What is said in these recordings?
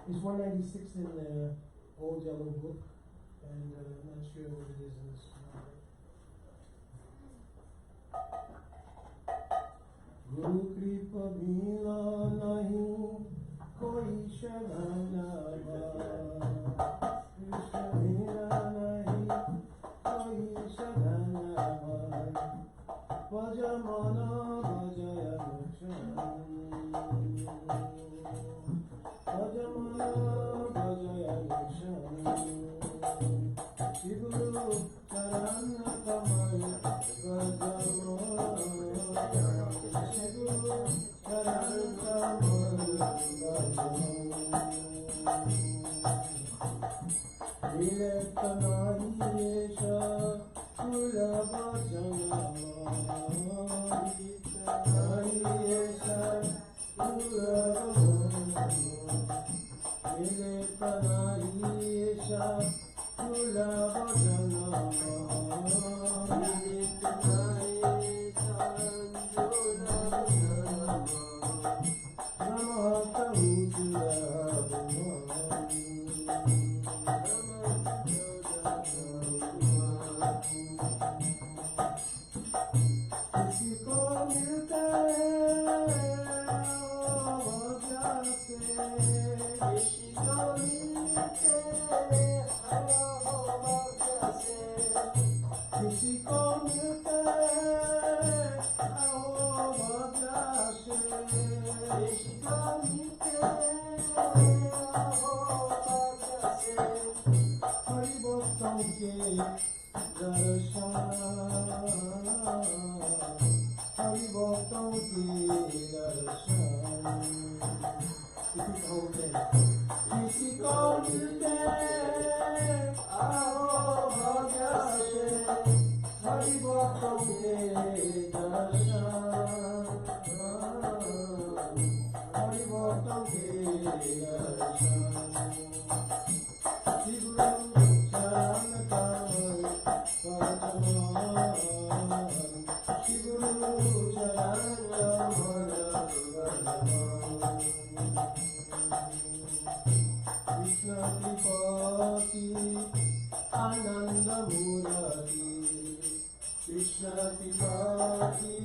It's 196 in the old yellow book, and I'm not sure what it is in this one. Guru Kripa Bina Nahi Koi Sharanava Krishna Bina Nahi Koi Sharanava Vajamana Vajaya Lakshman Vajamana Vajaya Lakshman Shiguru Charana Kamal Vajamana Shiguru Charana Kamal Vajamana Viletanari Yesha Kula Vajamana Viletanari Yesha Kula Viletanayesha Kula Vajana Viletanayesha Kula Vajana Namata Ujula किसी को मिलता है किसी को मिलते आओ मजा से किसी को मिलते आओ मजा से हरि भक्तों के दर्शन हरि भक्तों के दर्शन किसी को मिलते आओ भजा से हरि भक्तों के दर्शन हरि भक्तों के दर्शन श्री गुरु चरण कमल श्री गुरु चरण कमल Krishna Tripati Ananda Murati Krishna Kripati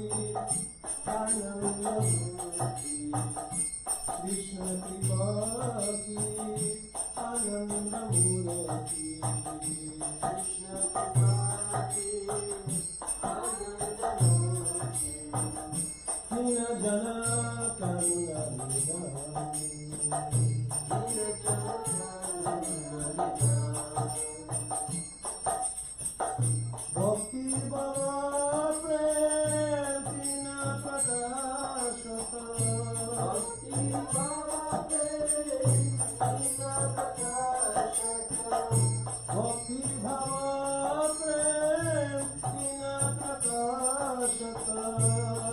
Anandamurti Krishna Kripati Anandamurti Krishna Kripati Anandamurti Nina Jana Karuna Nina Jana Karuna Bhakti Bhava Prem Tina Prakashata Bhakti Bhava Prem Tina Prakashata Bhakti Bhava Prem Tina Prakashata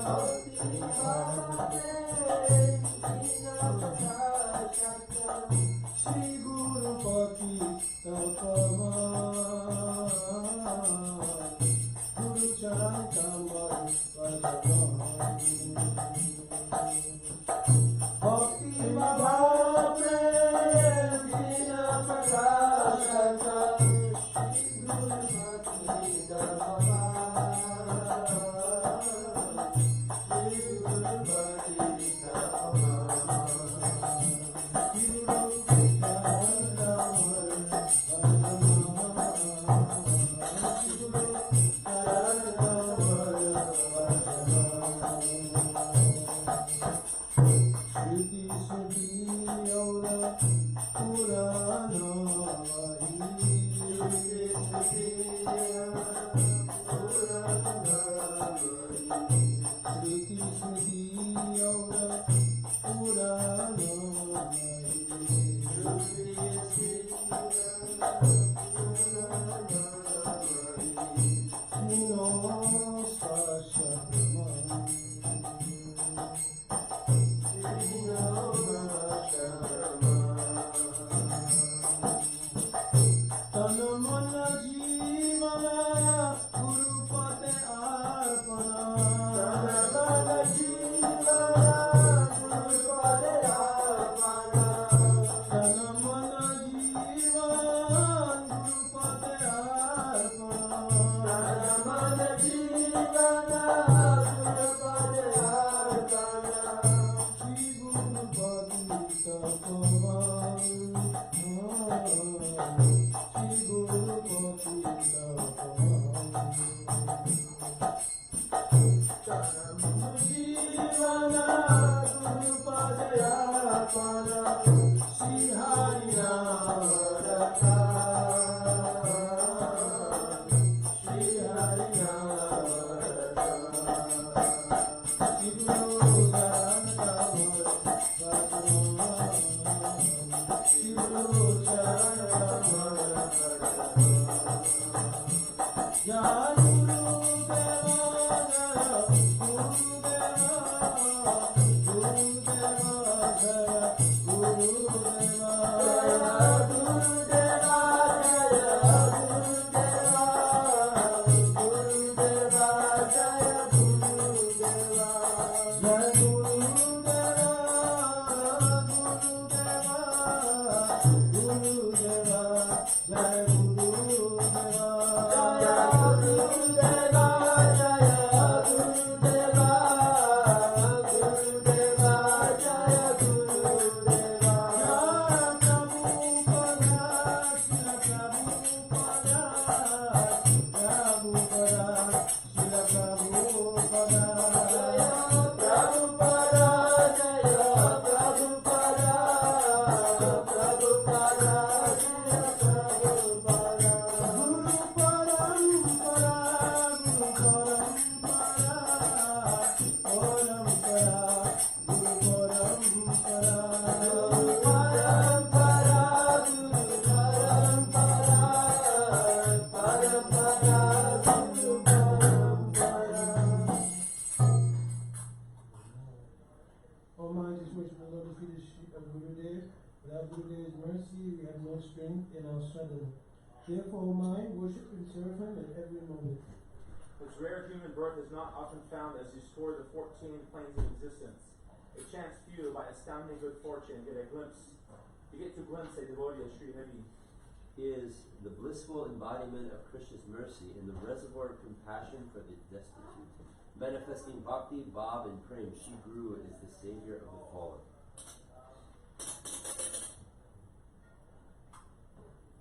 Bhakti Bhava Prem Tina Prakashata Shri Guru Pati Tapama Guru Charan Kambar Bhakti Bhava Prem Tina Prakashata Guru Pati Tapama Guru Pati Tapama Therefore, mind, worship and serve Him at every moment. His rare human birth is not often found as He scored the 14 planes of existence. A chance few, by astounding good fortune, get to glimpse a devotee as Srimati. Is the blissful embodiment of Krishna's mercy, and the reservoir of compassion for the destitute. Manifesting bhakti, bhav, and prem, Shri Guru is the savior of the fallen.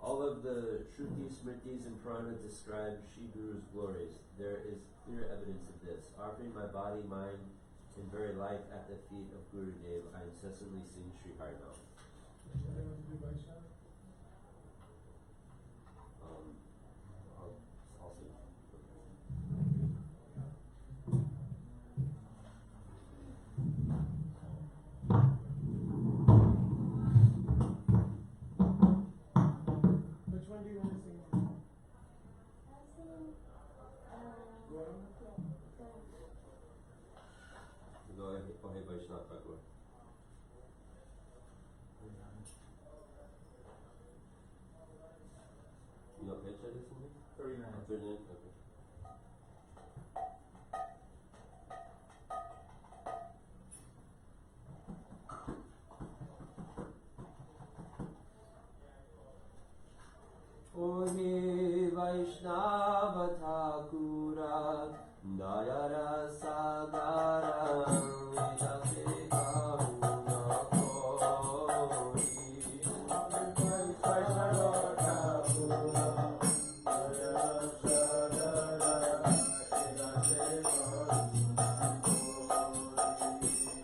All of the Shrutis, Smritis, and Puranas describe Shri Guru's glories. There is clear evidence of this. Offering my body, mind, and very life at the feet of Gurudev, I incessantly sing Sri Harinam. I'll sing. Which one do you want to sing? Go ahead, Vaishnav Thakur. You know page ID something? 39. 39? Okay. Ohe Vaishnava Thakura Dayara Sagara Vidase Karuna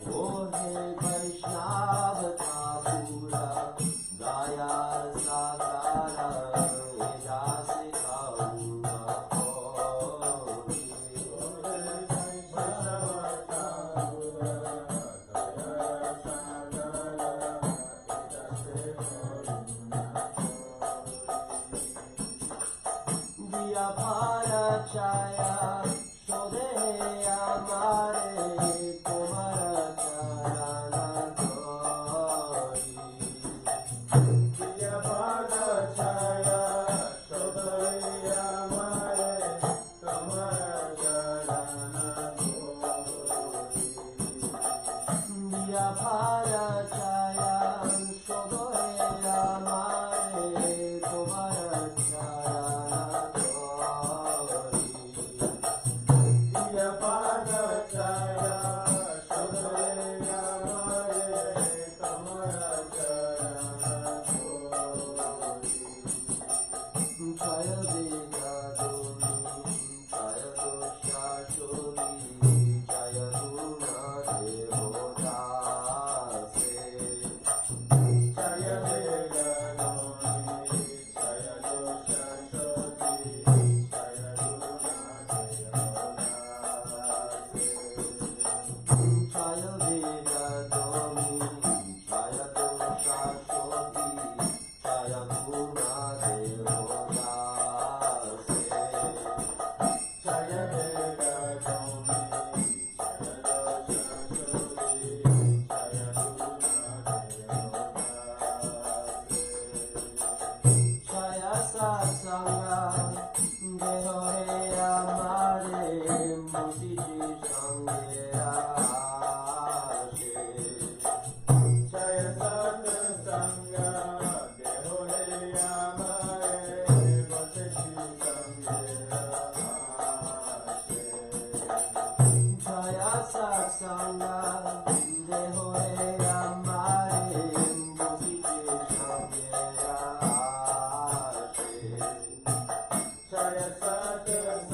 Kori Vaishnava Thakura Dayara Sagara Vidase Karuna Kori Ohe Vaishnava Thakura Dayara Sagara Chaya, Shode Amare, Tomara Charana Kori. Diya Bhaga Chaya, Shode Amare, Tomara Charana Kori. Diya Bhaga Chaya, Shode Amare, Tomara Charana Kori. Jaya Satya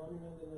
Bye.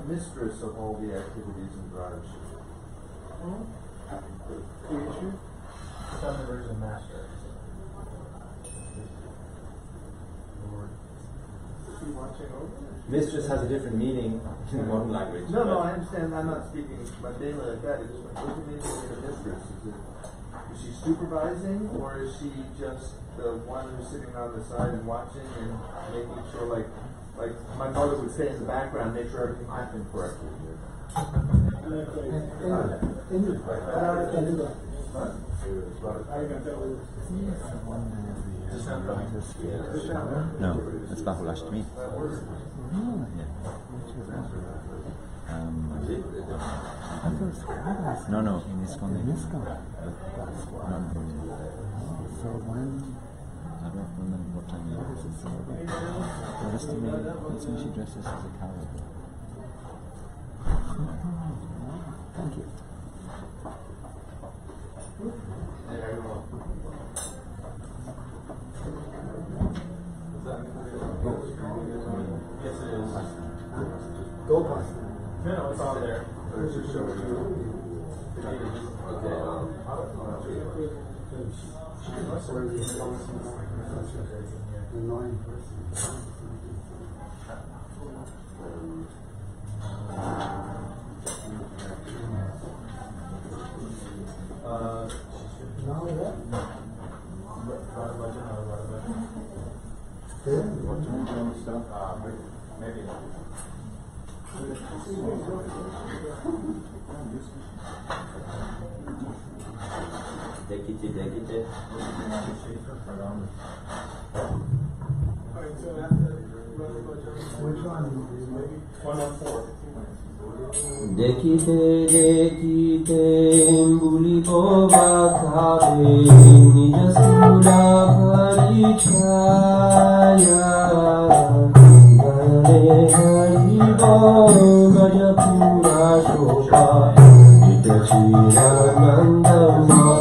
Mistress of all the activities and drives. Creation? Some version master. Lord. Is he watching over? Mistress has a different meaning in one language. No, I understand. I'm not speaking daily like that. It's just, what's the meaning of a mistress? Is she supervising, or is she just the one who's sitting on the side and watching and making sure, like my mother would stay in the background, make sure everything happened correctly? No, that's about last me. No, in this one. So when I don't remember what time it is. What is to me? It's when she dresses as a cowboy. Thank you. Yes, it is. Go past. No, it's on there. There's a show you. Annoying person. Maybe not. Dekite. Which one? 114. Dekite bulibo bhave nija sura parichaya gare haribo gajapura shobha nitachira nandamaya.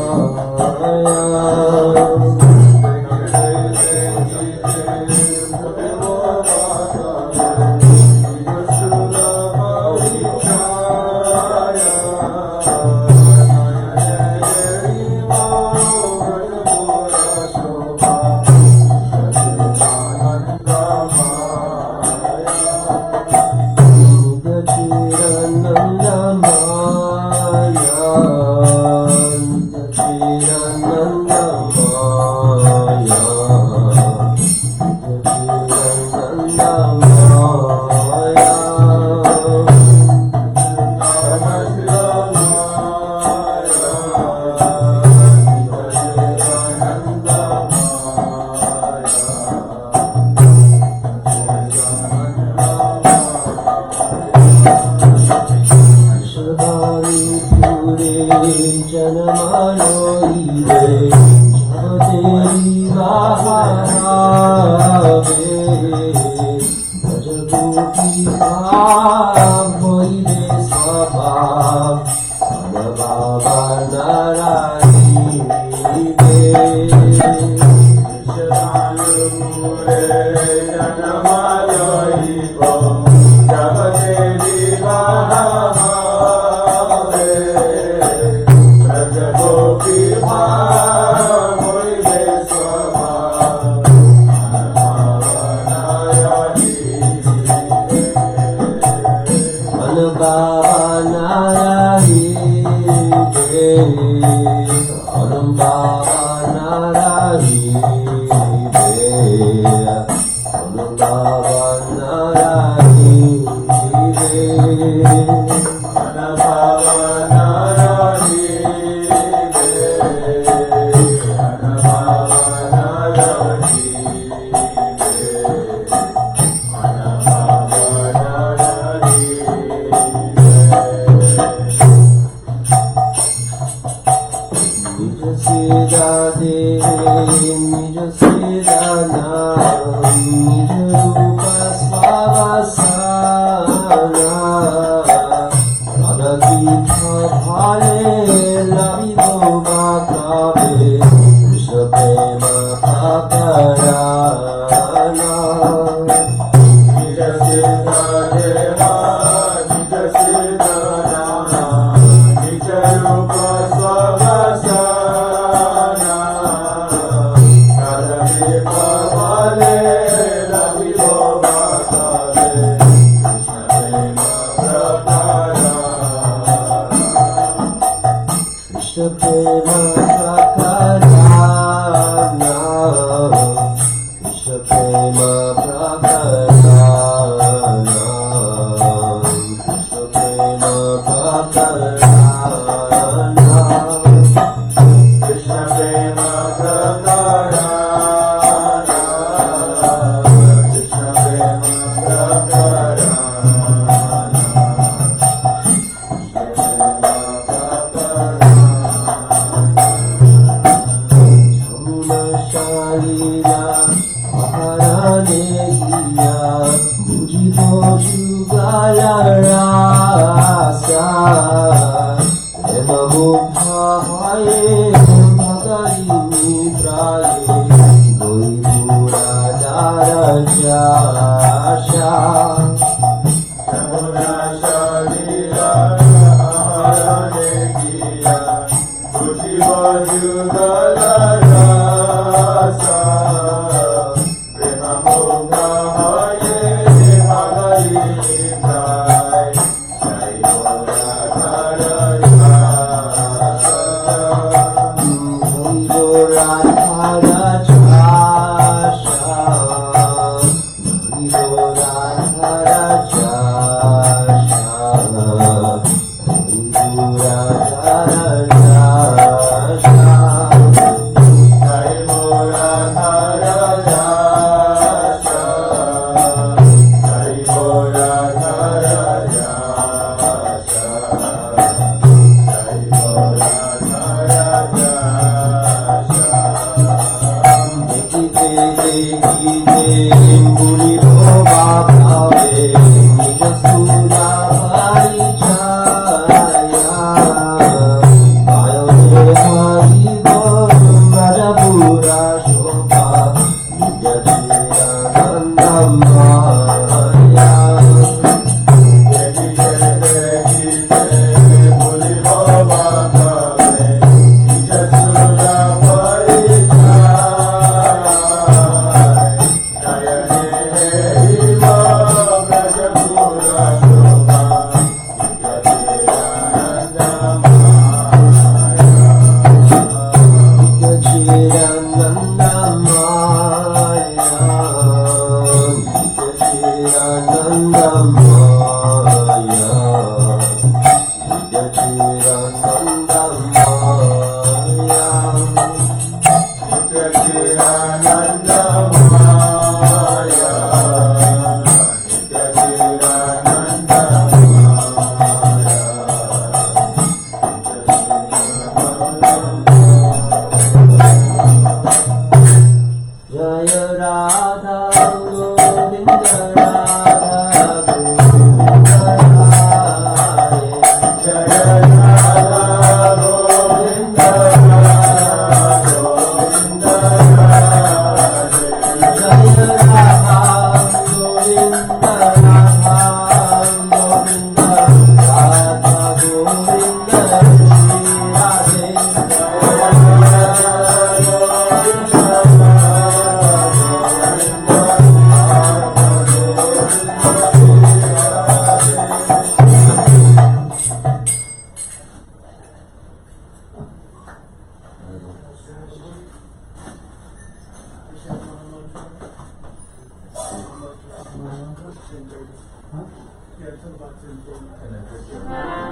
until about 10:30. And then Krishna.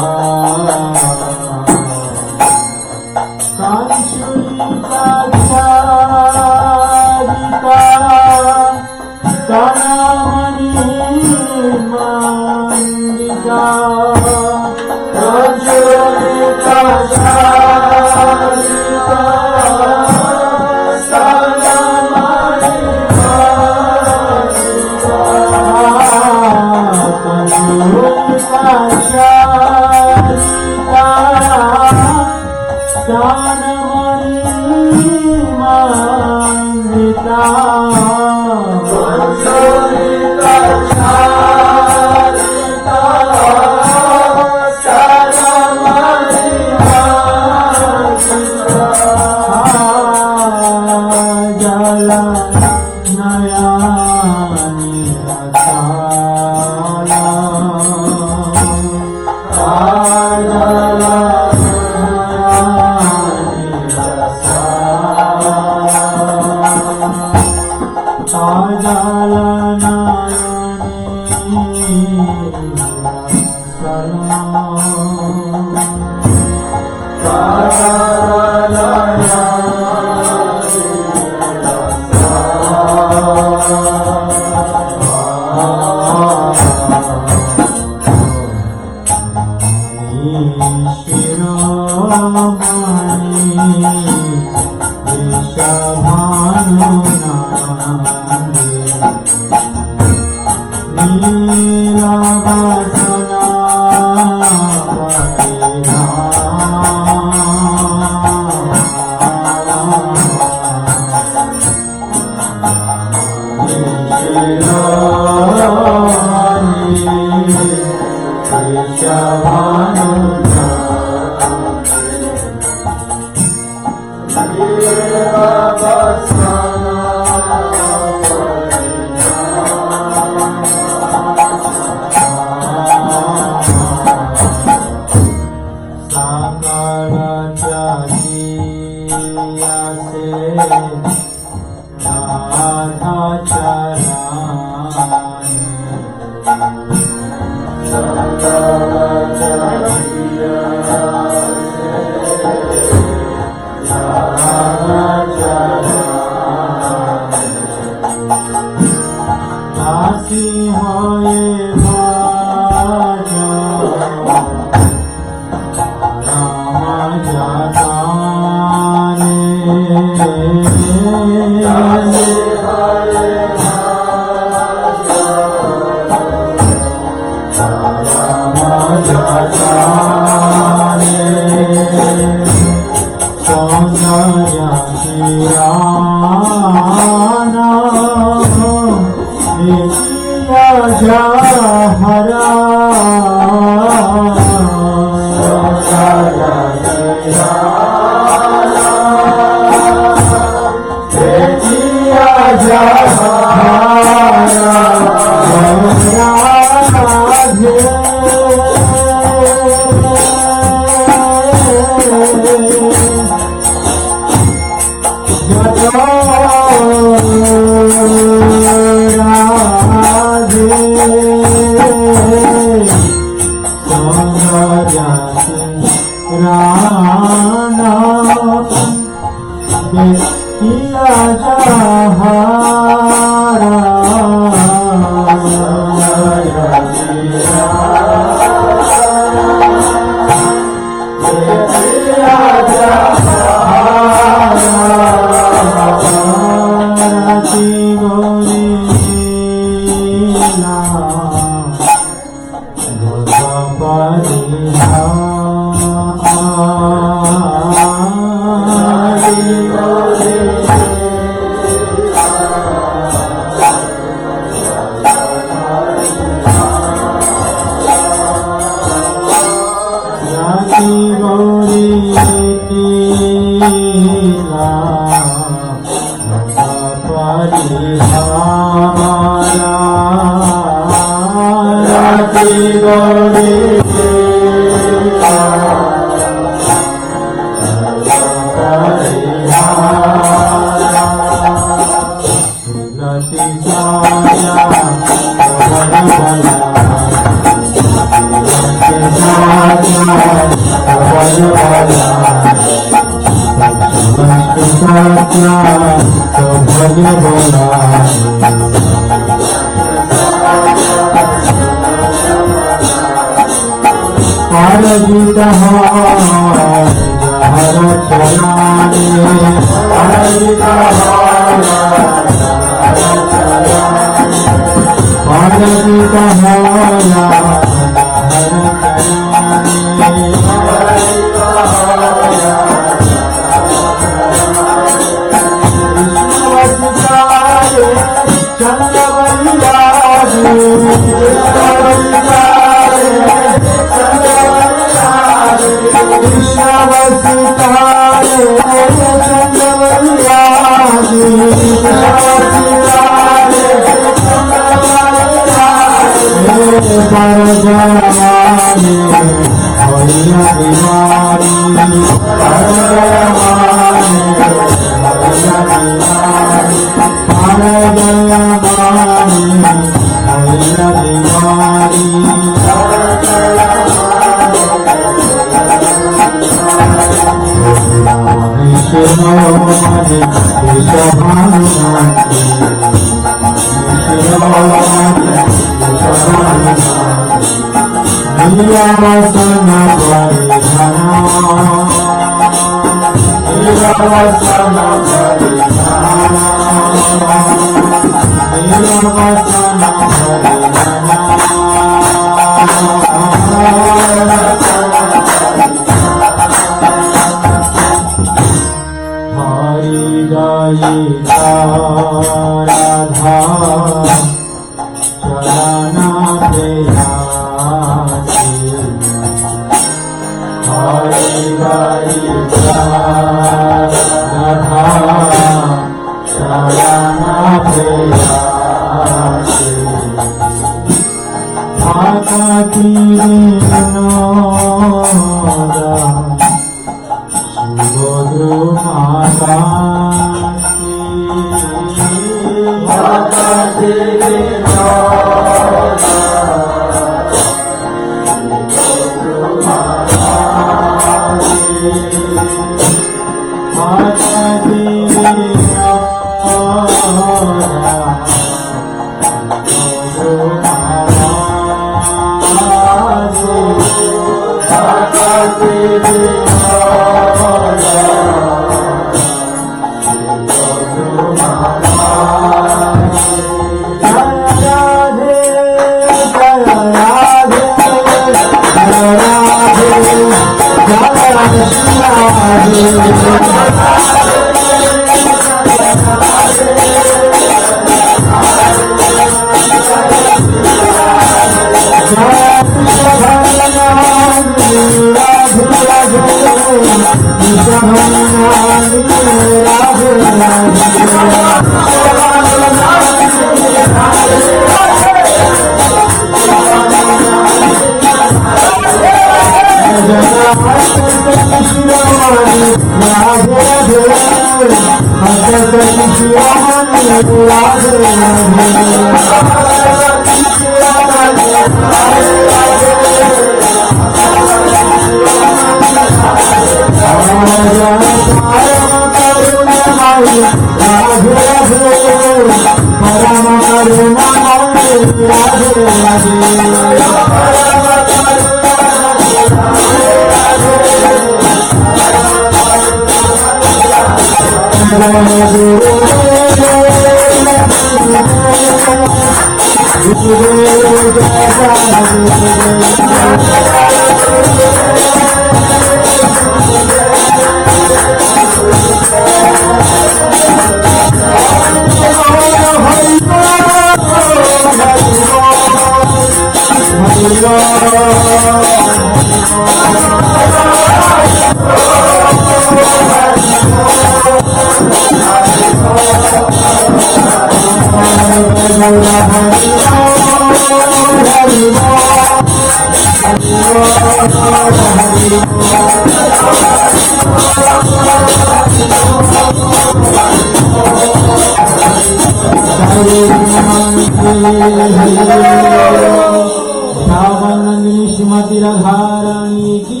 Shrimati Radharani की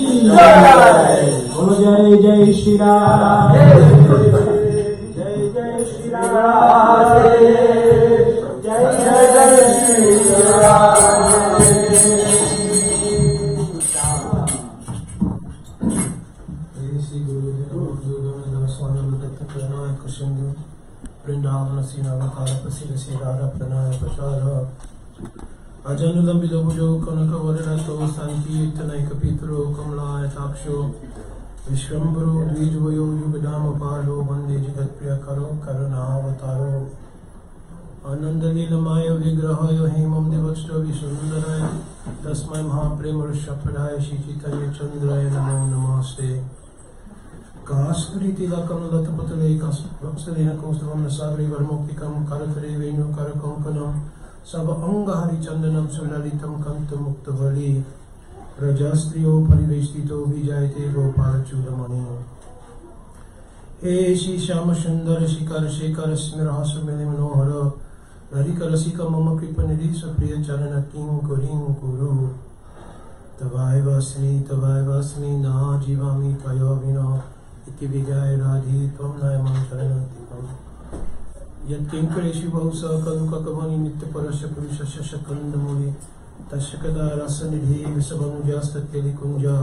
बोलो जय जय श्री राम, जय जय श्री राम, जय जय श्री राम। श्री गुरु स्वामी दत्त प्रणय कुशंदु वृंदावन सीनावकार प्रसिद्ध श्री राधा प्रणय प्रसाद अजनुलंबितो भुजो कनकवरनतो संकीर्तनैकपितरो कमलायताक्षो विश्वम्भरो द्विजवयो युगदामपालो वन्दे जगत्प्रियकरो करुणावतारो आनन्दलीलमाय विग्रहाय हेमं दिवक्ष्टविसुन्दराय तस्मै महाप्रेमरसप्रदाय श्रीचैतन्यचन्द्राय नमो नमस्ते। कास्फुरितिलकमलतपतले वत्सलेन कौस्तुभं सागरे वरमुक्तिकं करतले वेणुकरकङ्कणं सब अंग हरिचंदनम सुललितम कंत मुक्त बलि प्रजास्त्रियो परिवेष्टितो विजायते गोपाल चूड़मणि। हे श्री श्याम सुंदर शिखर शेखर स्मिरहास मिलि मनोहर ललित रसिक मम कृप निधि सुप्रिय चरण किं कुरु तवाय वास्मी ना जीवामि त्वया विना इति विजय राधे त्वं नयमं शरणं यत्किंकरेषु बहुशः कलुककमणि नित्यपरस्य पुरुषस्य शकन्दमूले तस्य कदा रसनिधि विषभङ्ग्यास्तत्यलिकुञ्जा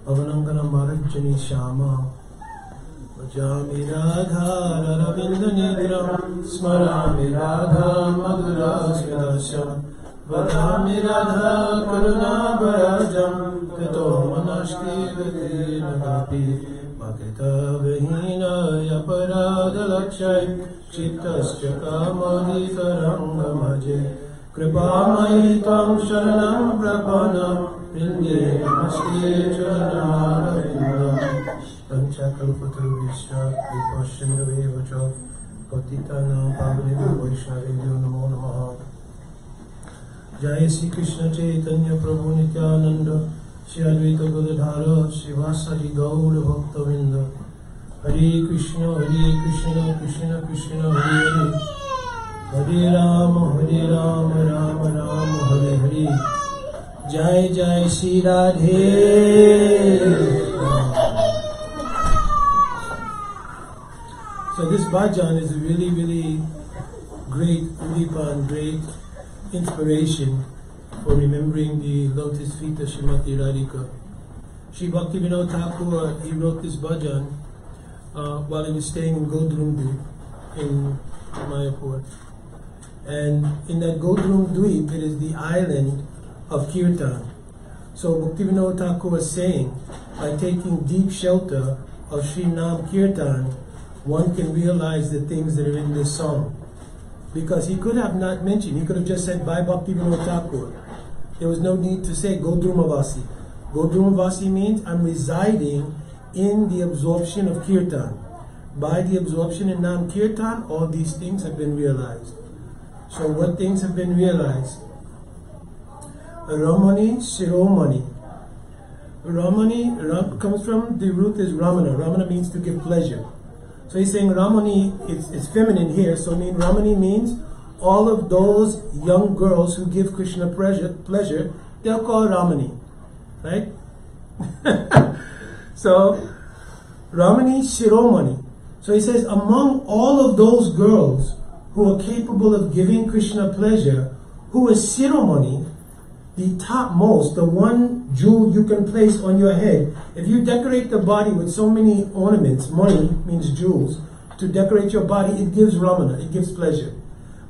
पवनङ्गनं वारज्जनि श्यामा भजामि राधारविन्दनेत्रं स्मरामि राधा मधुरास्मिदर्शं वदामि राधा करुणाभराजं ततो मनस्तीर्थे नगापि भक्तविहीनाय अपराधलक्षय चित्तश्च कामोदितरङ्गमजे कृपामयि त्वं शरणं प्रपन्नं वृन्दे नमस्ते चरणारविन्दं पञ्चकल्पतरुभ्यश्च कृपासिन्धुभ्येव च पतितानां पावनेभ्यो वैष्णवेभ्यो नमो नमः। जय श्री कृष्ण चैतन्य प्रभु नित्यानंद श्री अद्वैत गदाधर श्रीवासादि गौर भक्तवृंद। हरे कृष्ण कृष्ण कृष्ण हरे हरे, हरे राम राम राम हरे हरे। जय जय Shri Radhe. So this bhajan is a really great udipan, great inspiration for remembering the lotus feet of Srimati Radhika. Sri Bhaktivinoda Thakur, he wrote this bhajan while he was staying in Godrumdu in Mayapur. And in that Godrum Dweep, it is the island of Kirtan. So Bhaktivinoda Thakur was saying, by taking deep shelter of Sri Nam Kirtan, one can realize the things that are in this song. Because he could have not mentioned, he could have just said, by Bhaktivinoda Thakur. There was no need to say, Godrumavasi. Godrumavasi means I'm residing in the absorption of Kirtan. By the absorption in Nam Kirtan, all these things have been realized. So what things have been realized? Ramani, Siromani. Ramani comes from, the root is Ramana. Ramana means to give pleasure. So he's saying Ramani, it's feminine here, so Ramani means all of those young girls who give Krishna pleasure, they're called Ramani. Right? So, Ramani, Siromani. So he says, among all of those girls who are capable of giving Krishna pleasure, who is Siromani, the topmost, the one jewel you can place on your head. If you decorate the body with so many ornaments, money means jewels, to decorate your body, it gives Ramana, it gives pleasure.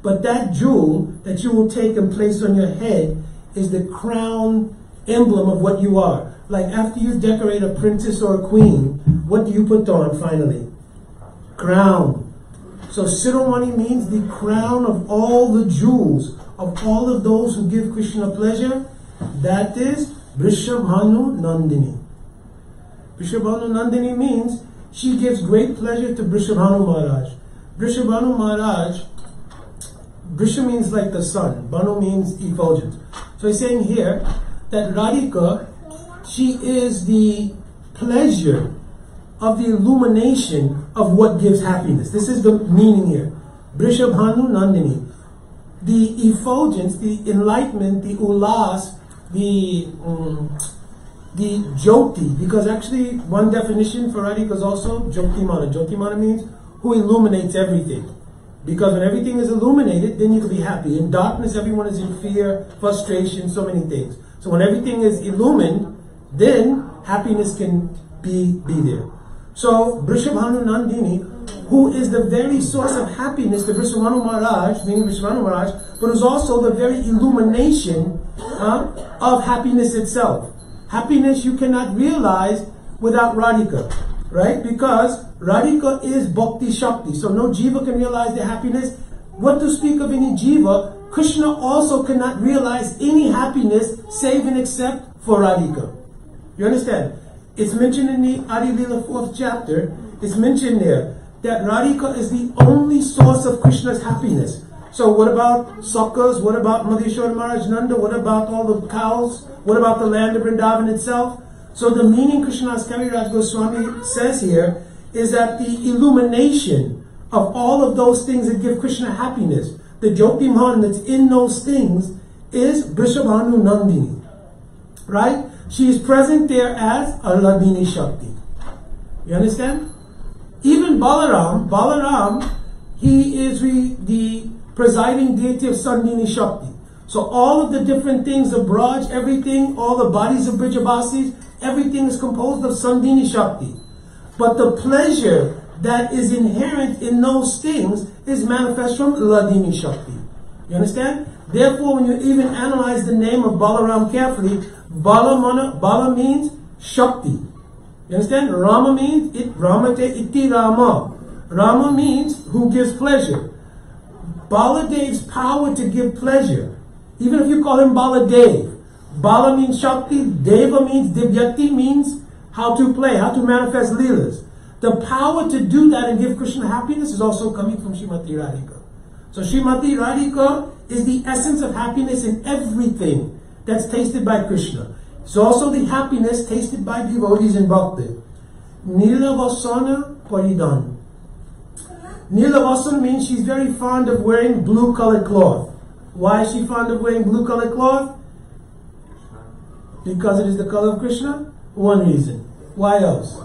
But that jewel that you will take and place on your head is the crown emblem of what you are. Like after you decorate a princess or a queen, what do you put on finally? Crown. So Siromani means the crown of all the jewels, of all of those who give Krishna pleasure. That is Vrishabhanu Nandini. Vrishabhanu Nandini means she gives great pleasure to Vrishabhanu Maharaj. Vrishabhanu Maharaj, Vrisha means like the sun, Bhanu means effulgent. So he's saying here that Radhika, she is the pleasure of the illumination of what gives happiness. This is the meaning here. Vrishabhanu Nandini. The effulgence, the enlightenment, the ulas, the jyoti, because actually one definition for Radhika is also jyotimana. Jyotimana means who illuminates everything. Because when everything is illuminated, then you can be happy. In darkness, everyone is in fear, frustration, so many things. So when everything is illumined, then happiness can be there. So Vrishabhanu Nandini, who is the very source of happiness, the Vrishabhanu Maharaj, meaning Vrishabhanu Maharaj, but is also the very illumination of happiness itself. Happiness you cannot realize without Radhika, right? Because Radhika is Bhakti Shakti, so no jiva can realize their happiness. What to speak of any jiva, Krishna also cannot realize any happiness save and except for Radhika. You understand? It's mentioned in the Adi Lila 4th chapter, it's mentioned there that Radhika is the only source of Krishna's happiness. So what about Sakas? What about Madheshwar Maharaj Nanda? What about all the cows? What about the land of Vrindavan itself? So the meaning Krishnadas Kaviraj Goswami says here is that the illumination of all of those things that give Krishna happiness, the Jyotiman that's in those things, is Vrishabhanu Nandini. Right? She is present there as Aladini Shakti. You understand? Even Balaram, he is the presiding deity of Sandini Shakti. So all of the different things, the Braj, everything, all the bodies of Brijabasis, everything is composed of Sandini Shakti. But the pleasure that is inherent in those things is manifest from Ladini Shakti. You understand? Therefore, when you even analyze the name of Balaram carefully, Bala means Shakti. You understand? Rama means Ramate iti Rama. Rama means who gives pleasure. Baladev's power to give pleasure. Even if you call him Baladev. Bala means Shakti, Deva means Divyati, means how to play, how to manifest Leelas. The power to do that and give Krishna happiness is also coming from Srimati Radhika. So Srimati Radhika is the essence of happiness in everything that's tasted by Krishna. It's also the happiness tasted by devotees in Bhakti. Nilavasana Paridan. Nilavasana means she's very fond of wearing blue colored cloth. Why is she fond of wearing blue colored cloth? Because it is the color of Krishna? One reason. Why else?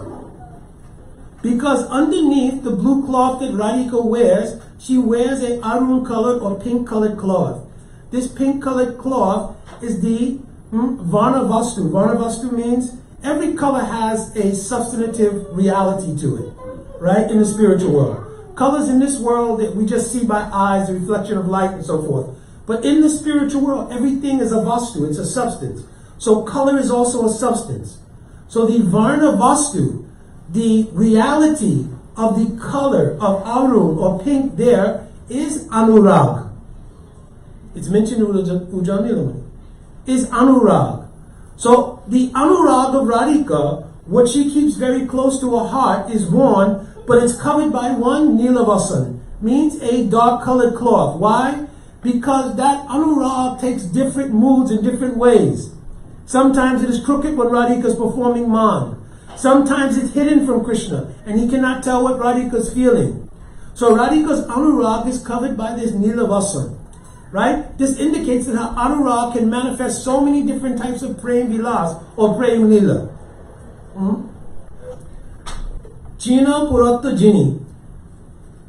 Because underneath the blue cloth that Radhika wears, she wears a arun colored or pink colored cloth. This pink colored cloth is the Varnavastu. Varnavastu means every color has a substantive reality to it, right? In the spiritual world. Colors in this world that we just see by eyes, the reflection of light and so forth. But in the spiritual world, everything is a vastu, it's a substance. So color is also a substance. So the Varna Vastu, the reality of the color of Arun or pink there is Anurag. It's mentioned in Ujjanilamani. Is Anurag. So the Anurag of Radhika, what she keeps very close to her heart, is worn, but it's covered by one Nilavasan, means a dark colored cloth. Why? Because that Anurag takes different moods in different ways. Sometimes it is crooked when Radhika is performing Man. Sometimes it's hidden from Krishna, and he cannot tell what Radhika is feeling. So Radhika's Anurag is covered by this Nilavasan. Right? This indicates that her Anurag can manifest so many different types of Prem Vilas or Prem Lila. China Puratta Jini.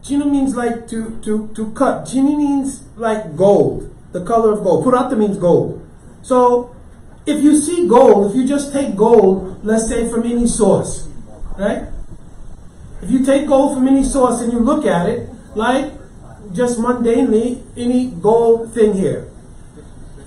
China means like to cut. Jini means like gold, the color of gold. Puratta means gold. So if you see gold, if you just take gold, let's say from any source, right? If you take gold from any source and you look at it, like just mundanely, any gold thing here,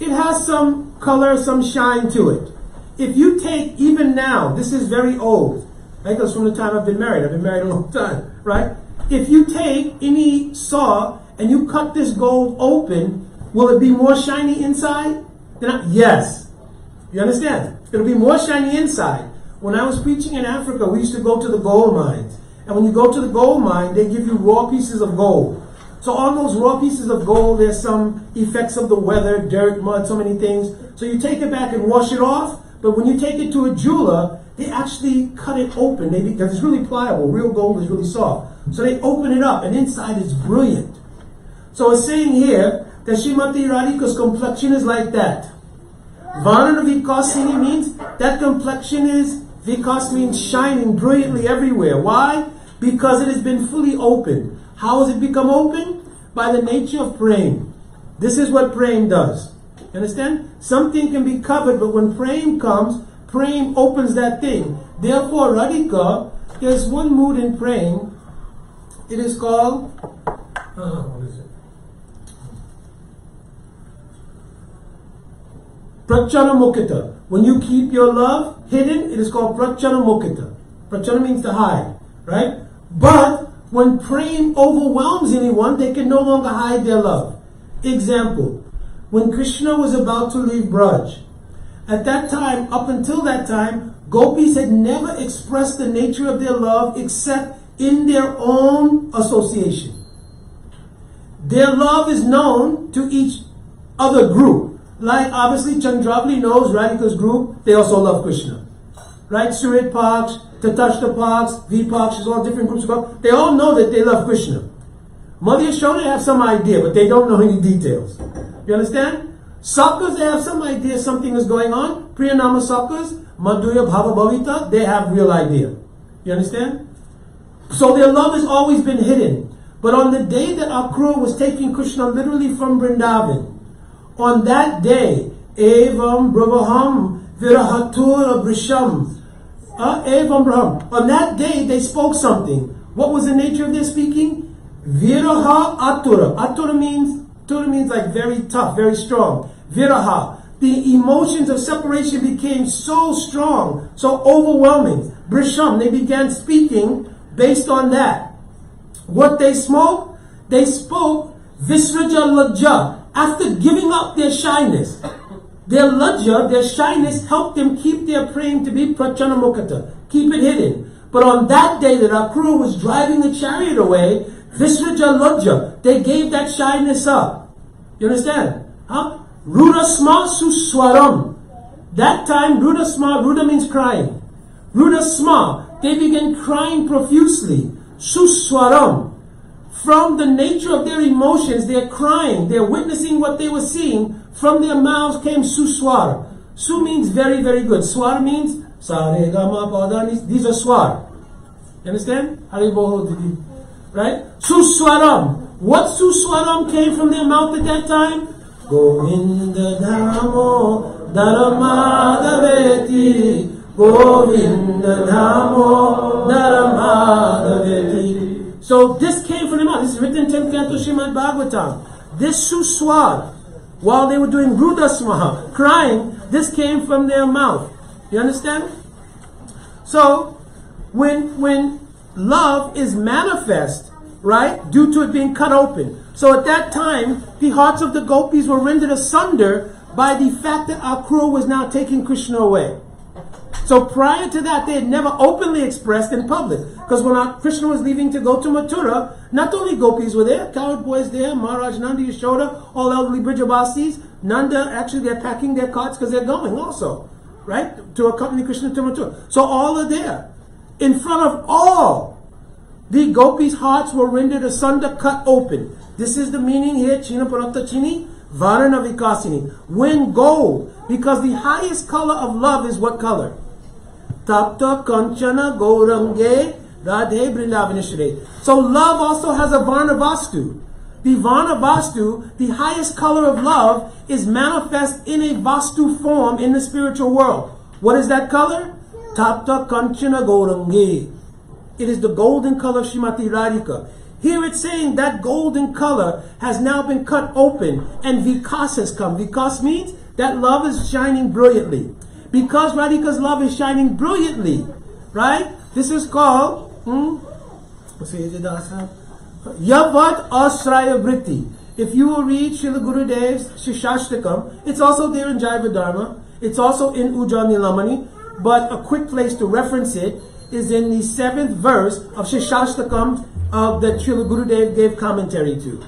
it has some color, some shine to it. If you take, even now, this is very old, right? Because from the time I've been married a long time, right? If you take any saw and you cut this gold open, will it be more shiny inside? Yes. You understand? It'll be more shiny inside. When I was preaching in Africa, we used to go to the gold mines. And when you go to the gold mine, they give you raw pieces of gold. So on those raw pieces of gold, there's some effects of the weather, dirt, mud, so many things. So you take it back and wash it off. But when you take it to a jeweler, they actually cut it open. Because it's really pliable. Real gold is really soft. So they open it up, and inside it's brilliant. So it's saying here that Srimati Radhika's complexion is like that. Varna Vikasini means that complexion is, Vikas means shining brilliantly everywhere. Why? Because it has been fully opened. How has it become open? By the nature of Prem. This is what Prem does. You understand? Something can be covered, but when Prem comes, Prem opens that thing. Therefore, Radhika, there's one mood in Prem. It is called, what is it? Prachana Mukita. When you keep your love hidden, it is called Prachana Mukita. Prachana means to hide, right? But when Prem overwhelms anyone, they can no longer hide their love. Example, when Krishna was about to leave Braj, at that time, up until that time, gopis had never expressed the nature of their love except in their own association. Their love is known to each other group. Like obviously Chandravali knows Radhika's group, they also love Krishna. Right? Surit Paks, Tatashta Paks, Vipaks, all different groups of God. They all know that they love Krishna. Mother Yashoda have some idea, but they don't know any details. You understand? Sakas, they have some idea something is going on. Priyanama Sakas, Madhurya Bhava Bhavita, they have real idea. You understand? So their love has always been hidden. But on the day that Akrura was taking Krishna literally from Vrindavan, on that day, Evam Braham Virahatura Brisham. Evam Braham. On that day, they spoke something. What was the nature of their speaking? Viraha Atura. Atura means like very tough, very strong. Viraha. The emotions of separation became so strong, so overwhelming. Brisham. They began speaking based on that. What they spoke? They spoke Visraja Lajja. After giving up their shyness, their lajja, their shyness, helped them keep their praying to be prachana mukata, keep it hidden. But on that day that Akrura was driving the chariot away, Visraja lajja, they gave that shyness up. You understand? Huh? Rudasma suswaram. That time, Rudasma, Ruda means crying. Rudasma, they began crying profusely. Suswaram. From the nature of their emotions, they're crying, they're witnessing what they were seeing. From their mouths came suswar. Su means very, very good. Swar means Sare Gama Padani. These are swar. You understand? Haribo, right? Suswaram. What suswaram came from their mouth at that time? Govinda Dhamo Dharamadaveti. Govinda Dhamo Dharamadaveti. So this came from the mouth. This is written in 10th Canto Srimad Bhagavatam. This suswar, while they were doing Rudasmaha, crying, This came from their mouth. You understand? So, when love is manifest, right, due to it being cut open. So at that time, the hearts of the gopis were rendered asunder by the fact that Akrura was now taking Krishna away. So prior to that, they had never openly expressed in public. Because when Krishna was leaving to go to Mathura, not only gopis were there, cowherd boys there, Maharaj Nanda, Yashoda, all elderly Brijabasis. Nanda, actually they're packing their carts because they're going also, right, to accompany Krishna to Mathura. So all are there. In front of all, the gopis' hearts were rendered asunder, cut open. This is the meaning here, China Paratta Chini, Varana Vikasini. When gold, because the highest color of love is what color? Tapta Kanchana Gaurange Radhe Vrindavaneshware. So love also has a Varna Vastu. The Varna Vastu, the highest color of love, is manifest in a Vastu form in the spiritual world. What is that color? Tapta Kanchana Gaurange. It is the golden color of Srimati Radhika. Here it's saying that golden color has now been cut open and Vikas has come. Vikas means that love is shining brilliantly. Because Radhika's love is shining brilliantly, right? This is called Yavat Asraya Vritti. If you will read Srila Gurudev's Shishashtakam, it's also there in Jaiva Dharma. It's also in Ujjani Ramani. But a quick place to reference it is in the 7th verse of Shishashtakam that Srila Gurudev gave commentary to.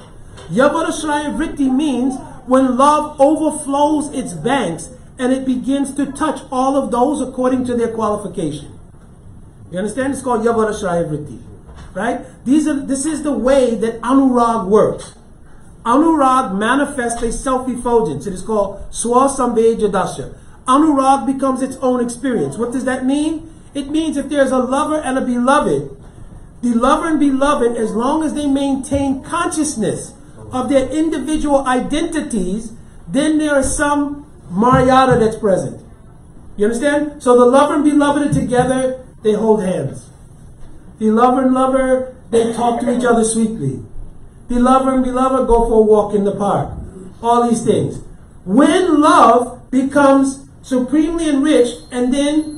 Yavarashraya Vritti means when love overflows its banks and it begins to touch all of those according to their qualification. You understand? It's called Yavarashraya Vritti. Right? This is the way that Anurag works. Anurag manifests a self-effulgence. It is called Swasambeja Dasha. Anurag becomes its own experience. What does that mean? It means if there's a lover and a beloved, the lover and beloved, as long as they maintain consciousness of their individual identities, then there is some Maryada that's present. You understand? So the lover and beloved are together, they hold hands. The lover and lover, they talk to each other sweetly. The lover and beloved go for a walk in the park. All these things. When love becomes supremely enriched and then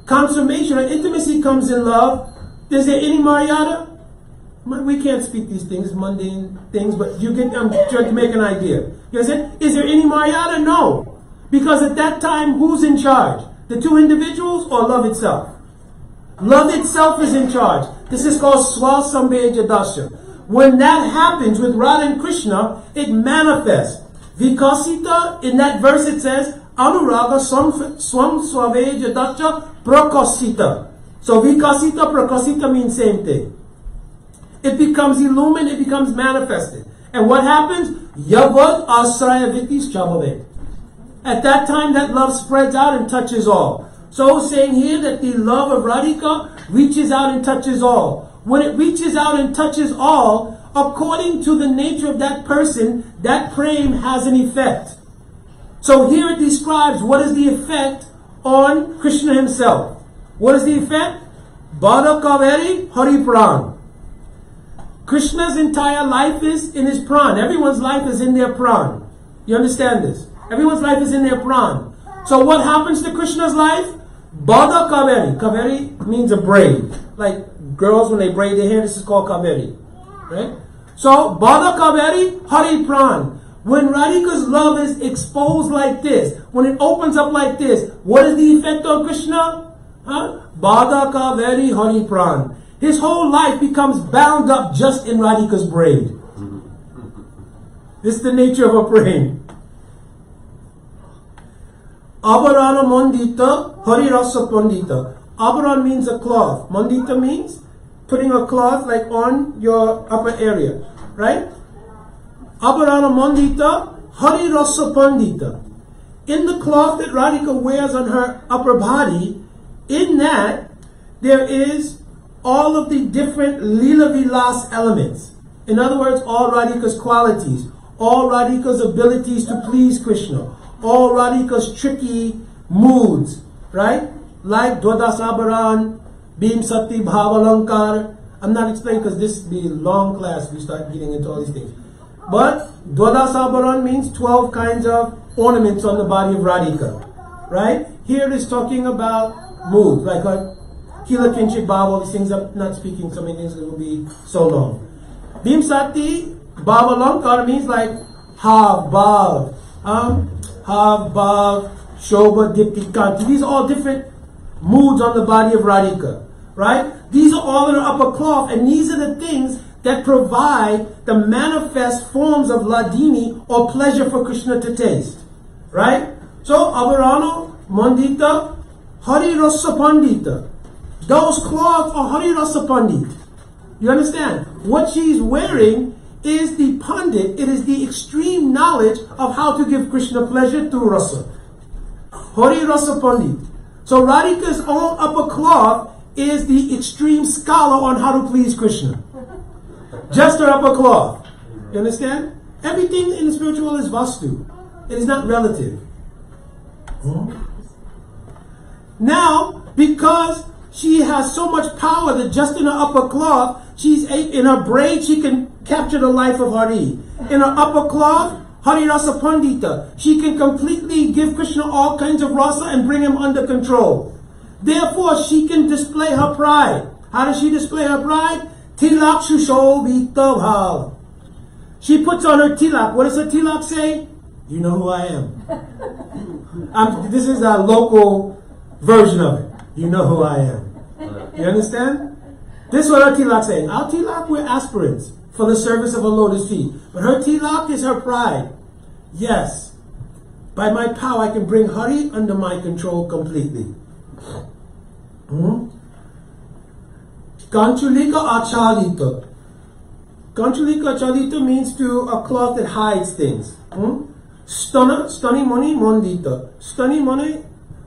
consummation or intimacy comes in love, is there any Maryada? We can't speak these things, mundane things, but you get, I'm trying to make an idea. You understand? Is there any Maryada? No. Because at that time, who's in charge? The two individuals or love itself? Love itself is in charge. This is called Swasambeja Dasha. When that happens with Radha and Krishna, it manifests. Vikasita, in that verse it says, Anuraga Swam Swaveja Dasha Prakasita. So Vikasita, Prakasita means same thing. It becomes illumined, it becomes manifested. And what happens? Yavad Asraya Vitis Chabave. At that time, that love spreads out and touches all. So saying here that the love of Radhika reaches out and touches all. When it reaches out and touches all, according to the nature of that person, that prem has an effect. So here it describes what is the effect on Krishna himself. What is the effect? Bada Kaveri Hari Pran. Krishna's entire life is in his pran. Everyone's life is in their pran. You understand this? Everyone's life is in their pran. So what happens to Krishna's life? Bada Kaveri. Kaveri means a braid. Like girls when they braid their hair, this is called Kaveri. Right? So Bada Kaveri Hari Pran. When Radhika's love is exposed like this, when it opens up like this, what is the effect on Krishna? Bada Kaveri Hari Pran. His whole life becomes bound up just in Radhika's braid. This is the nature of a braid. Avarana Mandita Hari Rasa Pandita. Avaran means a cloth. Mandita means putting a cloth like on your upper area. Right? Avarana Mandita Hari Rasa Pandita. In the cloth that Radhika wears on her upper body, in that there is all of the different Lila Vilas elements. In other words, all Radhika's qualities, all Radhika's abilities to please Krishna, all Radhika's tricky moods, right? Like Dwadasabaran, Bhim Sati Bhavalankar. I'm not explaining because this will be a long class if we start getting into all these things. But Dwadasabaran means 12 kinds of ornaments on the body of Radhika. right? Here it is talking about moods, like Kila Kinchit Bhav, all these things. I'm not speaking so many things, it will be so long. Bhimsati Bhava Lankar means like Hav, Bhav, Shobha, Dipti, Kanti. These are all different moods on the body of Radhika, right? These are all in her upper cloth, and these are the things that provide the manifest forms of Ladini or pleasure for Krishna to taste, right? So, Avarano, Mandita, Hari Rasa Pandita. Those cloths are Hari Rasa Pandit. You understand? What she's wearing is the Pandit. It is the extreme knowledge of how to give Krishna pleasure through Rasa. Hari Rasa Pandit. So Radhika's own upper cloth is the extreme scholar on how to please Krishna. Just her upper cloth. You understand? Everything in the spiritual is Vastu. It is not relative. Now, because she has so much power that just in her upper cloth, in her braid, she can capture the life of Hari. In her upper cloth, Hari Rasa Pandita, she can completely give Krishna all kinds of rasa and bring him under control. Therefore, she can display her pride. How does she display her pride? Tilak Shushobita Bhav. She puts on her tilak. What does her tilak say? You know who I am. This is a local version of it. You know who I am. You understand? This is what her tilak saying. Our tilak, we're aspirants for the service of her lotus feet. But her tilak is her pride. Yes. By my power, I can bring Hari under my control completely. Kanchulika Achalita. Kanchulika Achalita means to a cloth that hides things. Stani Mani Mondita.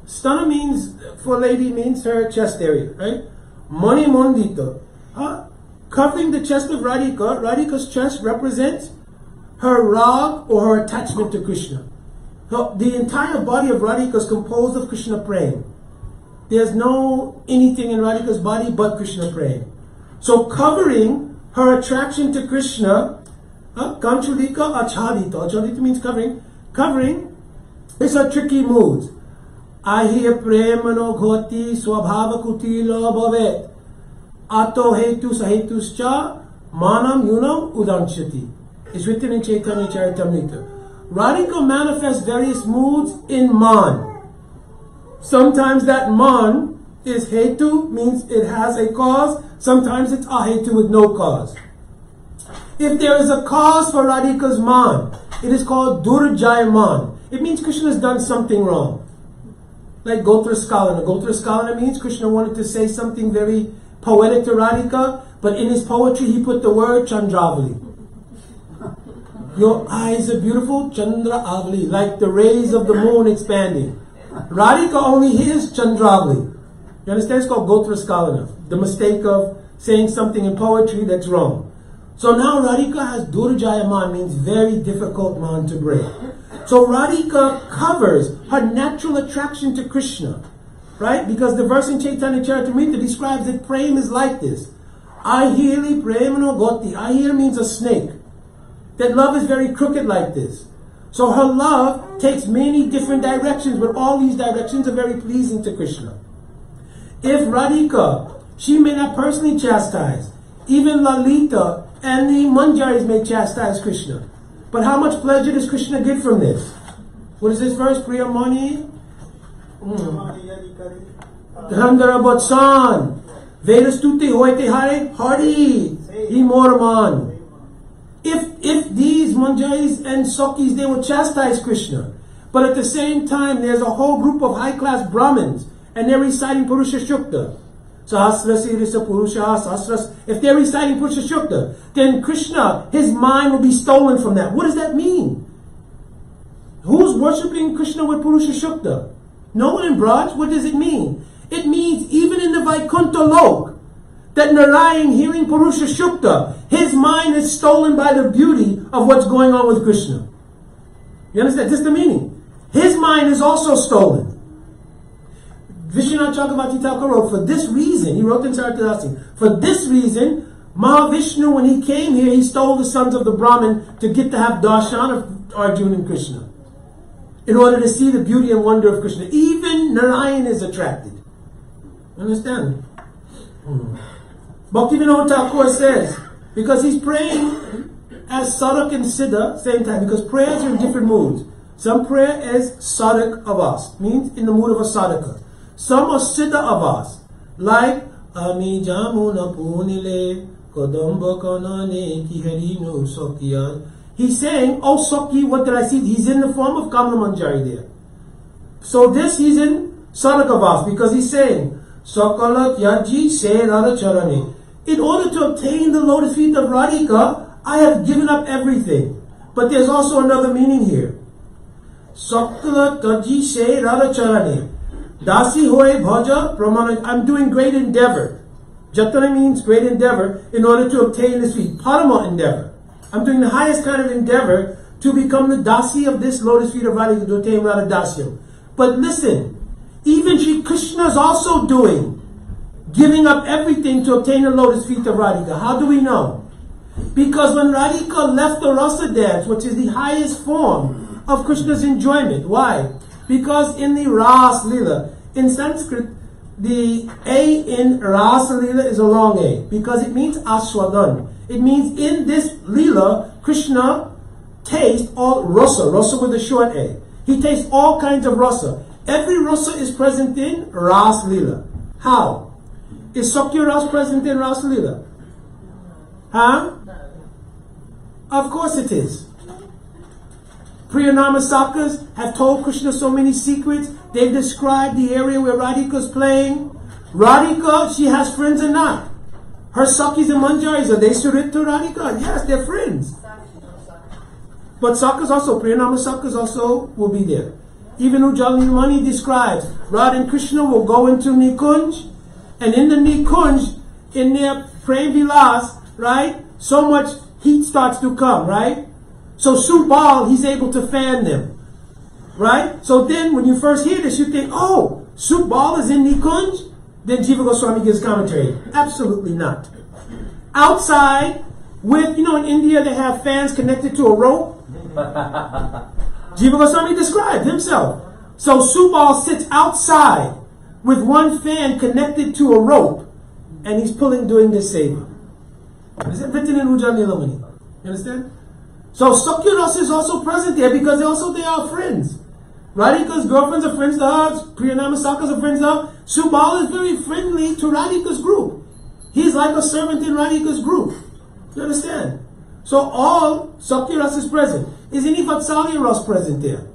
Stana means, for lady, means her chest area, right? Mani Mondita. Covering the chest of Radhika, Radhika's chest represents her rag or her attachment to Krishna. The entire body of Radhika is composed of Krishna praying. There's no anything in Radhika's body but Krishna praying. So covering her attraction to Krishna, Kanchulika Achadita. Achadita means covering. Covering is her tricky moods. Ahir premano ghoti swabhava kutilo bhavet. Ato hetu sahetuscha manam yunam udanchati. It's written in Chaitanya Charitamrita. Radhika manifests various moods in man. Sometimes that man is hetu, means it has a cause. Sometimes it's ahetu with no cause. If there is a cause for Radhika's man, it is called Durjayaman. It means Krishna has done something wrong. Like Gotra Skalana. Gotra Skalana means Krishna wanted to say something very poetic to Radhika, but in his poetry he put the word Chandravali. Your eyes are beautiful, Chandra Avali, like the rays of the moon expanding. Radhika only hears Chandravali. You understand? It's called Gotra Skalana. The mistake of saying something in poetry that's wrong. So now Radhika has Durjayaman, means very difficult man to break. So Radhika covers her natural attraction to Krishna, right? Because the verse in Chaitanya Charitamrita describes that prem is like this. Ahili premano goti. Ahir means a snake. That love is very crooked like this. So her love takes many different directions, but all these directions are very pleasing to Krishna. If Radhika, she may not personally chastise, even Lalita and the Manjaris may chastise Krishna. But how much pleasure does Krishna get from this? What is this verse? Priyamani? Dhamdara Botsan. Vedastuti hoite hare Hari. Imorman. If these Manjaris and Sokis, they will chastise Krishna. But at the same time, there's a whole group of high-class Brahmins, and they're reciting Purusha Shukta. Sahasra Sirisa Purusha Sahasras. If they're reciting Purusha Shukta, then Krishna, his mind will be stolen from that. What does that mean? Who's worshipping Krishna with Purusha Shukta? No one in Braj. What does it mean? It means even in the Vaikuntha Lok, that Narayan hearing Purusha Shukta, his mind is stolen by the beauty of what's going on with Krishna. You understand? This is the meaning. His mind is also stolen. Vishwanath Chakravarti Thakur wrote, for this reason, he wrote in Saratadasi, for this reason, Mahavishnu, when he came here, he stole the sons of the Brahmin to get to have darshan of Arjuna and Krishna, in order to see the beauty and wonder of Krishna. Even even Narayan is attracted. Understand? Bhaktivinoda Thakur says, because he's praying as Sadak and Siddha same time, because prayers are in different moods. Some prayer is Sadak Avas, means in the mood of a Sadhaka. Some are Siddha Avas, like Ami Jamuna Punile Kodamba Kanane Kiharino Sokya. He's saying, oh Sokhi, what did I see? He's in the form of Kamla Manjari there. So this he's in Sadak Avas, because he's saying, Sakalat Yaji Se Radha Charani. In order to obtain the lotus feet of Radhika, I have given up everything. But there's also another meaning here. Sakalat Yaji Se Radha Charani. Dasi Hoye Bhaja Pramana. I'm doing great endeavor. Jatana means great endeavor in order to obtain this feet. Parama endeavor. I'm doing the highest kind of endeavor to become the Dasi of this lotus feet of Radhika, to obtain Radha Dasyam. But listen, even Sri Krishna is also giving up everything to obtain the lotus feet of Radhika. How do we know? Because when Radhika left the rasa dance, which is the highest form of Krishna's enjoyment, why? Because in the Ras Lila, in Sanskrit, the A in Ras Lila is a long A, because it means Aswadan. It means in this Lila, Krishna tastes all rasa with a short A. He tastes all kinds of rasa. Every rasa is present in Ras Lila. How? Is Sakya Ras present in Ras Lila? Huh? Of course it is. Priyanama Sakas have told Krishna so many secrets. They've described the area where Radhika is playing. Radhika, she has friends or not? Her Sakis and Manjaris, are they Surit to Radhika? Yes, they're friends. But Sakas also, Priyanama Sakas also will be there. Even Ramani describes, Radha and Krishna will go into Nikunj, and in the Nikunj, in their Prem Vilas, right, so much heat starts to come, right? So Subal, he's able to fan them, right? So then when you first hear this, you think, oh, Subal is in Nikunj? Then Jiva Goswami gives commentary. Absolutely not. Outside, with, in India they have fans connected to a rope. Jiva Goswami described himself. So Subal sits outside with one fan connected to a rope, and he's doing this seva. Is it written in Ujjwala Nilamani? You understand? So Sakya Rasa is also present there because they are friends. Radhika's girlfriends are friends to her. Priyanama Sakas are friends to her. Subal is very friendly to Radhika's group. He's like a servant in Radhika's group. You understand? So all Sakya Rasa is present. Is any Vatsalya Rasa present there?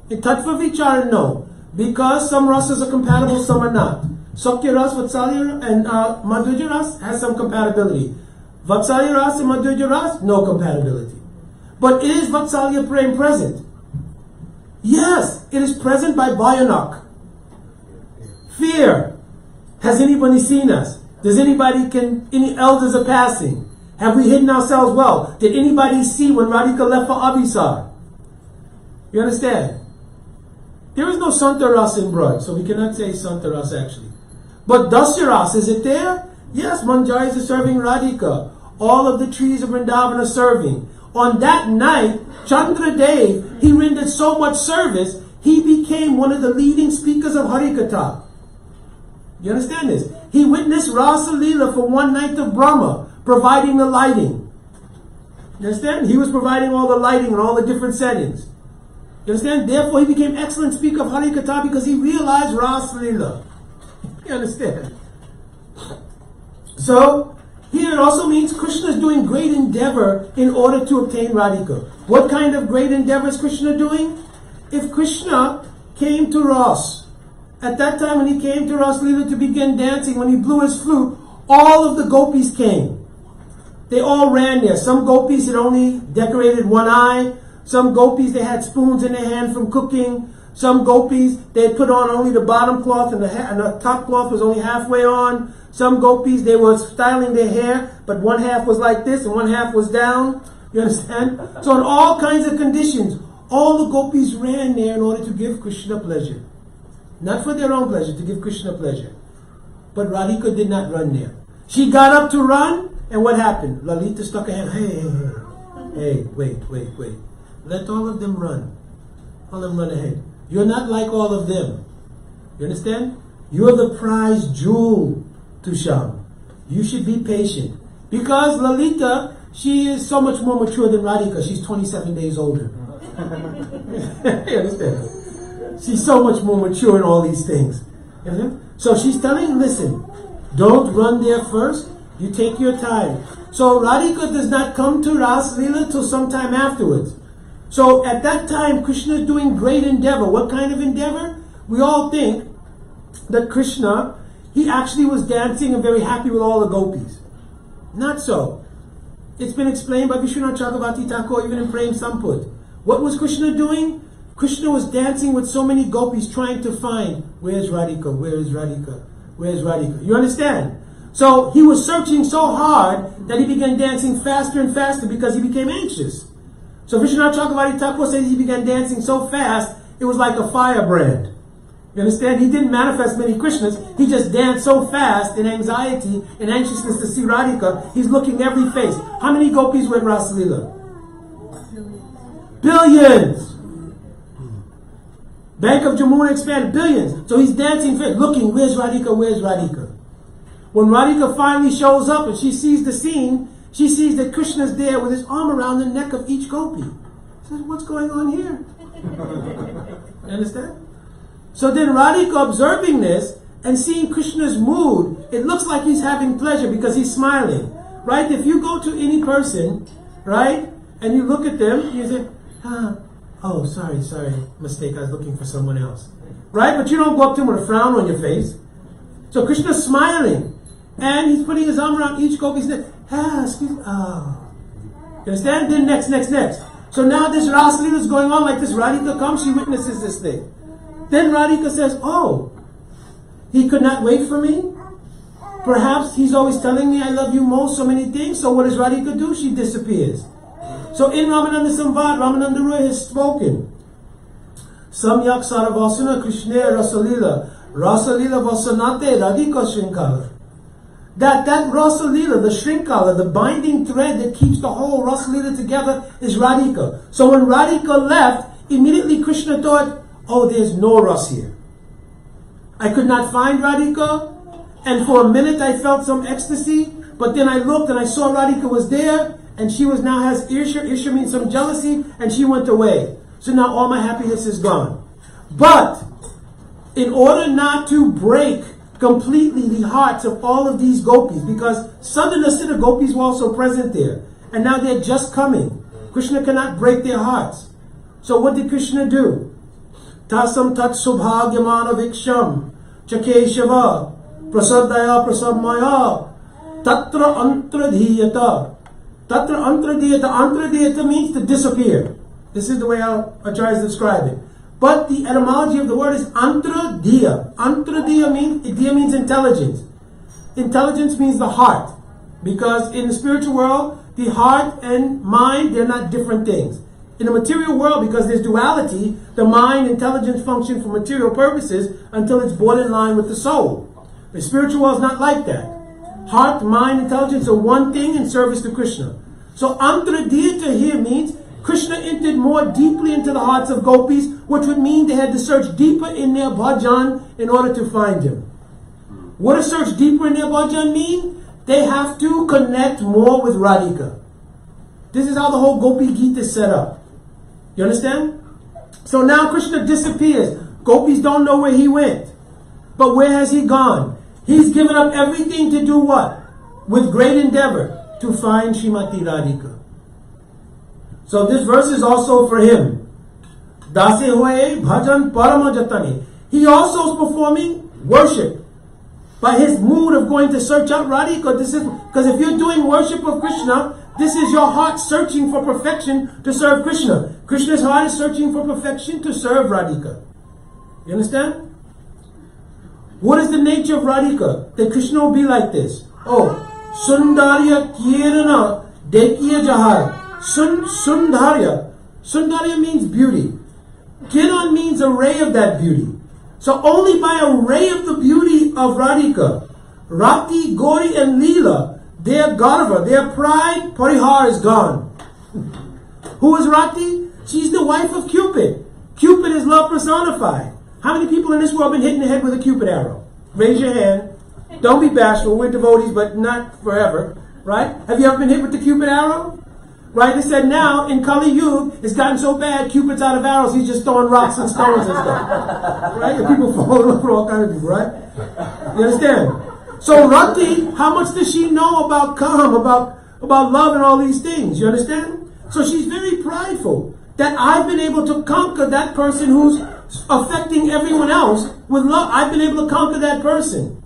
In Tattva Vichara, no. Because some rasas are compatible, some are not. Sakya Rasa, Vatsalya, and Madhurya Rasa has some compatibility. Vatsalya Rasa and Madhurya Rasa, no compatibility. But is Vatsalya Prem present? Yes, it is present by Bhayanak. Fear. Has anybody seen us? Any elders are passing? Have we hidden ourselves well? Did anybody see when Radhika left for Abhisar? You understand? There is no Santa Rasa in Braj, so we cannot say Santa Rasa actually. But Dasya Rasa, is it there? Yes, Manjaris are serving Radhika. All of the trees of Vrindavan are serving. On that night, Chandradev, he rendered so much service, he became one of the leading speakers of Harikatha. You understand this? He witnessed Rasa Leela for one night of Brahma, providing the lighting. You understand? He was providing all the lighting and all the different settings. You understand? Therefore, he became excellent speaker of Harikatha because he realized Rasa Leela. You understand? So, here it also means Krishna is doing great endeavor in order to obtain Radhika. What kind of great endeavor is Krishna doing? If Krishna came to Ras, at that time when he came to Ras Leela to begin dancing, when he blew his flute, all of the gopis came. They all ran there. Some gopis had only decorated one eye. Some gopis, they had spoons in their hand from cooking. Some gopis, they had put on only the bottom cloth and the top cloth was only halfway on. Some gopis, they were styling their hair, but one half was like this and one half was down. You understand? So in all kinds of conditions, all the gopis ran there in order to give Krishna pleasure. Not for their own pleasure, to give Krishna pleasure. But Radhika did not run there. She got up to run, and what happened? Lalita stuck her hand. Hey, wait. Let all of them run. All of them run ahead. You're not like all of them. You understand? You're the prize jewel to Shyam. You should be patient. Because Lalita, she is so much more mature than Radhika. She's 27 days older. You understand? She's so much more mature in all these things. You know? So she's telling him, listen, don't run there first. You take your time. So Radhika does not come to Ras Leela till sometime afterwards. So at that time, Krishna is doing great endeavor. What kind of endeavor? We all think that Krishna, he actually was dancing and very happy with all the gopis. Not so. It's been explained by Vishwanath Chakravarti Thakur, even in Prem Samput. What was Krishna doing? Krishna was dancing with so many gopis trying to find, where's Radhika, where is Radhika, where's Radhika? You understand? So he was searching so hard that he began dancing faster and faster because he became anxious. So Vishwanath Chakravarti Thakur says he began dancing so fast, it was like a firebrand. You understand? He didn't manifest many Krishnas. He just danced so fast in anxiety and anxiousness to see Radhika. He's looking every face. How many gopis were at Ras Leela? Billions. Bank of Jamuna expanded, billions. So he's dancing, looking, where's Radhika, where's Radhika? When Radhika finally shows up and she sees the scene, she sees that Krishna's there with his arm around the neck of each gopi. She says, what's going on here? You understand? So then Radhika, observing this and seeing Krishna's mood, it looks like he's having pleasure because he's smiling. Right? If you go to any person, right, and you look at them, you say, oh, sorry, mistake, I was looking for someone else. Right? But you don't go up to him with a frown on your face. So Krishna's smiling. And he's putting his arm around each gopi's neck. Excuse me. Oh. You understand? Then next. So now this Ras Leela is going on like this. Radhika comes, she witnesses this thing. Then Radhika says, oh, he could not wait for me? Perhaps he's always telling me I love you most, so many things. So what does Radhika do? She disappears. So in Ramananda Samvad, Ramananda Roy has spoken. Samyak Saravasana Krishna Rasalila. Rasalila Vasanate Radhika Shrinkala. That Rasalila, the Shrinkala, the binding thread that keeps the whole Rasalila together is Radhika. So when Radhika left, immediately Krishna thought, oh, there's no Ras here. I could not find Radhika, and for a minute I felt some ecstasy, but then I looked and I saw Radhika was there, and she now has Irsha. Irsha means some jealousy, and she went away. So now all my happiness is gone. But in order not to break completely the hearts of all of these gopis, because Sadhana Siddha gopis were also present there, and now they're just coming. Krishna cannot break their hearts. So what did Krishna do? Tasam tat subhagyamana viksham chakeshava prasadaya prasamaya tatra antradhiyata. Tatra antradhiyata. Antradhiyata means to disappear. This is the way our acharyas describe it. But the etymology of the word is antradhiya. Antradhiya means intelligence. Intelligence means the heart. Because in the spiritual world, the heart and mind, they're not different things. In the material world, because there's duality, the mind, intelligence function for material purposes until it's brought in line with the soul. The spiritual world is not like that. Heart, mind, intelligence are one thing in service to Krishna. So antradhiyata here means Krishna entered more deeply into the hearts of gopis, which would mean they had to search deeper in their bhajan in order to find him. What does search deeper in their bhajan mean? They have to connect more with Radhika. This is how the whole Gopi Gita is set up. You understand? So now Krishna disappears. Gopis don't know where he went. But where has he gone? He's given up everything to do what? With great endeavor, to find Srimati Radhika. So this verse is also for him. Dase hoye bhajan parama jatani. He also is performing worship. By his mood of going to search out Radhika, because if you're doing worship of Krishna, this is your heart searching for perfection to serve Krishna. Krishna's heart is searching for perfection to serve Radhika. You understand? What is the nature of Radhika? That Krishna will be like this. Oh, Sundarya Kirana Dekiya Jahar. Sundarya. Sundarya means beauty. Kiran means a ray of that beauty. So only by a ray of the beauty of Radhika, Rati, Gauri and Leela, their garva, their pride, parihar is gone. Who is Rati? She's the wife of Cupid. Cupid is love personified. How many people in this world have been hit in the head with a Cupid arrow? Raise your hand. Don't be bashful. We're devotees, but not forever. Right? Have you ever been hit with the Cupid arrow? Right? They said now, in Kali Yuga, it's gotten so bad, Cupid's out of arrows, he's just throwing rocks and stones and stuff. Right? And people fall for all kinds of people, right? You understand? So Rati, how much does she know about Kam, about love and all these things? You understand? So she's very prideful that I've been able to conquer that person who's affecting everyone else with love. I've been able to conquer that person.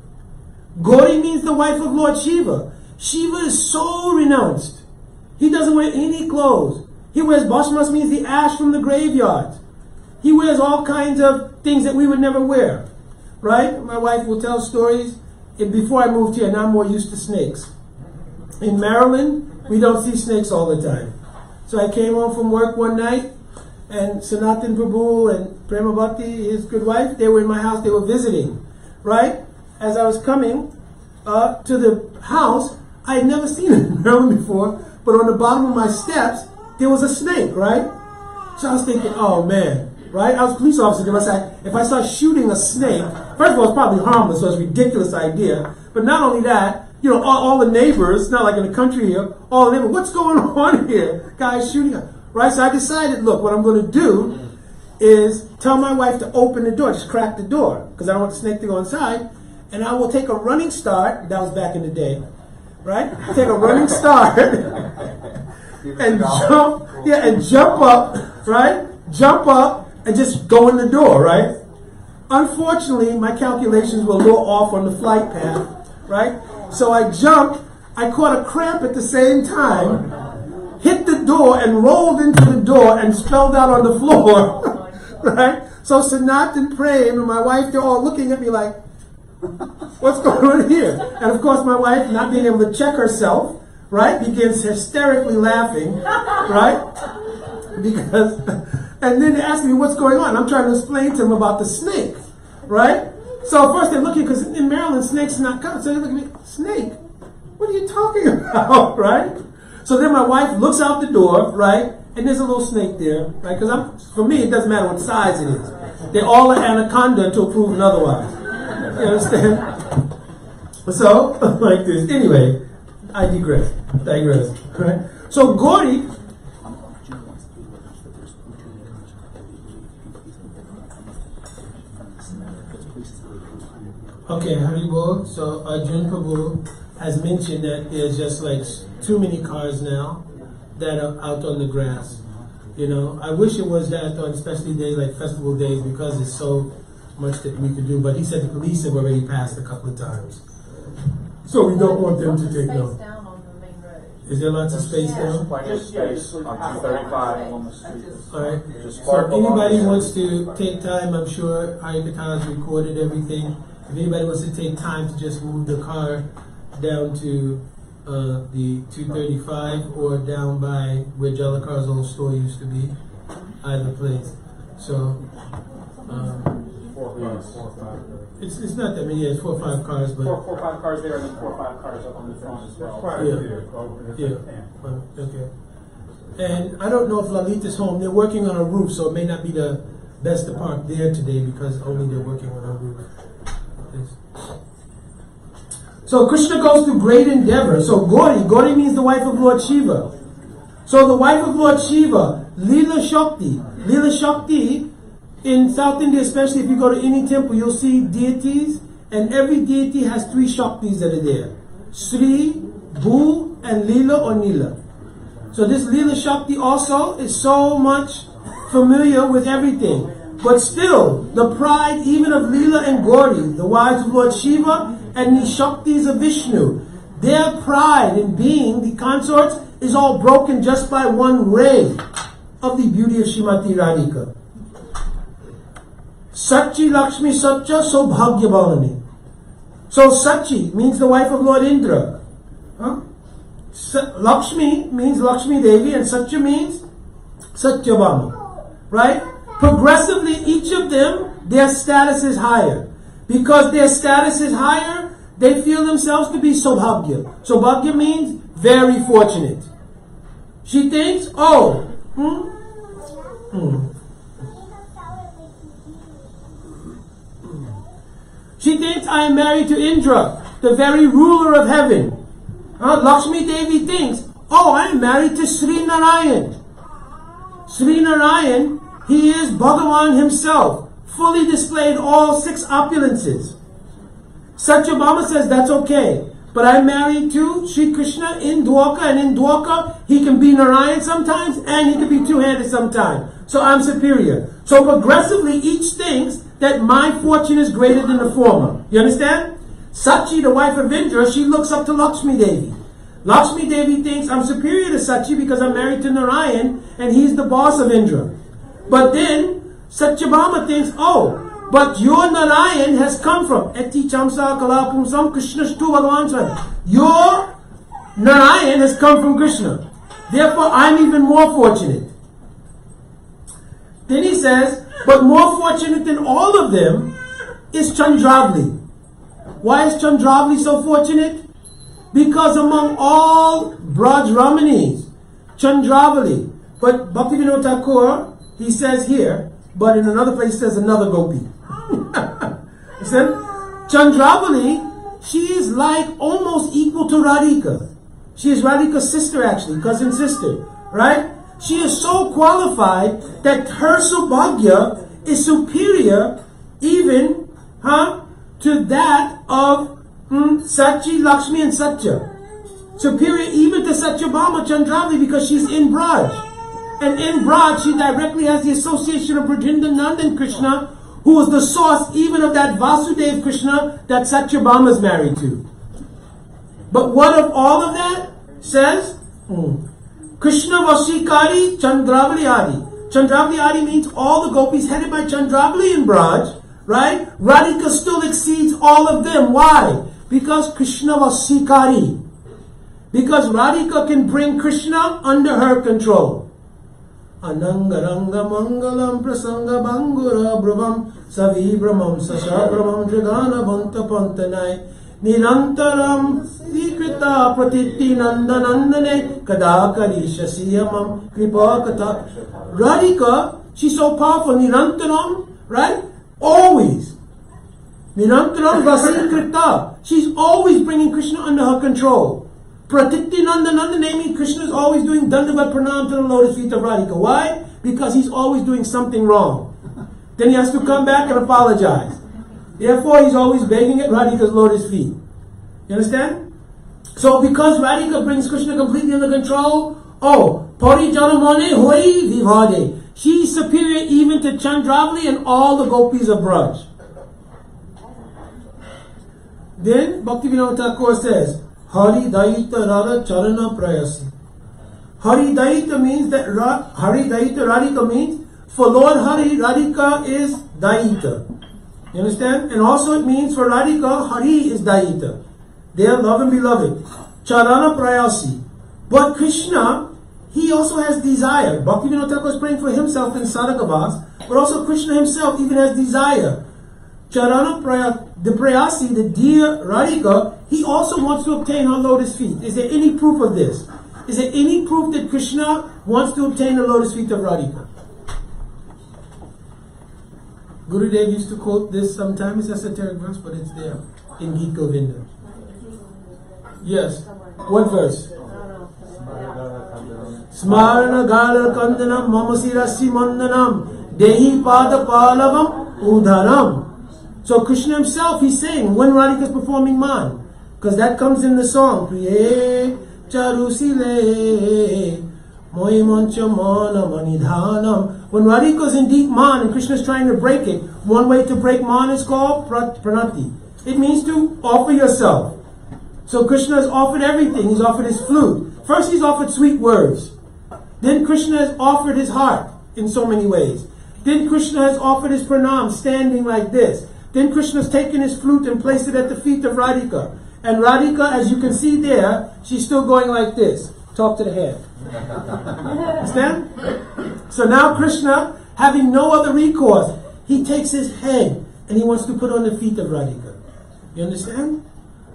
Gauri means the wife of Lord Shiva. Shiva is so renounced. He doesn't wear any clothes. He wears bhasmas, means the ash from the graveyard. He wears all kinds of things that we would never wear. Right? My wife will tell stories. And before I moved here, now I'm more used to snakes. In Maryland, we don't see snakes all the time. So I came home from work one night, and Sanatan Prabhu and Premavati, his good wife, they were in my house, they were visiting. Right? As I was coming to the house, I had never seen it in Maryland before, but on the bottom of my steps, there was a snake, right? So I was thinking, oh man, right? I was a police officer, if I start shooting a snake, first of all, it's probably harmless, so it's a ridiculous idea. But not only that, all the neighbors, not like in the country here, all the neighbors, what's going on here? Guys shooting, right? So I decided, look, what I'm going to do is tell my wife to open the door, just crack the door, because I don't want the snake to go inside, and I will take a running start, that was back in the day, right? Take a running start and jump up, right? Jump up and just go in the door, right? Unfortunately, my calculations were a little off on the flight path, right? So I jumped, I caught a cramp at the same time, hit the door and rolled into the door and spelled out on the floor, right? So Sanatan Prem and my wife, they're all looking at me like, what's going on here? And of course my wife, not being able to check herself, right, begins hysterically laughing, right? Because, and then they ask me what's going on. I'm trying to explain to them about the snake, right? So first they're looking, because in Maryland, snakes are not common. So they look at me, snake? What are you talking about, right? So then my wife looks out the door, right? And there's a little snake there, right? Because for me, it doesn't matter what size it is. They're all an anaconda until proven otherwise. You understand? So, like this. Anyway, I digress. Right? So Gauri, okay, Haribol. So Arjun Prabhu has mentioned that there's just like too many cars now that are out on the grass. I wish it was that on especially days like festival days, because it's so much that we could do. But he said the police have already passed a couple of times, so we don't want them to take no. Down on the main road. Is there lots of space down? Plenty of space on 235 on the street. All right. Just So if anybody wants to take time, I'm sure Hayakatan's recorded everything. If anybody wants to take time to just move the car down to the 235 or down by where Jalakar's old store used to be, either place. So it's not that many. It's 4 or 5 cars, but 4 or 5 cars there, and then 4 or 5 cars up on the front as well. Yeah. Okay. And I don't know if Lalita's home. They're working on a roof, so it may not be the best to park there today because only they're working on a roof. So Krishna goes through great endeavor. So Gauri means the wife of Lord Shiva. So the wife of Lord Shiva, Leela Shakti, in South India, especially if you go to any temple, you'll see deities, and every deity has 3 Shaktis that are there. Sri, Bhu, and Leela or Neela. So this Leela Shakti also is so much familiar with everything. But still, the pride even of Leela and Gauri, the wives of Lord Shiva, and the Shaktis of Vishnu, their pride in being the consorts is all broken just by one ray of the beauty of Srimati Radhika. Sachi Lakshmi Satya Sobhagyabalani. So Sachi means the wife of Lord Indra. Lakshmi means Lakshmi Devi, and Satya means Satyabhama. Right? Progressively, each of them, their status is higher. Because their status is higher, they feel themselves to be Sobhagya. Sobhagya means very fortunate. She thinks, She thinks I am married to Indra, the very ruler of heaven. Lakshmi Devi thinks, oh, I am married to Sri Narayan. Sri Narayan, he is Bhagavan himself, fully displayed all 6 opulences. Satyabhama says that's okay, but I'm married to Sri Krishna in Dwarka, and in Dwarka he can be Narayan sometimes and he can be two-handed sometimes. So I'm superior. So progressively each thinks that my fortune is greater than the former. You understand? Sachi, the wife of Indra, she looks up to Lakshmi Devi. Lakshmi Devi thinks I'm superior to Sachi because I'm married to Narayan and he's the boss of Indra. But then Satyabhama thinks, oh, but your Narayan has come from Eti Chamsa Kalapumsam Krishna Shtu Bhagavan Swami. Your Narayan has come from Krishna. Therefore, I'm even more fortunate. Then he says, but more fortunate than all of them is Chandravali. Why is Chandravali so fortunate? Because among all Braj Ramanis, Chandravali, but Bhaktivinoda Thakur, he says here, but in another place he says another gopi. He said, Chandravali, she is like almost equal to Radhika. She is Radhika's sister actually, cousin sister, right? She is so qualified that her Subhagya is superior even to that of Sachi, Lakshmi and Satya. Superior even to Satyabhama Chandravali because she's in Braj. And in Braj she directly has the association of Brajinda Nandan Krishna, who is the source even of that Vasudev Krishna that Satyabhama is married to. But what of all of that? Says Krishna Vashikari Chandravali Adi. Chandravali Adi means all the gopis headed by Chandravali in Braj, right? Radhika still exceeds all of them. Why? Because Krishna Vashikari. Because Radhika can bring Krishna under her control. Anangaranga Mangalam Prasanga Bangura Braham Savi Brahmam Sasha Brahmam Jagana Banta Pantanai Nirantaram Vikrita Pratiti Nandanandane Kadakari Shasiyamam Kripa Kata. Radhika, she's so powerful. Nirantaram, right? Always. Nirantaram Vasikrita. She's always bringing Krishna under her control. Pratiti Nandanandane means Krishna is always doing Dandavat Pranam to the lotus feet of Radhika. Why? Because he's always doing something wrong. Then he has to come back and apologize. Therefore, he's always begging at Radhika's lotus feet. You understand? So, because Radhika brings Krishna completely under control, Parijanamane Hoi Vivade. She's superior even to Chandravali and all the gopis of Braj. Then, Bhaktivinoda Thakur says, Hari Daita Radha Charana Prayasi. Hari Daita means that Hari Daita Radhika means for Lord Hari, Radhika is Daita. You understand? And also it means for Radhika, Hari is Daita. They are love and beloved. Charana Prayasi. But Krishna, he also has desire. Bhaktivinoda Thakur is praying for himself in Sadakavas, but also Krishna himself even has desire. Charana the Prayasi, the dear Radhika, he also wants to obtain her lotus feet. Is there any proof of this? Is there any proof that Krishna wants to obtain the lotus feet of Radhika? Gurudev used to quote this sometimes, it's esoteric verse, but it's there in Geet Govinda. Yes. What verse? Smarana Gala Kandanam Mamasirasi Mandanam Dehi Pada Palavam Udharam. So Krishna himself, he's saying, when Radhika is performing Man, because that comes in the song, Priye Charusile Moi Mancha Mana Manidhanam. When Radhika is in deep Man and Krishna is trying to break it, one way to break Man is called Pranati. It means to offer yourself. So Krishna has offered everything. He's offered his flute. First he's offered sweet words. Then Krishna has offered his heart in so many ways. Then Krishna has offered his pranam standing like this. Then Krishna has taken his flute and placed it at the feet of Radhika. And Radhika, as you can see there, she's still going like this. Talk to the head. Understand? So now Krishna, having no other recourse, he takes his head and he wants to put on the feet of Radhika. You understand?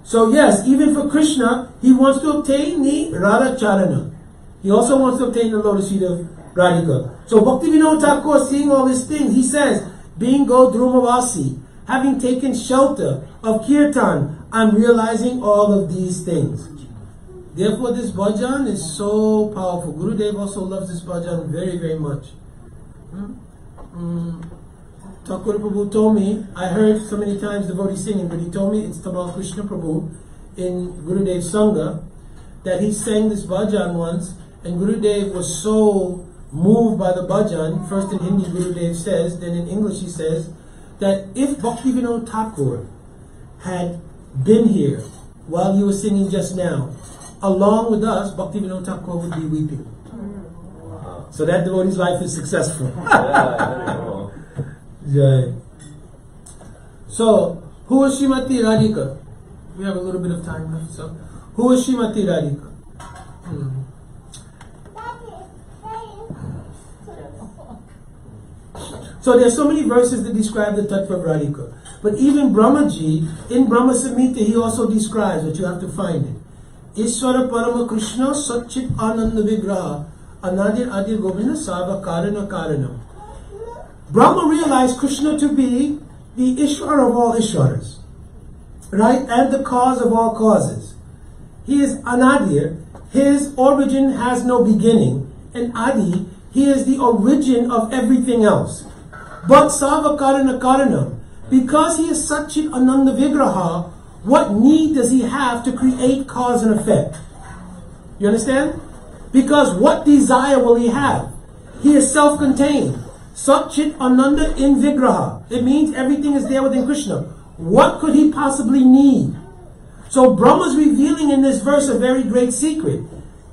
So yes, even for Krishna, he wants to obtain the Radha Charana. He also wants to obtain the lotus feet of Radhika. So Bhaktivinoda Thakur, seeing all these things, he says, Bingo Drumavasi, having taken shelter of kirtan, I'm realizing all of these things. Therefore, this bhajan is so powerful. Gurudev also loves this bhajan very, very much. Thakur Prabhu told me, I heard so many times devotees singing, but he told me it's Tamal Krishna Prabhu in Gurudev's Sangha, that he sang this bhajan once, and Gurudev was so moved by the bhajan. First in Hindi Gurudev says, then in English he says, that if Bhaktivinoda Thakur had been here while he was singing just now, along with us, Bhaktivinoda Thakur would be weeping. Wow. So that devotee's life is successful. Yeah, cool. Jai. So, who is Srimati Radhika? We have a little bit of time left. So, who is Srimati Radhika? So there are so many verses that describe the Tattva of Radhika. But even Brahmaji, in Brahma Samhita, he also describes, but you have to find it. Ishvara Parama Krishna Satchit Ananda Vigraha Anadir Adir Govinda Sava Karana Karanam. Brahma realized Krishna to be the Ishvara of all Ishvaras, right? And the cause of all causes. He is Anadir, his origin has no beginning, and Adi, he is the origin of everything else. But Sava Karana Karanam, because he is Satchit Ananda Vigraha, what need does he have to create cause and effect? You understand? Because what desire will he have? He is self-contained. Satchit Ananda in Vigraha. It means everything is there within Krishna. What could he possibly need? So Brahma is revealing in this verse a very great secret.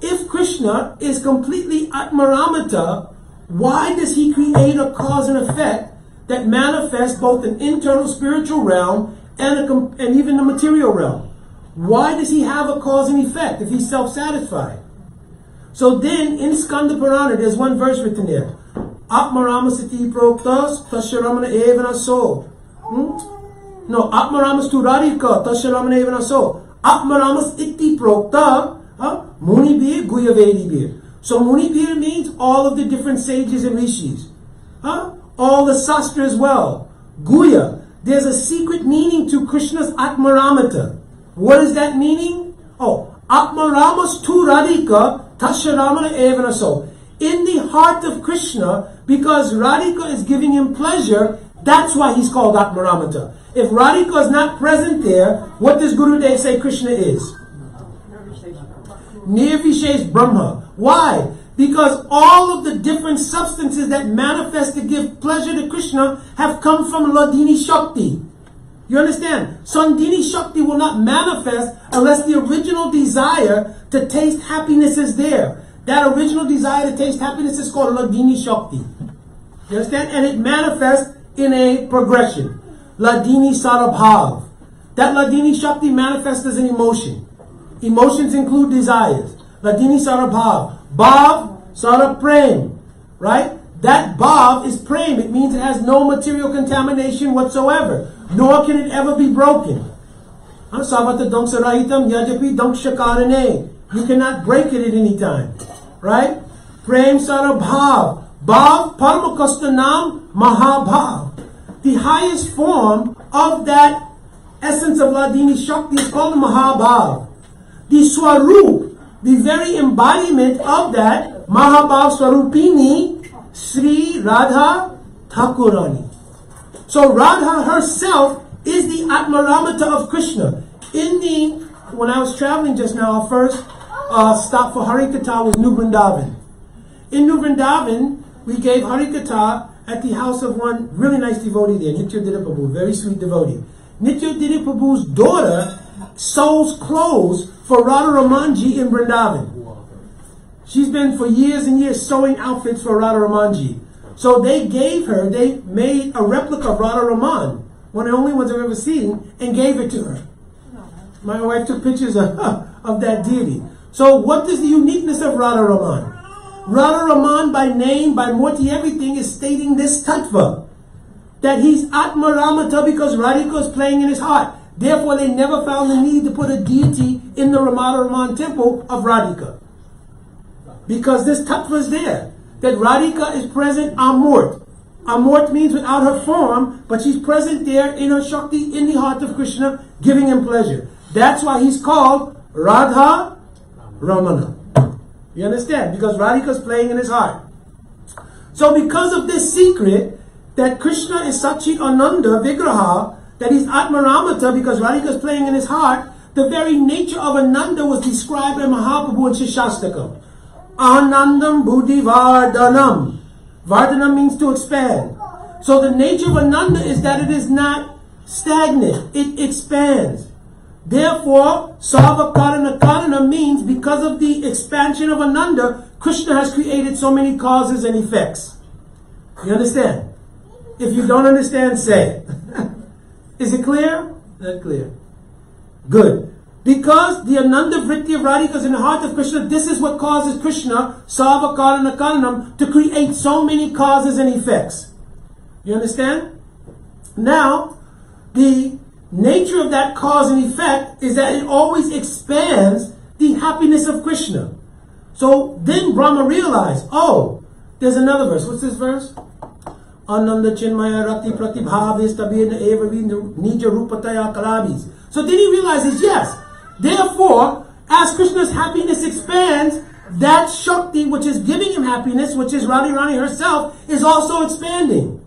If Krishna is completely Atmaramata, why does he create a cause and effect that manifests both an internal spiritual realm and even the material realm? Why does he have a cause and effect if he's self-satisfied? So then in Skanda Purana, there's one verse written there. Atmarama Sati Proktas Tasharamana Evana So. No, Atmaramas tu Radhika Tasharamana Evana So. Atmaramas Iti Prokta Muni Bir Guyavedi Bir. So Muni Bir means all of the different sages and rishis. All the sastra as well. Guya. There's a secret meaning to Krishna's Atmaramata. What is that meaning? Oh, Atmaramas tu Radhika Tasharamana Evana So. In the heart of Krishna, because Radhika is giving him pleasure, that's why he's called Atmaramata. If Radhika is not present there, what does Gurudev say Krishna is? Nirvishesh Brahma. Why? Because all of the different substances that manifest to give pleasure to Krishna have come from Ladini Shakti. You understand? Sandini Shakti will not manifest unless the original desire to taste happiness is there. That original desire to taste happiness is called Ladini Shakti. You understand? And it manifests in a progression. Ladini Sarabhav. That Ladini Shakti manifests as an emotion. Emotions include desires. Ladini Sarabhav. Bhav, Sarab Prem. Right? That Bhav is Prem. It means it has no material contamination whatsoever. Nor can it ever be broken. Savata Damsarahitam Yajapi Damshakarane. You cannot break it at any time. Right? Prem Sarabhav. Bhav Paramakostanam Mahabhav. The highest form of that essence of Ladini Shakti is called Mahabhav. The Swarup, the very embodiment of that Mahabhav Swarupini, Sri Radha Thakurani. So Radha herself is the Atmaramata of Krishna. When I was traveling just now, our first stop for Harikatha was New Vrindavan. In New Vrindavan, we gave Harikatha at the house of one really nice devotee there, Nitya Diriprabhu, very sweet devotee. Nitya Diriprabhu's daughter sews clothes for Radha Ramanji in Vrindavan. She's been for years and years sewing outfits for Radha Ramanji. So they made a replica of Radha Raman, one of the only ones I've ever seen, and gave it to her. My wife took pictures of that deity. So what is the uniqueness of Radha Raman? Radha Raman by name, by Murti, everything is stating this tattva. That he's Atmaramata because Radhika is playing in his heart. Therefore they never found the need to put a deity in the Ramada Raman temple of Radhika. Because this tattva is there. That Radhika is present Amurt. Amort means without her form, but she's present there in her Shakti, in the heart of Krishna, giving him pleasure. That's why he's called Radha Ramana. You understand? Because Radhika's playing in his heart. So because of this secret, that Krishna is Sachit Ananda Vigraha, that he's Atmaramata because Radhika's playing in his heart, the very nature of Ananda was described in Mahaprabhu and Shashastakam. Anandam Buddhi Vardhanam. Vardhanam means to expand. So the nature of Ananda is that it is not stagnant, it expands. Therefore, Sarvakarana Karana means because of the expansion of Ananda, Krishna has created so many causes and effects. You understand? If you don't understand, say. Is it clear? Not clear. Good. Because the Ananda Vritti of Radhika is in the heart of Krishna, this is what causes Krishna, Sarvakarana Karanam, to create so many causes and effects. You understand? Now, the nature of that cause and effect is that it always expands the happiness of Krishna. So then Brahma realized, oh, there's another verse. What's this verse? Ananda Chinmaya Rati Pratibhavis Tabirna Evavi Nija Rupataya Kalabis. So then he realizes, yes, therefore, as Krishna's happiness expands, that Shakti which is giving him happiness, which is Radharani herself, is also expanding.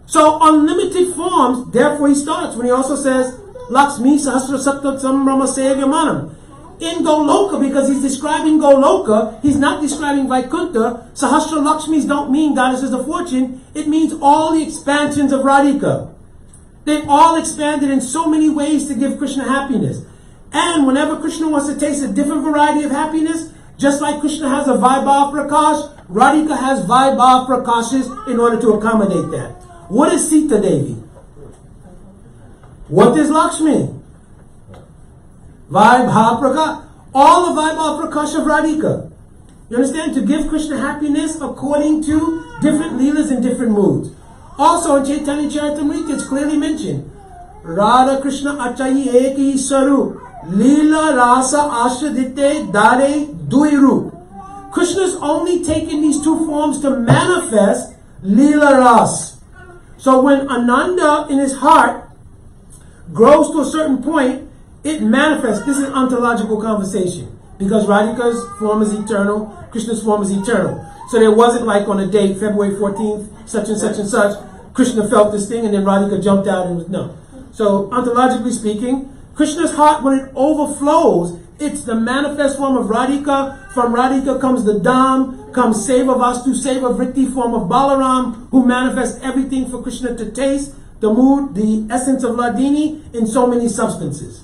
So unlimited forms, therefore he starts when he also says, Lakshmi Sahasra Sattat Sambrama Sevyamanam. In Goloka, because he's describing Goloka, he's not describing Vaikuntha. Sahasra Lakshmis don't mean goddesses of fortune. It means all the expansions of Radhika. They've all expanded in so many ways to give Krishna happiness. And whenever Krishna wants to taste a different variety of happiness, just like Krishna has a Vaibhav Prakash, Radhika has Vaibhav Prakashes in order to accommodate that. What is Sita Devi? What is Lakshmi? Vaibhav Prakash. All the Vaibhav Prakash of Radhika. You understand? To give Krishna happiness according to different leelas and different moods. Also in Chaitanya Charitamrita it's clearly mentioned. Radha Krishna Achayi Eki Saru Leela Rasa Ashadite Dare Duiru. Krishna's only taken these two forms to manifest Leela Ras. So when Ananda in his heart grows to a certain point, it manifests. This is an ontological conversation. Because Radhika's form is eternal, Krishna's form is eternal. So there wasn't like on a date, February 14th, such and such and such, Krishna felt this thing and then Radhika jumped out and was, no. So ontologically speaking, Krishna's heart, when it overflows, it's the manifest form of Radhika. From Radhika comes the Dham, comes Seva Vastu, Seva Vritti form of Balaram, who manifests everything for Krishna to taste, the mood, the essence of Ladini in so many substances.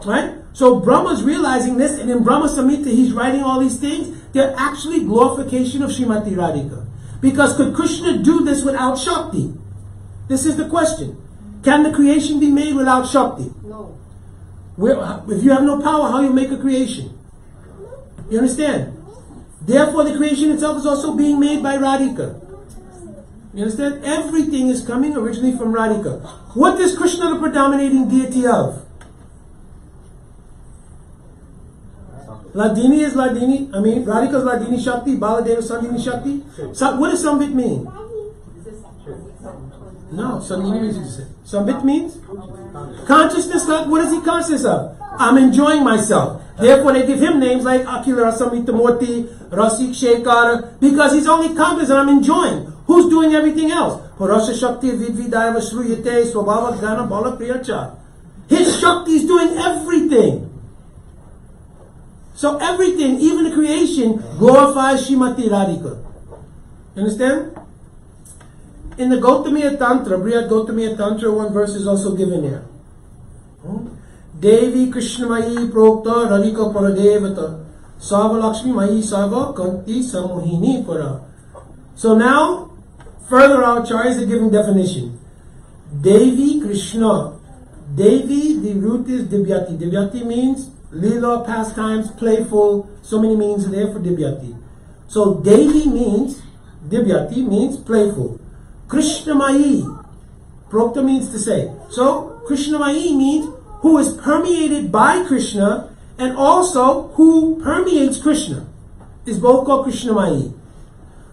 Right? So Brahma's realizing this, and in Brahma Samhita he's writing all these things. They're actually glorification of Srimati Radhika. Because could Krishna do this without Shakti? This is the question. Can the creation be made without Shakti? No. If you have no power, how you make a creation? You understand? Therefore the creation itself is also being made by Radhika. You understand? Everything is coming originally from Radhika. What is Krishna the predominating deity of? Ladini is Ladini. Radhika is Ladini Shakti. Baladeva is Sandini Shakti. So what does Sambit mean? No, Sandini means Sambit means consciousness. What is he conscious of? I'm enjoying myself. Therefore, they give him names like Akila Rasamita Murti, Rasik Shekara, because he's only conscious and I'm enjoying. Who's doing everything else? Parasha Shakti Vidvidaya Shruyate Swabhava Gnana Bala Priyacha. His Shakti is doing everything. So everything, even the creation, glorifies Srimati Radhika. Understand? In the Gautamiya Tantra, Brihad Gautamiya Tantra, one verse is also given here. Devi Krishnamayi Prokta Radhika Paradevata Sava Lakshmi Mayi Sava Kanti Samohini Para. So now, further acharyas are giving definition. Devi Krishna. Devi, the root is Divyati. Divyati means Lila, pastimes, playful, so many meanings there for Divyati. So Devi means, Divyati means playful. Krishnamayi, Prokta means to say. So Krishnamayi means who is permeated by Krishna and also who permeates Krishna. Is both called Krishnamayi.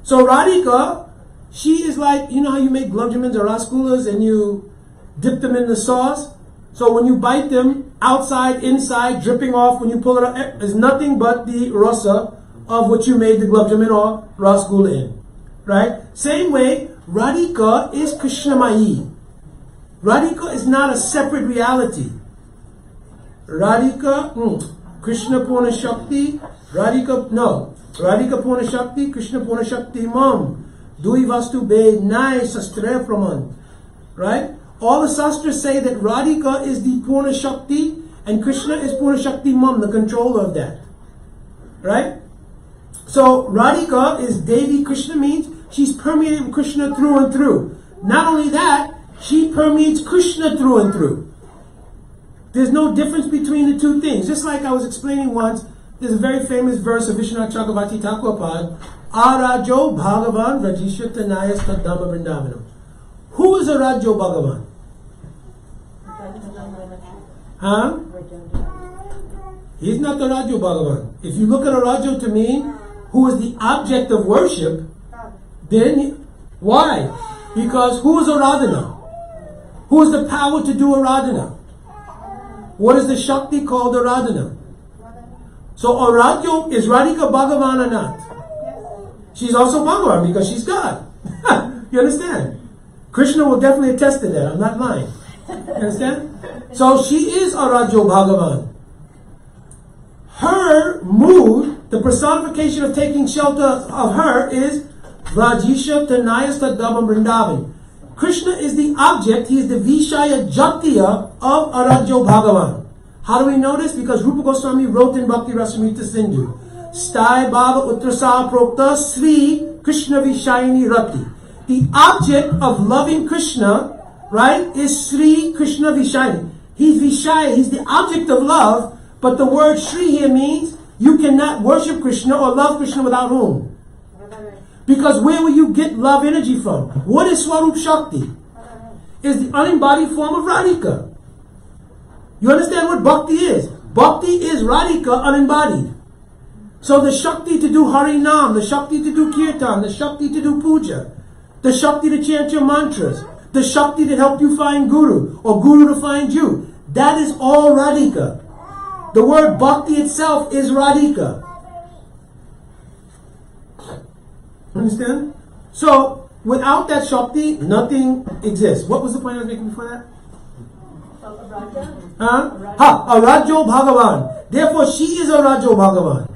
So Radhika She is like, you know how you make gulab jamans or rasgullas and you dip them in the sauce? So when you bite them, outside, inside, dripping off, when you pull it up, is nothing but the rasa of what you made the gulab jamun or rasgulla in. Right? Same way, Radhika is Krishnamayi. Radhika is not a separate reality. Radhika, Krishna Purna Shakti, Radhika Purna Shakti, Krishna Purna Shakti Mam. Dui Vastu Be Nai Sastre Praman. Right? All the sastras say that Radhika is the Purna Shakti and Krishna is Purna Shakti Mam, the controller of that. Right? So Radhika is Devi. Krishna means she's permeated with Krishna through and through. Not only that, she permeates Krishna through and through. There's no difference between the two things. Just like I was explaining once, there's a very famous verse of Vishwanath Chakravarti Thakurpad, Arajo Bhagavan Rajisha Tanayas Tadama Vrindavanam. Who is a Rajo Bhagavan? Huh? He's not the Rajo Bhagavan. If you look at a Rajo to mean who is the object of worship, then why? Because who is Aradhana? Who is the power to do Aradhana? What is the Shakti called Aradhana? So Aradhya, is Radhika Bhagavan or not? She's also Bhagavan because she's God. You understand? Krishna will definitely attest to that. I'm not lying. You understand? So she is Aradhya Bhagavan. Her mood, the personification of taking shelter of her is Rajisha Tanayas Tadabam Vrindavan. Krishna is the object, he is the Vishaya Jatiya of Aradhya Bhagavan. How do we know this? Because Rupa Goswami wrote in Bhakti Rasamrita Sindhu, Stai Baba Utrasa Prokta Sri Krishna Vishayini Rati. The object of loving Krishna, right, is Sri Krishna Vishayini. He's Vishaya, he's the object of love, but the word Sri here means you cannot worship Krishna or love Krishna without whom? Because where will you get love energy from? What is Swarup Shakti? Is the unembodied form of Radhika. You understand what Bhakti is? Bhakti is Radhika unembodied. So the Shakti to do Harinam, the Shakti to do Kirtan, the Shakti to do Puja, the Shakti to chant your mantras, the Shakti that help you find Guru, or Guru to find you, that is all Radhika. The word Bhakti itself is Radhika. Understand? So, without that Shakti, nothing exists. What was the point I was making before that? Arajo Bhagavan. Therefore, she is Arajo Bhagavan.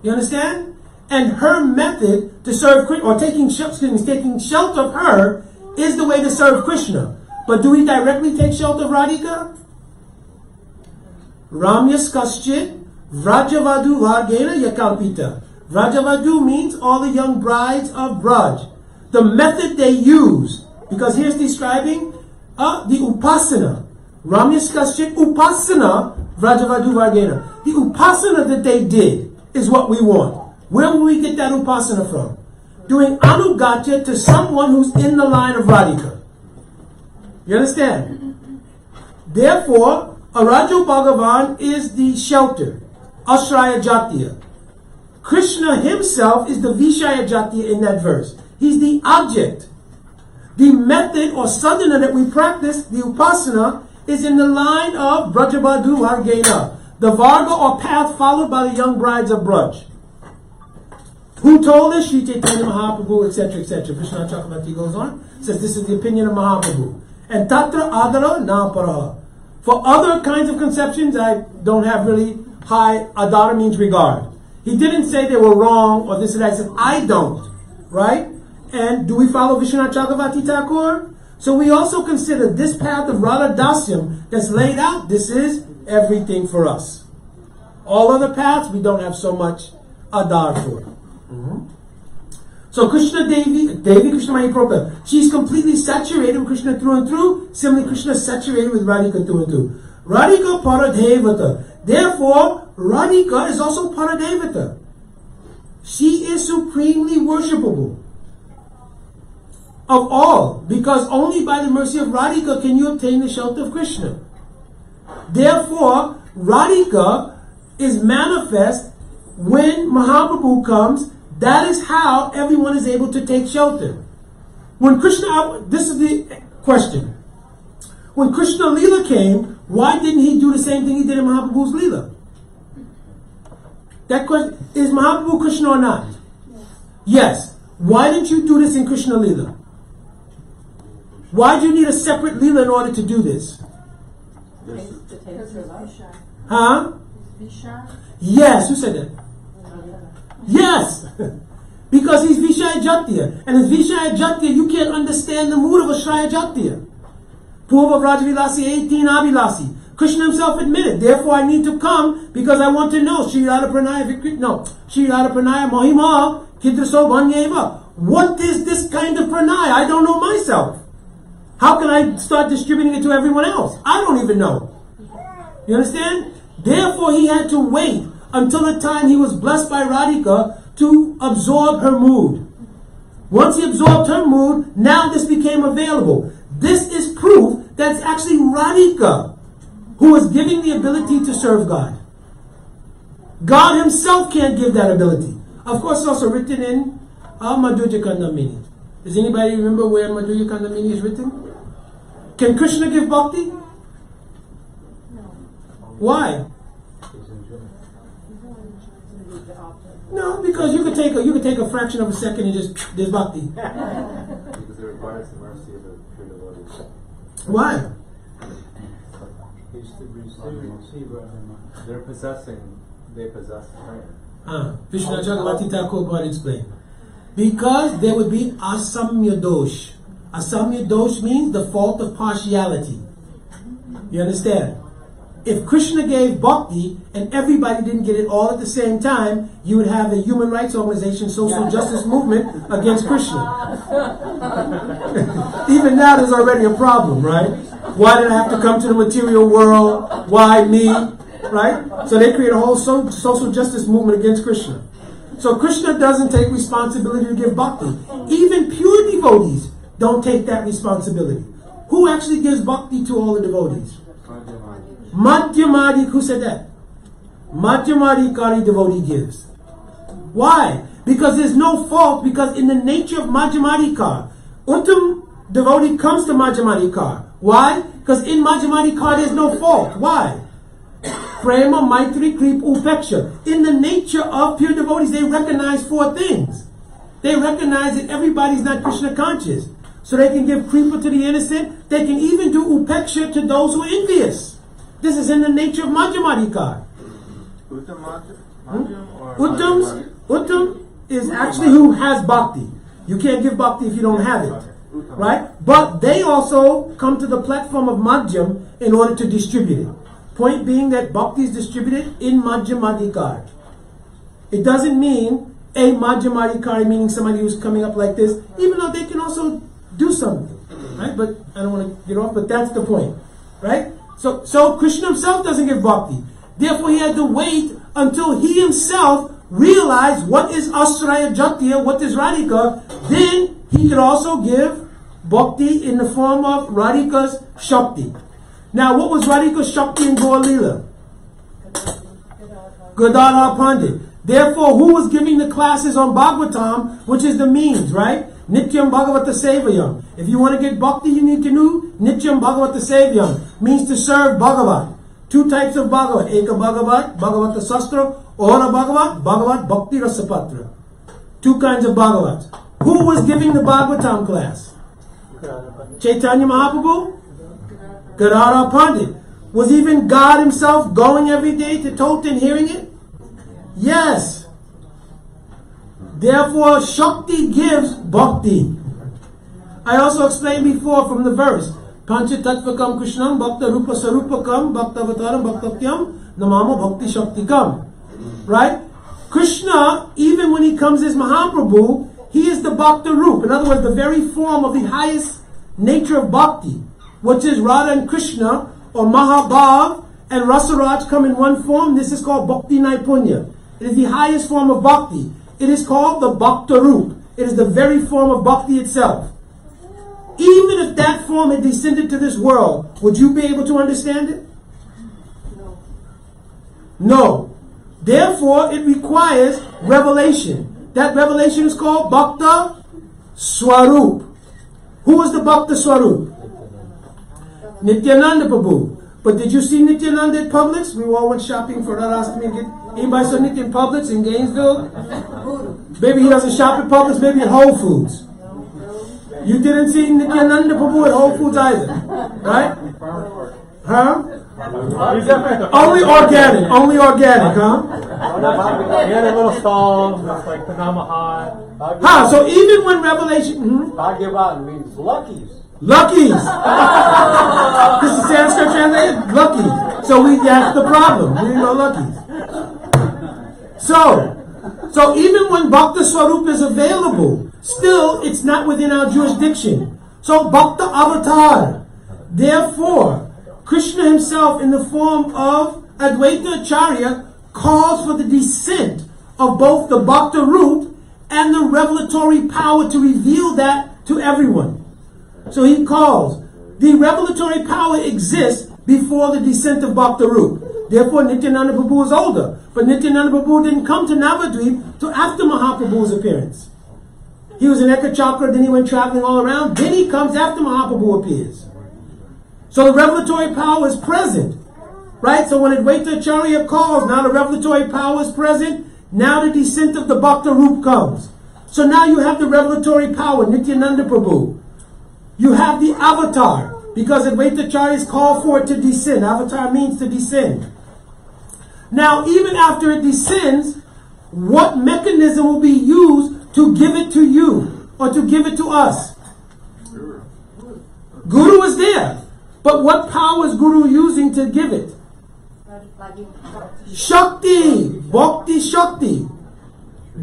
You understand? And her method to serve Krishna, or taking shelter of her, is the way to serve Krishna. But do we directly take shelter of Radhika? Ramyas Kaschit Vrajavadu Vargena Yakalpita. Vrajavadu means all the young brides of Braj. The method they use, because here's describing the Upasana. Ramyas Kaschit Upasana Vrajavadu Vargena. The Upasana that they did is what we want. Where will we get that Upasana from? Doing Anugatya to someone who's in the line of Radhika. You understand? Therefore, Arajo Bhagavan is the shelter. Ashraya Jatiya. Krishna himself is the Vishaya Jatiya in that verse. He's the object. The method or sadhana that we practice, the Upasana, is in the line of Brajabadu Vargena, the Varga or path followed by the young brides of Braj. Who told us? Sri Chaitanya Mahaprabhu, etc., etc. Vishwanath Chakravarti goes on, says this is the opinion of Mahaprabhu. And Tatra Adara Na Paraha. For other kinds of conceptions, I don't have really high, Adara means regard. He didn't say they were wrong or this and that. He said, I don't. Right? And do we follow Vishwanath Chakravarti Thakur? So we also consider this path of Radha Dasyam that's laid out, this is everything for us. All other paths, we don't have so much Adar for. So Krishna Devi Krishna Maya Prabhupada, she's completely saturated with Krishna through and through. Similarly, Krishna is saturated with Radhika through and through. Radhika Paradevata. Therefore, Radhika is also Paradevata. She is supremely worshipable of all, because only by the mercy of Radhika can you obtain the shelter of Krishna. Therefore, Radhika is manifest when Mahaprabhu comes. That is how everyone is able to take shelter. When Krishna, this is the question. When Krishna Leela came, why didn't he do the same thing he did in Mahaprabhu's Leela? That question, is Mahaprabhu Krishna or not? Yes. Why didn't you do this in Krishna Leela? Why do you need a separate Leela in order to do this? Huh? Yes, who said that? Yes! Because he's Vishaya Jatiya. And as Vishaya Jatiya, you can't understand the mood of a Shraya Jatiya. Purva Vrajavilasi 18 Avilasi. Krishna himself admitted, therefore I need to come because I want to know Shri Radha Pranaya Mahima Kidraso Vanyeva. What is this kind of pranaya? I don't know myself. How can I start distributing it to everyone else? I don't even know. You understand? Therefore he had to wait until the time he was blessed by Radhika to absorb her mood. Once he absorbed her mood, now this became available. This is proof that it's actually Radhika who is giving the ability to serve God. God himself can't give that ability. Of course, it's also written in Madhurya Kandamini. Does anybody remember where Madhurya Kandamini is written? Can Krishna give bhakti? No. Why? No, because you could take a fraction of a second and just there's bhakti. Because it requires the mercy of a pure devotee. Why? They possess prayer. Vishnu Chakravarti Thakur Bhad explained. Because there would be asamya dosh. Asamya dosh means the fault of partiality. You understand? If Krishna gave bhakti and everybody didn't get it all at the same time, you would have a human rights organization, social justice movement against Krishna. Even now there's already a problem, right? Why did I have to come to the material world? Why me? Right? So they create a whole social justice movement against Krishna. So Krishna doesn't take responsibility to give bhakti. Even pure devotees don't take that responsibility. Who actually gives bhakti to all the devotees? Madhyamadi, who said that? Madhyamadikari devotee gives. Why? Because there's no fault, because in the nature of Madhyamadikar, Uttam devotee comes to Madhyamadikar. Why? Because in Madhyamadikar there's no fault. Why? Prema, Maitri, Kripa, Upeksha. In the nature of pure devotees, they recognize four things. They recognize that everybody's not Krishna conscious. So they can give Kripa to the innocent. They can even do Upeksha to those who are envious. This is in the nature of Madhyamadikar. Uttam is actually who has bhakti. You can't give bhakti if you don't have it. Right? But they also come to the platform of Madhyam in order to distribute it. Point being that bhakti is distributed in Madhyamadikar. It doesn't mean a Madhyamadikari, meaning somebody who's coming up like this, even though they can also do something. Right? But I don't want to get off, but that's the point. Right? So Krishna himself doesn't give bhakti. Therefore he had to wait until he himself realized what is Asraya Jatiya, what is Radhika. Then he could also give bhakti in the form of Radhika's Shakti. Now what was Radhika's Shakti in Gaur Leela? Gadadhar Pandit. Therefore who was giving the classes on Bhagavatam, which is the means, right? Nityam Bhagavata Sevayam. If you want to get bhakti, you need to know Nityam Bhagavata Sevayam. Means to serve Bhagavat. Two types of Bhagavat. Eka Bhagavat, Bhagavata Sastra. Ora Bhagavat, Bhagavat Bhakti Rasapatra. Two kinds of Bhagavats. Who was giving the Bhagavatam class? Chaitanya Mahaprabhu? Gadadhar Pandit. Was even God himself going every day to Tota and hearing it? Yes. Therefore, Shakti gives bhakti. I also explained before from the verse, Pancha Tattvakam Krishnam Bhakta Rupa Sarupakam Bhakta Avataram Bhaktatyam Namama Bhakti Shaktikam. Right? Krishna, even when he comes as Mahaprabhu, he is the Bhakta Rup. In other words, the very form of the highest nature of bhakti, which is Radha and Krishna, or Mahabhav and Rasaraj come in one form. This is called Bhakti Naipunya. It is the highest form of bhakti. It is called the Bhakta Rup. It is the very form of bhakti itself. Even if that form had descended to this world, would you be able to understand it? No. Therefore, it requires revelation. That revelation is called Bhakta Swarup. Who was the Bhakta Swarup? Nityananda Prabhu. But did you see Nityananda at Publix? We all went shopping for Radhastami. Anybody saw Nitya in Publix in Gainesville? Maybe he doesn't shop at Publix, maybe at Whole Foods. You didn't see Nityananda Prabhu at Whole Foods either, right? Huh? Only organic, huh? He had a little stall, that's like the Namaha. Huh, so even when Revelation... Bhagyavan means luckies. Luckies! This is Sanskrit translated? Luckies. So that's the problem. We didn't know luckies. So even when Bhakta Swarup is available, still it's not within our jurisdiction. So Bhakta Avatar. Therefore, Krishna himself in the form of Advaita Acharya calls for the descent of both the Bhakta Roop and the revelatory power to reveal that to everyone. So he calls. The revelatory power exists before the descent of Bhakta Roop. Therefore Nityananda Prabhu is older. But Nityananda Prabhu didn't come to Navadvip till after Mahaprabhu's appearance. He was in Eka Chakra, then he went traveling all around. Then he comes after Mahaprabhu appears. So the revelatory power is present. Right? So when Advaita Acharya calls, now the revelatory power is present. Now the descent of the Bhakta Roop comes. So now you have the revelatory power, Nityananda Prabhu. You have the avatar, because Advaita Acharya is called for it to descend. Avatar means to descend. Now, even after it descends, what mechanism will be used to give it to you, or to give it to us? Guru is there. But what power is Guru using to give it? Shakti. Bhakti Shakti.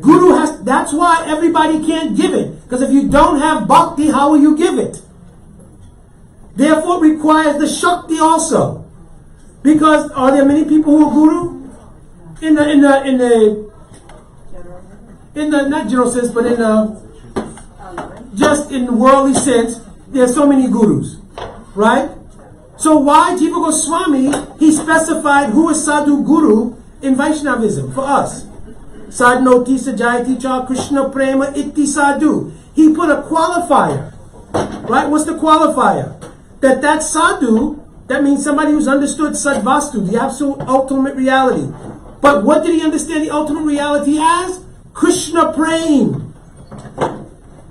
Guru has, that's why everybody can't give it. Because if you don't have bhakti, how will you give it? Therefore it requires the Shakti also. Because are there many people who are Guru? In the not general sense, but in the just in the worldly sense, there are so many Gurus. Right? So why Jiva Goswami, he specified who is Sadhu Guru in Vaishnavism for us. Sadnoti Sajayati Cha Krishna Prema Itti Sadhu. He put a qualifier. Right? What's the qualifier? That sadhu, that means somebody who's understood sadvastu, the absolute ultimate reality. But what did he understand the ultimate reality as? Krishna Prema.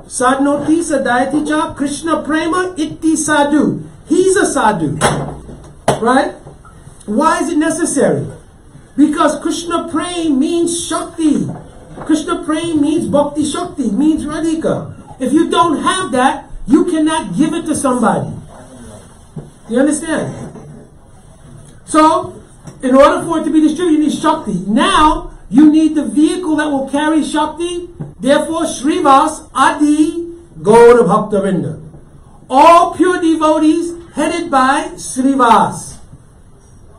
Sadnoti Sadayati Cha Krishna Prema Itti Sadhu. He's a sadhu. Right? Why is it necessary? Because Krishna Prema means Shakti. Krishna Prema means Bhakti Shakti, means Radhika. If you don't have that, you cannot give it to somebody. You understand? So, in order for it to be distributed, you need Shakti. Now, you need the vehicle that will carry Shakti. Therefore, Srivas, Adi, Gaura Bhaktavinda. All pure devotees headed by Srivas.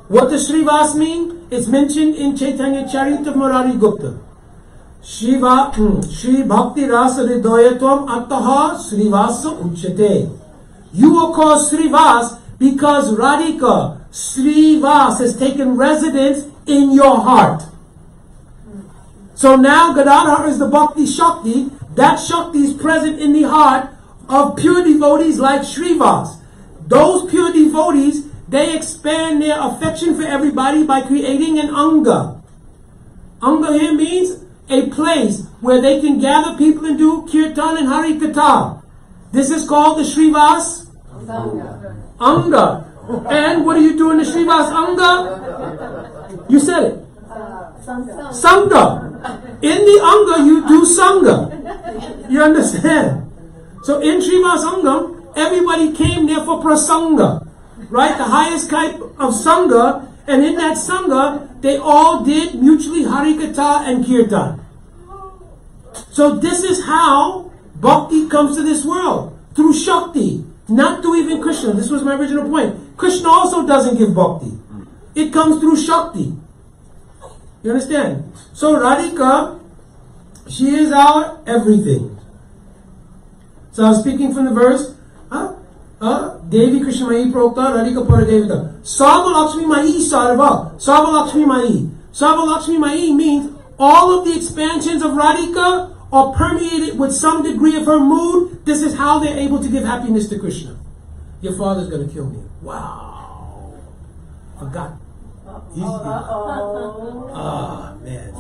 What does Srivas mean? It's mentioned in Chaitanya Charita Murari Gupta. Shri Bhakti Rasa Hridayatvam Attaha Srivasa Uchate. You are called Srivas because Radhika, Srivas, has taken residence in your heart. So now Gadadhar is the Bhakti Shakti. That Shakti is present in the heart of pure devotees like Srivas. Those pure devotees, they expand their affection for everybody by creating an Anga. Anga here means a place where they can gather people and do Kirtan and Harikatha. This is called the Srivas Anga. And what do you do in the Srivas Anga? You said it. Sangha. In the Anga you do Sangha. You understand? So in Srivas Anga, everybody came there for Prasanga. Right? The highest type of Sangha. And in that Sangha, they all did mutually Harikatha and Kirtan. So this is how Bhakti comes to this world. Through Shakti. Not through even Krishna. This was my original point. Krishna also doesn't give Bhakti. It comes through Shakti. You understand? So Radhika, she is our everything. So I was speaking from the verse, Devi Krishna Mai Prokta Radhika Paradevita. Sarva Lakshmi Mai Sarva. Sarva Lakshmi Mai. Sarva Lakshmi Mai means all of the expansions of Radhika or permeated with some degree of her mood, this is how they're able to give happiness to Krishna. Your father's going to kill me. Wow. Forgot. Ah, man.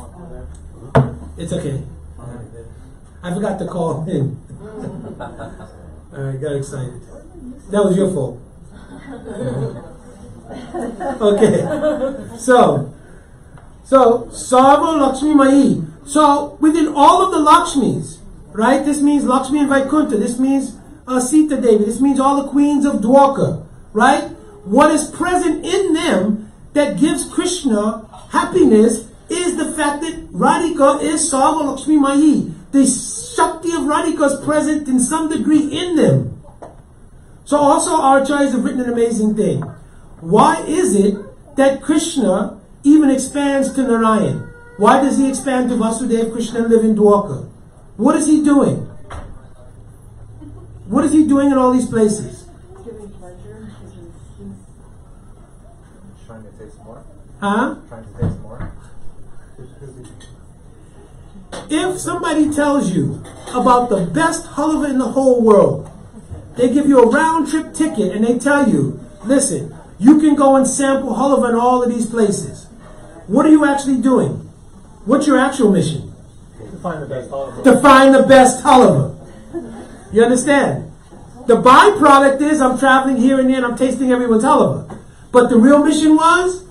It's okay. I forgot to call him. Alright, got excited. That was your fault. Okay. So Sarva Lakshmi Mai. So within all of the Lakshmis, right? This means Lakshmi and Vaikuntha. This means Sita Devi. This means all the queens of Dwarka, right? What is present in them that gives Krishna happiness is the fact that Radhika is Sarva Lakshmi Mai. The Shakti of Radhika is present in some degree in them. So also our acharyas have written an amazing thing. Why is it that Krishna even expands to Narayan? Why does he expand to Vasudeva, Krishna, and live in Dwarka? What is he doing? What is he doing in all these places? Giving pleasure. Trying to taste more. Huh? Trying to taste more. If somebody tells you about the best halava in the whole world, they give you a round trip ticket and they tell you, listen, you can go and sample halava in all of these places. What are you actually doing? What's your actual mission? To find the best halava. To find the best halava. You understand? The byproduct is I'm traveling here and there and I'm tasting everyone's halava. But the real mission was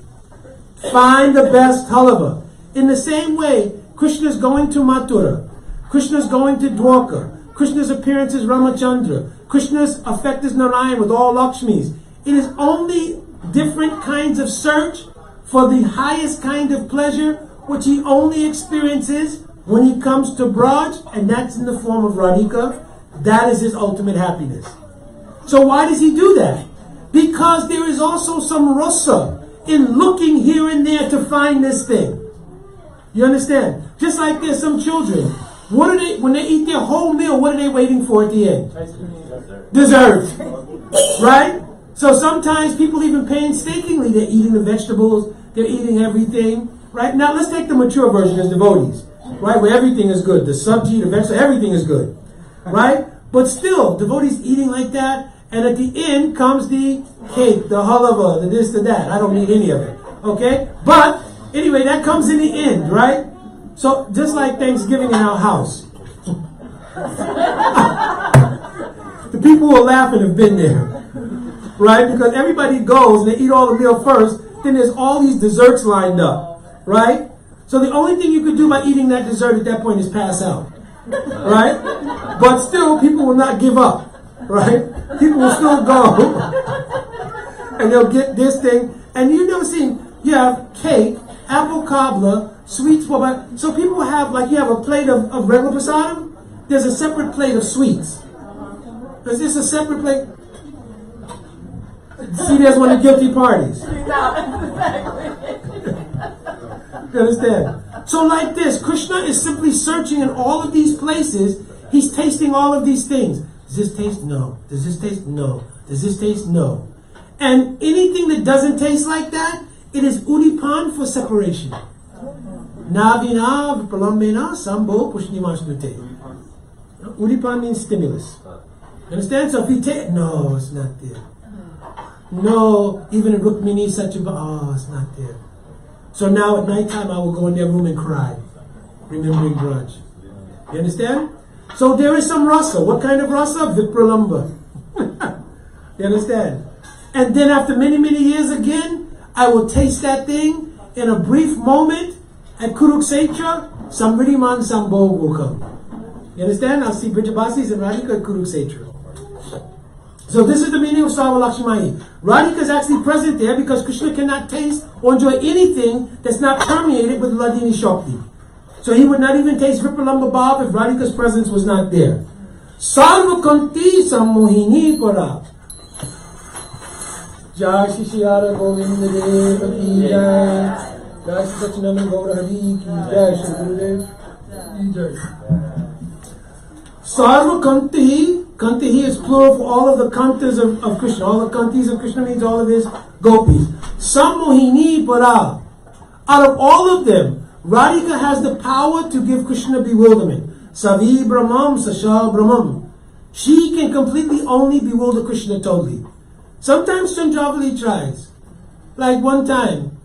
find the best halava. In the same way, Krishna's going to Mathura. Krishna's going to Dwarka. Krishna's appearance is Ramachandra. Krishna's effect is Narayan with all Lakshmis. It is only different kinds of search for the highest kind of pleasure, which he only experiences when he comes to Braj, and that's in the form of Radhika. That is his ultimate happiness. So why does he do that? Because there is also some rasa in looking here and there to find this thing. You understand? Just like there's some children. What are they, when they eat their whole meal, what are they waiting for at the end? Dessert. Right? So sometimes people even painstakingly, they're eating the vegetables, they're eating everything. Right? Now let's take the mature version as devotees. Right? Where everything is good. The sabji, the vegetable, everything is good. Right? But still, devotees eating like that, and at the end comes the cake, the halava, the this, the that. I don't need any of it. Okay? But anyway, that comes in the end, right? So just like Thanksgiving in our house. The people who are laughing have been there. Right? Because everybody goes and they eat all the meal first, then there's all these desserts lined up. Right? So the only thing you could do by eating that dessert at that point is pass out. Right? But still, people will not give up. Right? People will still go. And they'll get this thing. And you've never seen, you have cake, apple cobbler, sweets. So people have, like you have a plate of regular prasadam, there's a separate plate of sweets. There's just a separate plate. See, there's one of the guilty parties. You understand? So like this, Krishna is simply searching in all of these places. He's tasting all of these things. Does this taste? No. Does this taste? No. Does this taste? No. And anything that doesn't taste like that, it is udipan for separation. Navina pralambena sambo pushnimasnute. Udipan means stimulus. Understand? So if you take, no, it's not there. No, even in Rukmini Satyabha, oh, it's not there. So now at nighttime I will go in their room and cry, remembering Braj. You understand? So there is some rasa. What kind of rasa? Vipralamba. You understand? And then after many, many years again, I will taste that thing in a brief moment at Kuruksetra, Samriddhiman Sambhog will come. You understand? I'll see Brijabasis and Radhika at Kuruksetra. So this is the meaning of Sarva Lakshmi. Radhika is actually present there because Krishna cannot taste or enjoy anything that's not permeated with Ladini Shakti. So he would not even taste Vipralamba Bhav if Radhika's presence was not there. Sarva Kanti Sammohini Para. Jai Shri Shiyara Govinda Deva Ki Jai. Jai Shri Sachinanda Gaura Hari Ki Jai. Shri Gurudev Ki Jai. Sarva Kanti. Kanti is plural for all of the kantas of Krishna. All the kantis of Krishna means all of his gopis. Sammohini Para. Out of all of them, Radhika has the power to give Krishna bewilderment. Savi Brahmam Sashal Brahmam. She can completely only bewilder Krishna totally. Sometimes Chandravali tries. Like one time,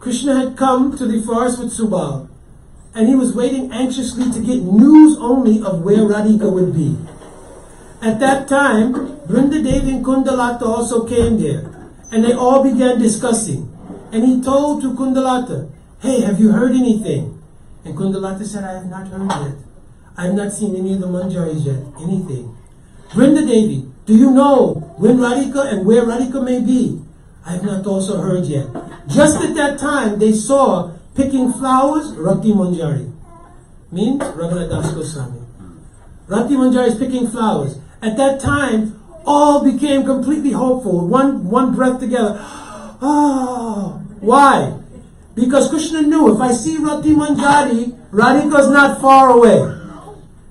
Krishna had come to the forest with Subal, and he was waiting anxiously to get news only of where Radhika would be. At that time, Vrinda Devi and Kundalata also came there, and they all began discussing. And he told to Kundalata, "Hey, have you heard anything?" And Kundalata said, "I have not heard yet. I have not seen any of the manjaris yet, anything." Vrinda Devi, "Do you know when Radhika and where Radhika may be?" "I have not also heard yet." Just at that time, they saw picking flowers, Rati Manjari. Means Raghunath Das Goswami. Rati Manjari is picking flowers. At that time, all became completely hopeful. One breath together. Oh, why? Because Krishna knew if I see Rati Manjari, Radhika is not far away.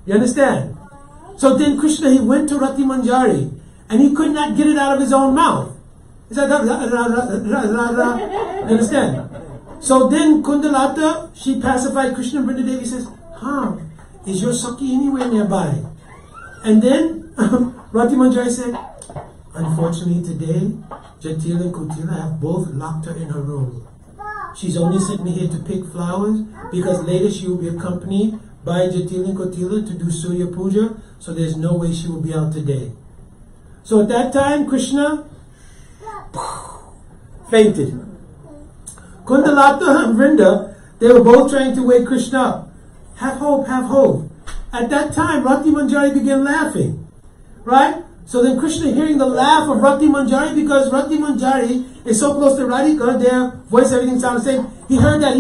You understand? So then Krishna, he went to Rati Manjari, and he could not get it out of his own mouth. He said, you understand? So then Kundalata, she pacified Krishna, and Vrinda Devi says, is your Sakhi anywhere nearby? And then Rati Manjari said, unfortunately today, Jatil and Kutila have both locked her in her room. She's only sent me here to pick flowers because later she will be accompanied by Jatil and Kutila to do Surya Puja, so there's no way she will be out today. So at that time, Krishna fainted. Kundalata and Vrinda, they were both trying to wake Krishna up. Have hope, have hope. At that time, Rati Manjari began laughing. Right? So then Krishna, hearing the laugh of Rati Manjari, because Rati Manjari is so close to Radhika, their voice, everything sounds the same. He heard that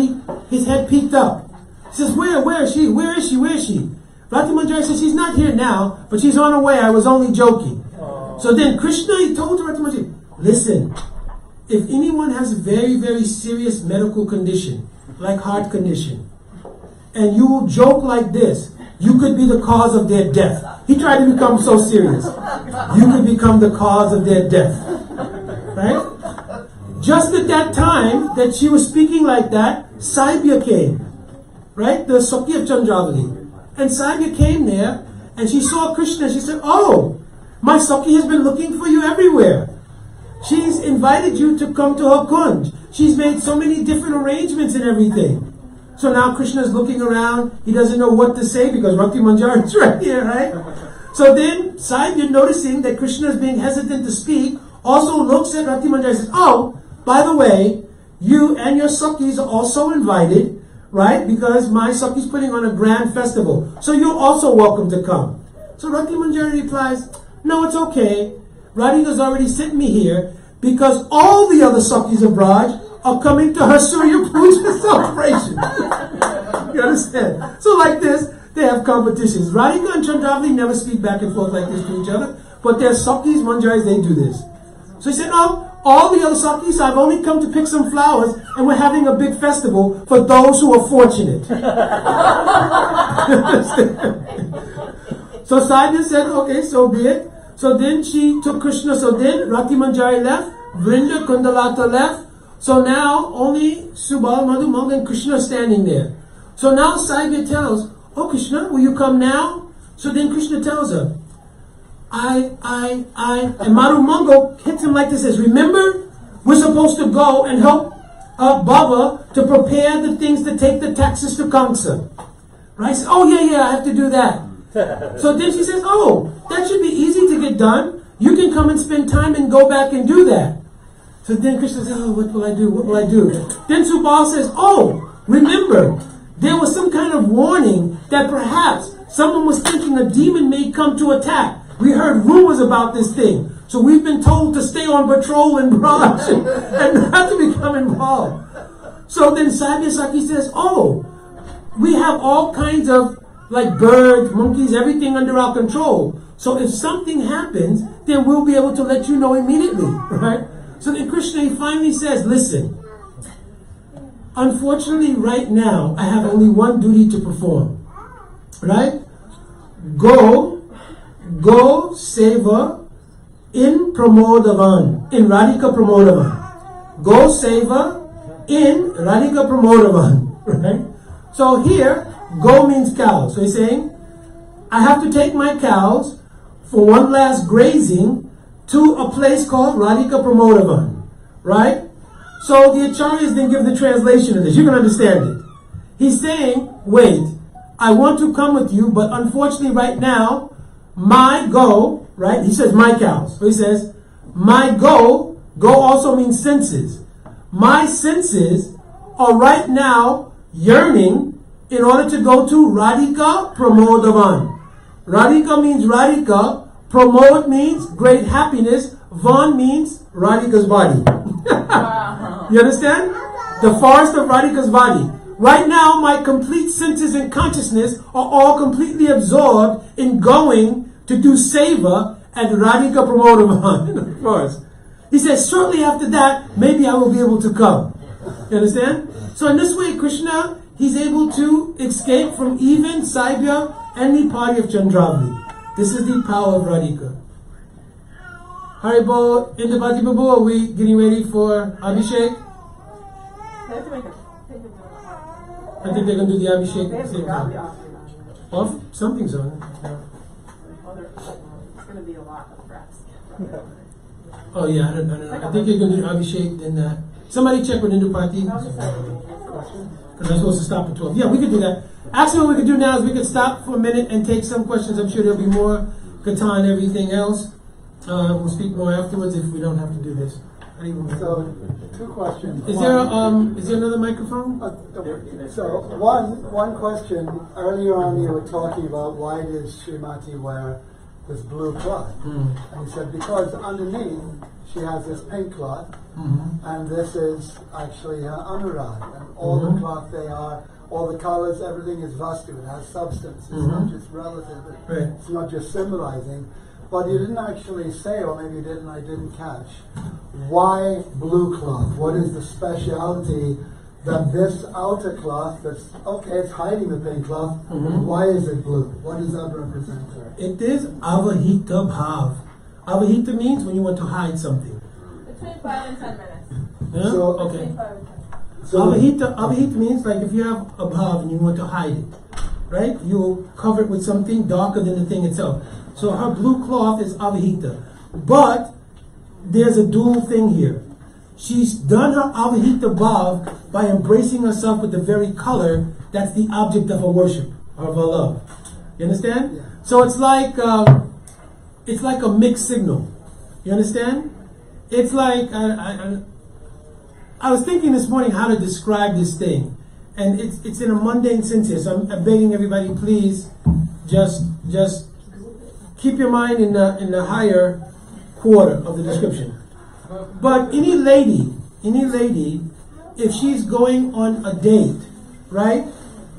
his head peeked up. He says, where is she? Where is she? Where is she? Rati Manjari says, she's not here now, but she's on her way. I was only joking. So then Krishna, he told Rati Manjari, listen, if anyone has a very, very serious medical condition, like heart condition, and you will joke like this, you could be the cause of their death. He tried to become so serious. You could become the cause of their death. Right? Just at that time that she was speaking like that, Saibya came. Right? The Sakhi of Chandravali. And Saibya came there, and she saw Krishna. She said, oh, my Sakhi has been looking for you everywhere. She's invited you to come to her kunj. She's made so many different arrangements and everything. So now Krishna is looking around. He doesn't know what to say because Rati Manjari is right here, right? So then Saibya, noticing that Krishna is being hesitant to speak, also looks at Rati Manjari and says, oh, by the way, you and your Sakhis are also invited, right? Because my Sakhi is putting on a grand festival. So you're also welcome to come. So Rati Manjari replies, no, it's okay. Radhika's already sent me here because all the other Sakhis of Braj are coming to her Surya Puja celebration. You understand? So like this, they have competitions. Radhika and Chandravali never speak back and forth like this to each other, but their Sakhis, Manjaris, they do this. So he said, oh, all the other Sakhis, I've only come to pick some flowers, and we're having a big festival for those who are fortunate. So Saibya said, okay, so be it. So then she took Krishna. So then Rati Manjari left, Vrinda, Kundalata left. So now only Subal, Madhu, Manga, and Krishna standing there. So now Saibya tells, oh Krishna, will you come now? So then Krishna tells her, and Madhu Manga hits him like this, says, remember, we're supposed to go and help Baba to prepare the things to take the taxes to Kamsa. Right? Says, oh yeah, I have to do that. So then she says, oh, that should be easy to get done. You can come and spend time and go back and do that. So then Krishna says, oh, what will I do? What will I do? Then Subal says, oh, remember, there was some kind of warning that perhaps someone was thinking a demon may come to attack. We heard rumors about this thing. So we've been told to stay on patrol in Braj and not to become involved. So then Saibya Sakhi says, oh, we have all kinds of like birds, monkeys, everything under our control. So if something happens, then we'll be able to let you know immediately, right? So then Krishna, he finally says, listen, unfortunately right now, I have only one duty to perform, right? Go seva in Pramodavan, in Radhika Pramodavan. Go seva in Radhika Pramodavan, right? So here, Go means cow. So he's saying, I have to take my cows for one last grazing to a place called Radhika Pramodavan. Right? So the Acharyas didn't give the translation of this. You can understand it. He's saying, wait, I want to come with you, but unfortunately right now, my go, right? He says my cows. So he says, my go also means senses. My senses are right now yearning in order to go to Radhika Pramodavan. Radhika means Radhika. Pramod means great happiness. Van means Radhika's body. You understand? The forest of Radhika's body. Right now, my complete senses and consciousness are all completely absorbed in going to do seva at Radhika Pramodavan in the forest. He says, shortly after that, maybe I will be able to come. You understand? So in this way, Krishna, he's able to escape from even Saibya and the party of Chandravali. This is the power of Radhika. Haribo, Indabati Babu, are we getting ready for Abhishek? I think they're going to do the Abhishek at the same time. Off? Something's on. It's going to be a lot of reps. Oh yeah, I don't know. I think you're going to do Abhishek, then somebody check with Indupati. Because I'm supposed to stop at 12. Yeah, we could do that. Actually, what we could do now is we could stop for a minute and take some questions. I'm sure there'll be more kata and everything else. We'll speak more afterwards if we don't have to do this. So, two questions. Is there another microphone? So, one question. Earlier on, you were talking about why does Srimati wear this blue cloth? And he said because underneath she has this pink cloth, and this is actually her anurag, and all the cloth all the colors, everything is vastu. It has substance. It's not just relative. It's not just symbolizing. But you didn't actually say, or maybe you did and I didn't catch, why blue cloth? What is the speciality that this outer cloth, it's hiding the pink cloth, why is it blue? What does that represent? It is avahita bhav. Avahita means when you want to hide something. Between 5 and 10 minutes. Yeah? So, okay. Between 5 and 10. So avahita means like if you have a bhav and you want to hide it, right? You'll cover it with something darker than the thing itself. So her blue cloth is avahita. But there's a dual thing here. She's done her avahita bhav by embracing herself with the very color that's the object of her worship, of her love. You understand? Yeah. So it's like a mixed signal. You understand? It's like I was thinking this morning how to describe this thing, and it's in a mundane sense here. So I'm begging everybody, please, just keep your mind in the higher quarter of the description. But any lady, if she's going on a date, right?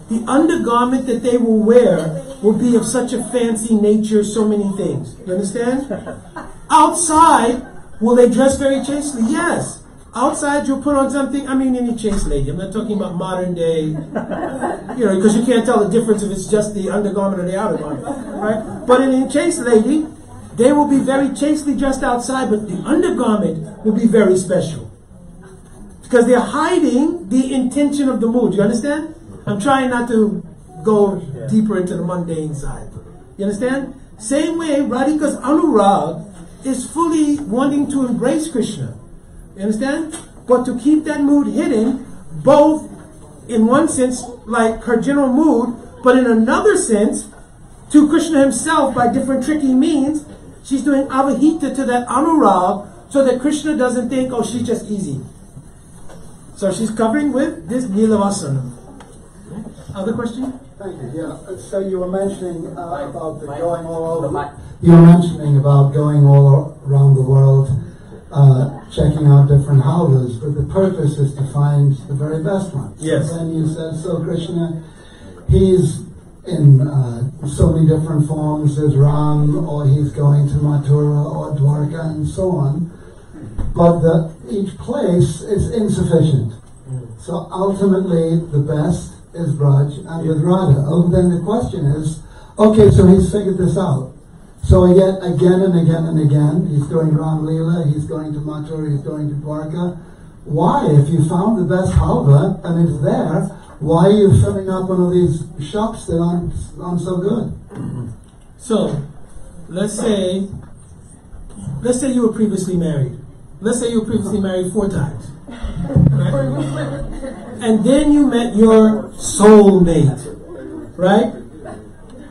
The undergarment that they will wear will be of such a fancy nature, so many things. You understand? Outside, will they dress very chastely? Yes. Outside, you'll put on something. I mean, any chaste lady. I'm not talking about modern day, because you can't tell the difference if it's just the undergarment or the outer garment, right? But in a chaste lady, they will be very chastely dressed outside, but the undergarment will be very special. Because they're hiding the intention of the mood. You understand? I'm trying not to go deeper into the mundane side. You understand? Same way, Radhika's anurag is fully wanting to embrace Krishna. You understand? But to keep that mood hidden, both in one sense, like her general mood, but in another sense, to Krishna himself by different tricky means, she's doing avahita to that anurag so that Krishna doesn't think, oh, she's just easy. So she's covering with this nilavasana. Other question? Thank you. Yeah. So you were mentioning about going all over. You were mentioning about going all around the world, checking out different houses, but the purpose is to find the very best one. Yes. And you said, so Krishna, he's in so many different forms. There's Ram, or he's going to Mathura or Dwarka and so on. But each place is insufficient. So ultimately, the best is Braj and with Radha. Oh, then the question is, okay, so he's figured this out. So again and again and again, he's doing Ram Leela, he's going to Mathura, he's going to Dwarka. Why, if you found the best halva and it's there, why are you filling up one of these shops that aren't so good? So, let's say you were previously married. Let's say you were previously married 4 times. Right? And then you met your soulmate. Right?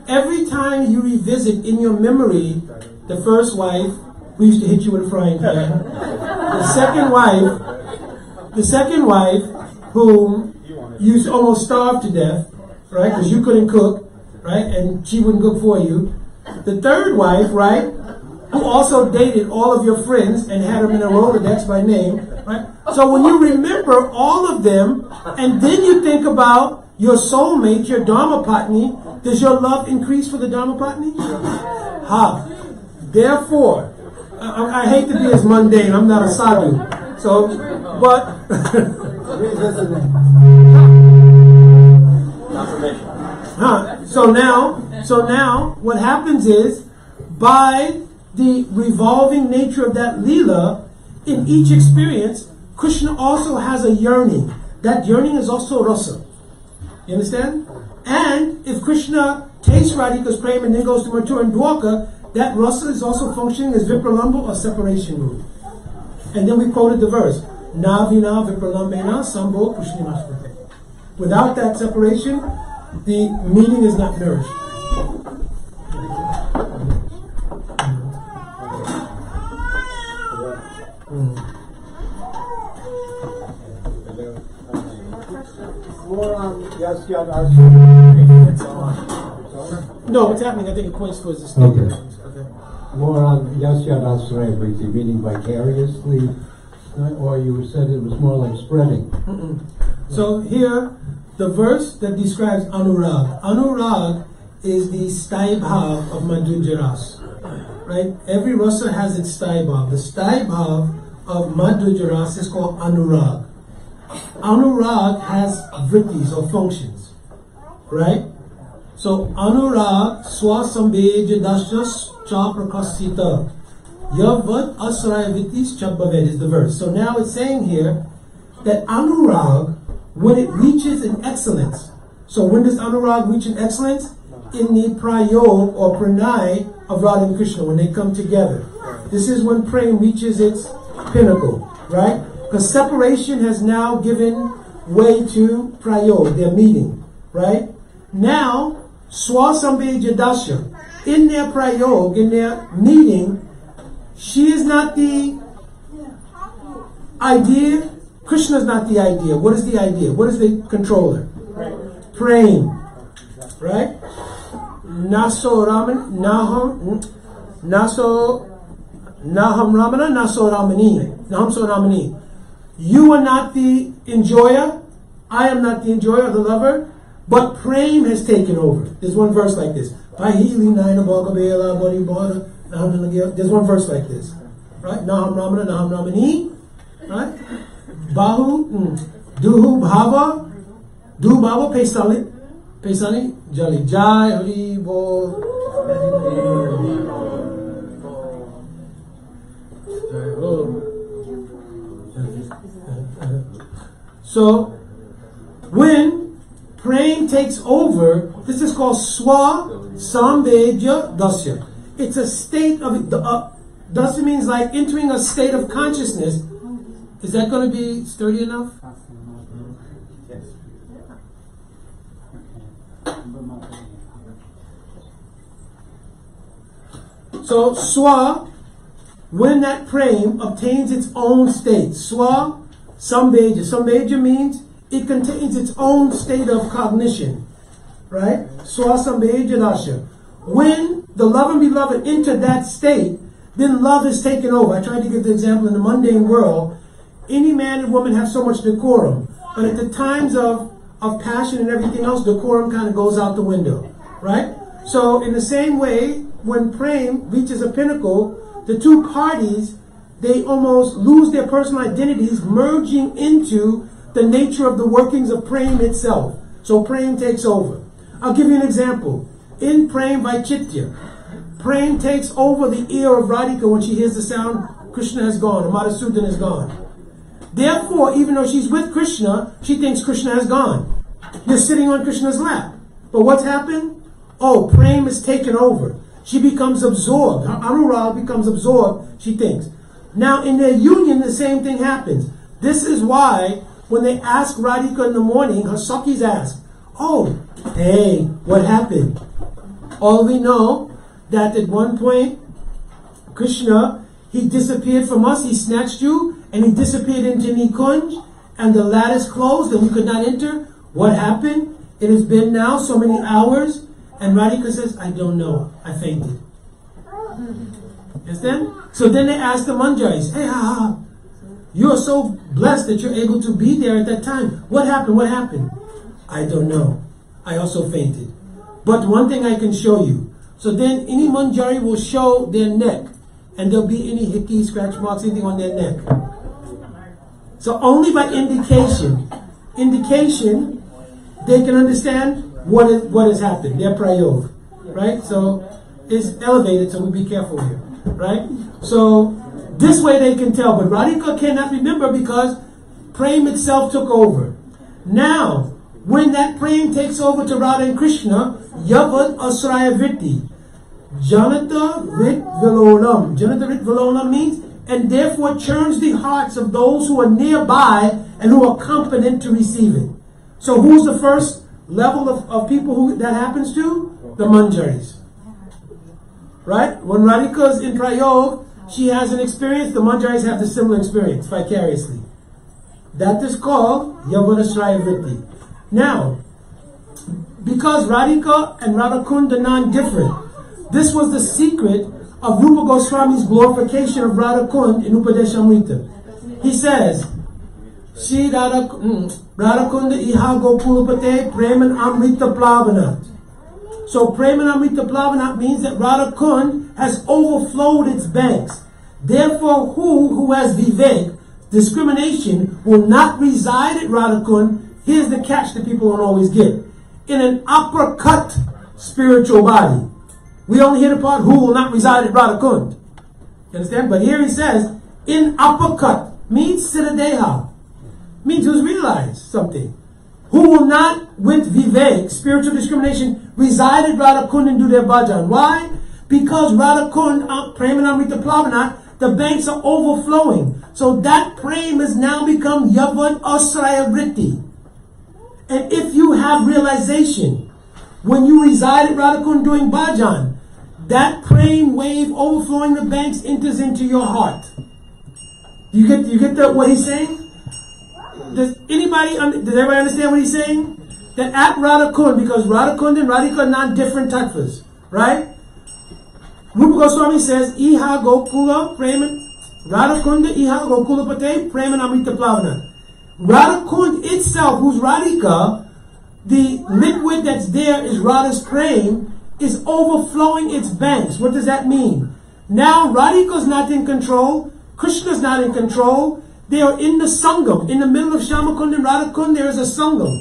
Every time you revisit in your memory the first wife who used to hit you with a frying pan, the second wife whom you almost starved to death, right? Because you couldn't cook, right? And she wouldn't cook for you. The third wife, right? Who also dated all of your friends and had them in a Rolodex by name, right? So when you remember all of them, and then you think about your soulmate, your Dharmapatni, does your love increase for the Dharmapatni? Ha. Therefore, I hate to be as mundane. I'm not a sadhu. So, but So now, what happens is, by the revolving nature of that Leela, in each experience, Krishna also has a yearning. That yearning is also rasa. You understand? And if Krishna tastes Radhika's prema and then goes to Mathura and Dwarka, that rasa is also functioning as Vipralamba or separation root. And then we quoted the verse, Na vina vipralambena sambo Krishnimashvate. Without that separation, the meaning is not nourished. More on Yasyad No, what's happening? I think it points towards the statement. Okay. More on Yasyad Asray, is he meaning vicariously? Or you said it was more like spreading? So here, the verse that describes Anurag. Anurag is the Staibhav of Madhurya Ras. Right? Every rasa has its Staibhav. The Staibhav of Madhurya Ras is called Anurag. Anurag has vrittis or functions. Right? So Anurag Swasambheja Dashas Cha Prakasita Yavad Asraya Vittis Chabbavet is the verse. So now it's saying here that Anurag, when it reaches an excellence. So when does Anurag reach an excellence? In the prayog or pranay of Radha and Krishna, when they come together. This is when praying reaches its pinnacle, right? Because separation has now given way to prayog, their meeting, right? Now, Swasambheja Dasha, in their prayog, in their meeting, she is not the idea, Krishna is not the idea. What is the idea? What is the controller? Praying. Right? Naso Raman, Naham Ramana, Naso Ramani. Naham So Ramani. You are not the enjoyer. I am not the enjoyer, the lover. But praying has taken over. There's one verse like this. There's one verse like this. Right? Naham Ramana, Naham Ramani. Right? Bahu, Duhu Bhava, Duhu Bhava Pesali, Jali Jai, Hari Bo. So, when praying takes over, this is called Swa Sambheja Dasya. It's a state of, Dasya means like entering a state of consciousness. Is that going to be sturdy enough? Yes. So, Swa, when that praying obtains its own state. Swa, Sambheja. Sambheja means it contains its own state of cognition. Right? Swa Sambheja Dasha. When the love and beloved enter that state, then love is taken over. I tried to give the example in the mundane world. Any man and woman have so much decorum. But at the times of passion and everything else, decorum kind of goes out the window. Right? So in the same way, when praying reaches a pinnacle, the two parties, they almost lose their personal identities, merging into the nature of the workings of praying itself. So praying takes over. I'll give you an example. In praying Vaichitya, praying takes over the ear of Radhika when she hears the sound Krishna has gone, or Madhusudan has gone. Therefore, even though she's with Krishna, she thinks Krishna has gone. You're sitting on Krishna's lap. But what's happened? Oh, Prem is taken over. She becomes absorbed. Her Anurag becomes absorbed, she thinks. Now, in their union, the same thing happens. This is why, when they ask Radhika in the morning, her Sakis ask, oh, hey, what happened? All we know that at one point, Krishna, he disappeared from us, he snatched you, and he disappeared into Nikunj, and the lattice closed, and we could not enter. What happened? It has been now so many hours, and Radhika says, I don't know, I fainted. Understand? So then they ask the Manjaris, hey, you are so blessed that you're able to be there at that time. What happened? What happened? I don't know. I also fainted. But one thing I can show you. So then any Manjari will show their neck, and there'll be any hickey, scratch marks, anything on their neck. So only by indication, they can understand what has happened, their prayog, right? So it's elevated, so we'll be careful here, right? So this way they can tell, but Radhika cannot remember because Prem itself took over. Now, when that Prem takes over to Radha and Krishna, Yavad Asraya Vritti, Janata Rit Vilolam. Janata Rit Vilolam means, and therefore churns the hearts of those who are nearby and who are competent to receive it. So who's the first level of people who that happens to? The Manjaris. Right? When Radhika is in Prayog, she has an experience, the Manjaris have the similar experience vicariously. That is called Yavanasraya Vritti. Now, because Radhika and Radhakund are non-different, this was the secret of Rupa Goswami's glorification of Radhakund in Upadeshamrita. He says, Shri Radhakunda Iha Gopulapate Preman Amrita Plavanat. So Preman Amrita Plavanat means that Radhakund has overflowed its banks. Therefore, who has Vivek, discrimination, will not reside at Radhakund. Here's the catch that people don't always get. In an uppercut spiritual body. We only hear the part who will not reside at Radhakund. You understand? But here he says, in uppercut means Siddhadeha. Means who's realized something. Who will not, with Vivek, spiritual discrimination, reside at Radhakund and do their bhajan. Why? Because Radhakund, Prem and Amrita Plavanat, the banks are overflowing. So that Prem has now become Yavad Asraya Vritti. And if you have realization, when you reside at Radhakund doing bhajan, that Prem wave overflowing the banks enters into your heart. You get what he's saying? Does everybody understand what he's saying? That at Radhakund, because Radhakund and Radhika are not different tattvas, right? Rupa Goswami says, Iha Gokula Preman Radhakunda Iha Gokula Pate Preman Amrita Plavana. Radhakund itself, who's Radhika, the liquid that's there is Radha's Prem, is overflowing its banks. What does that mean? Now Radhika's not in control, Krishna's not in control. They are in the Sangam. In the middle of Shamakund and Radhakund, there is a Sangam.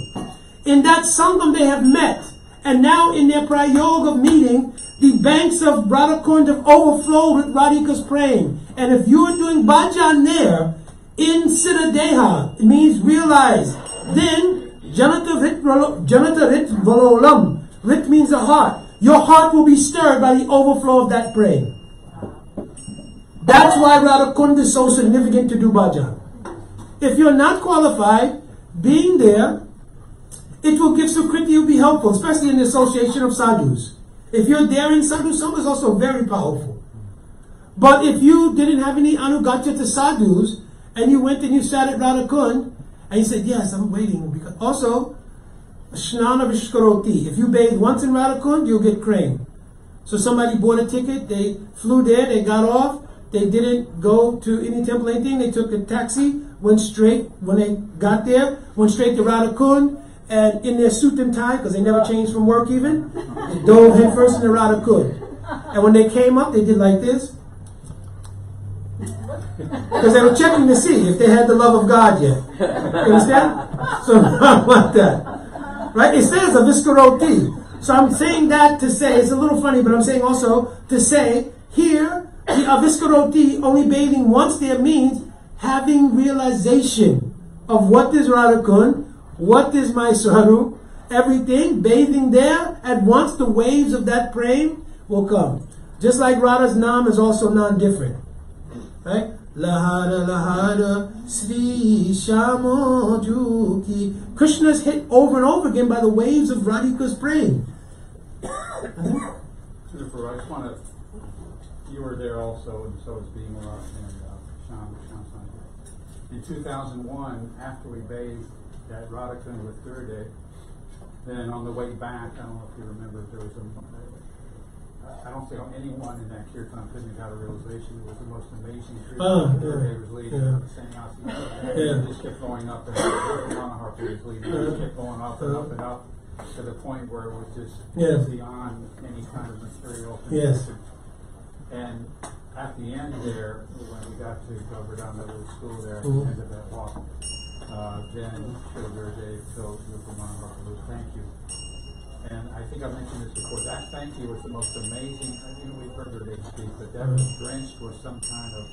In that Sangam, they have met. And now in their prayog of meeting, the banks of Radhakund have overflowed with Radhika's Prem. And if you are doing bhajan there, in Siddhadeha, it means realize. Then, Janata Rit Valolam. Rit means a heart. Your heart will be stirred by the overflow of that Prem. That's why Radhakund is so significant to do bhajan. If you're not qualified, being there, it will give Sukriti, will be helpful, especially in the association of sadhus. If you're there in sadhu sangha, is also very powerful. But if you didn't have any anugatya to sadhus, and you went and you sat at Radhakund, and you said, yes, I'm waiting. Because also, Shnana Vishkaroti. If you bathe once in Radhakund, you'll get crane. So somebody bought a ticket, they flew there, they got off, they didn't go to any temple, anything. They took a taxi, went straight, when they got there, went straight to Radhakund, and in their suit and tie, because they never changed from work even, they dove head first into Radhakund. And when they came up, they did like this. Because they were checking to see if they had the love of God yet. You understand? So not like that. Right? It says a viskaroti. So I'm saying that to say, it's a little funny, but I'm saying also to say, here, the aviskaroti, only bathing once there, means having realization of what is Radhakund, what is my sadhu, everything, bathing there, at once the waves of that prem will come. Just like Radha's Nam is also non-different. Right? Lahara Lahara Sri Shamo Juki. Krishna is hit over and over again by the waves of Radhika's prem. Super, I just want to, you were there also, and so was Bhimala and Sham's son. In 2001, after we bathed at Radhakund with Gurudev, then on the way back, I don't know if you remember, there was I don't see how anyone in that kirtan couldn't have got a realization. It was the most amazing kirtan Gurudev was leading. It just kept going up and up. Manohar was leading. It just kept going up and up and up to the point where it was just beyond any kind of material. Yes. And at the end there, when we got to Govardhan Middle School there, at the end of that walk, then Srila Gurudev told Rupa Manohar, thank you. And I think I mentioned this before, that thank you was the most amazing, we've heard Gurudev speak, but that was drenched with some kind of,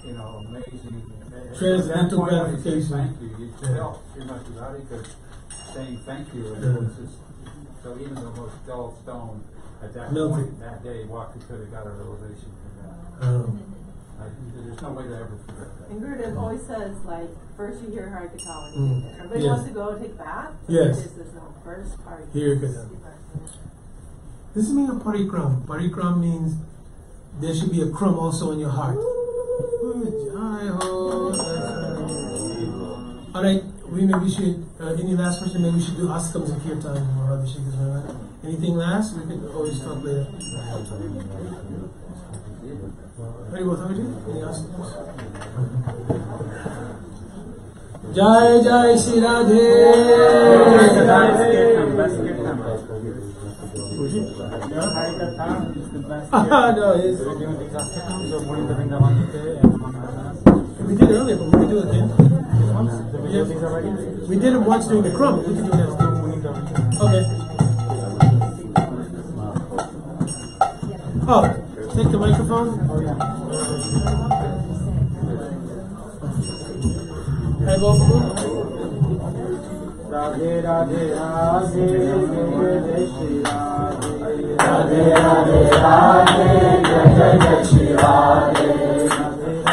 amazing transcendental gratification. Thank you. You felt Srimati Radhika saying thank you, and it was just, so even the most dull stone at that point, that day, Waka could have got a realization from that. There's no way to ever forget that. And Gurudev always says, like, first you hear Harikatha when you get there. Everybody wants to go take a bath. Yes. There's no first Harikatha. Harikatha. This is mean a parikram. Parikram means there should be a crumb also in your heart. Alright, we should, any last question? Maybe we should do Astakams and Kirtan or Abhishek. Anything last? We could always talk later. Ready, both of you? Any Astakams? Jai Jai Shri Radhe. We did it earlier, but we can do it again. Yes. We did it once during the crumb. We can do it now. Okay. Oh, take the microphone. Hey, go. Radhe Radhe Radhe Jai Shri Radhe Radhe Radhe Radhe Jai Jai Shri Radhe Radhe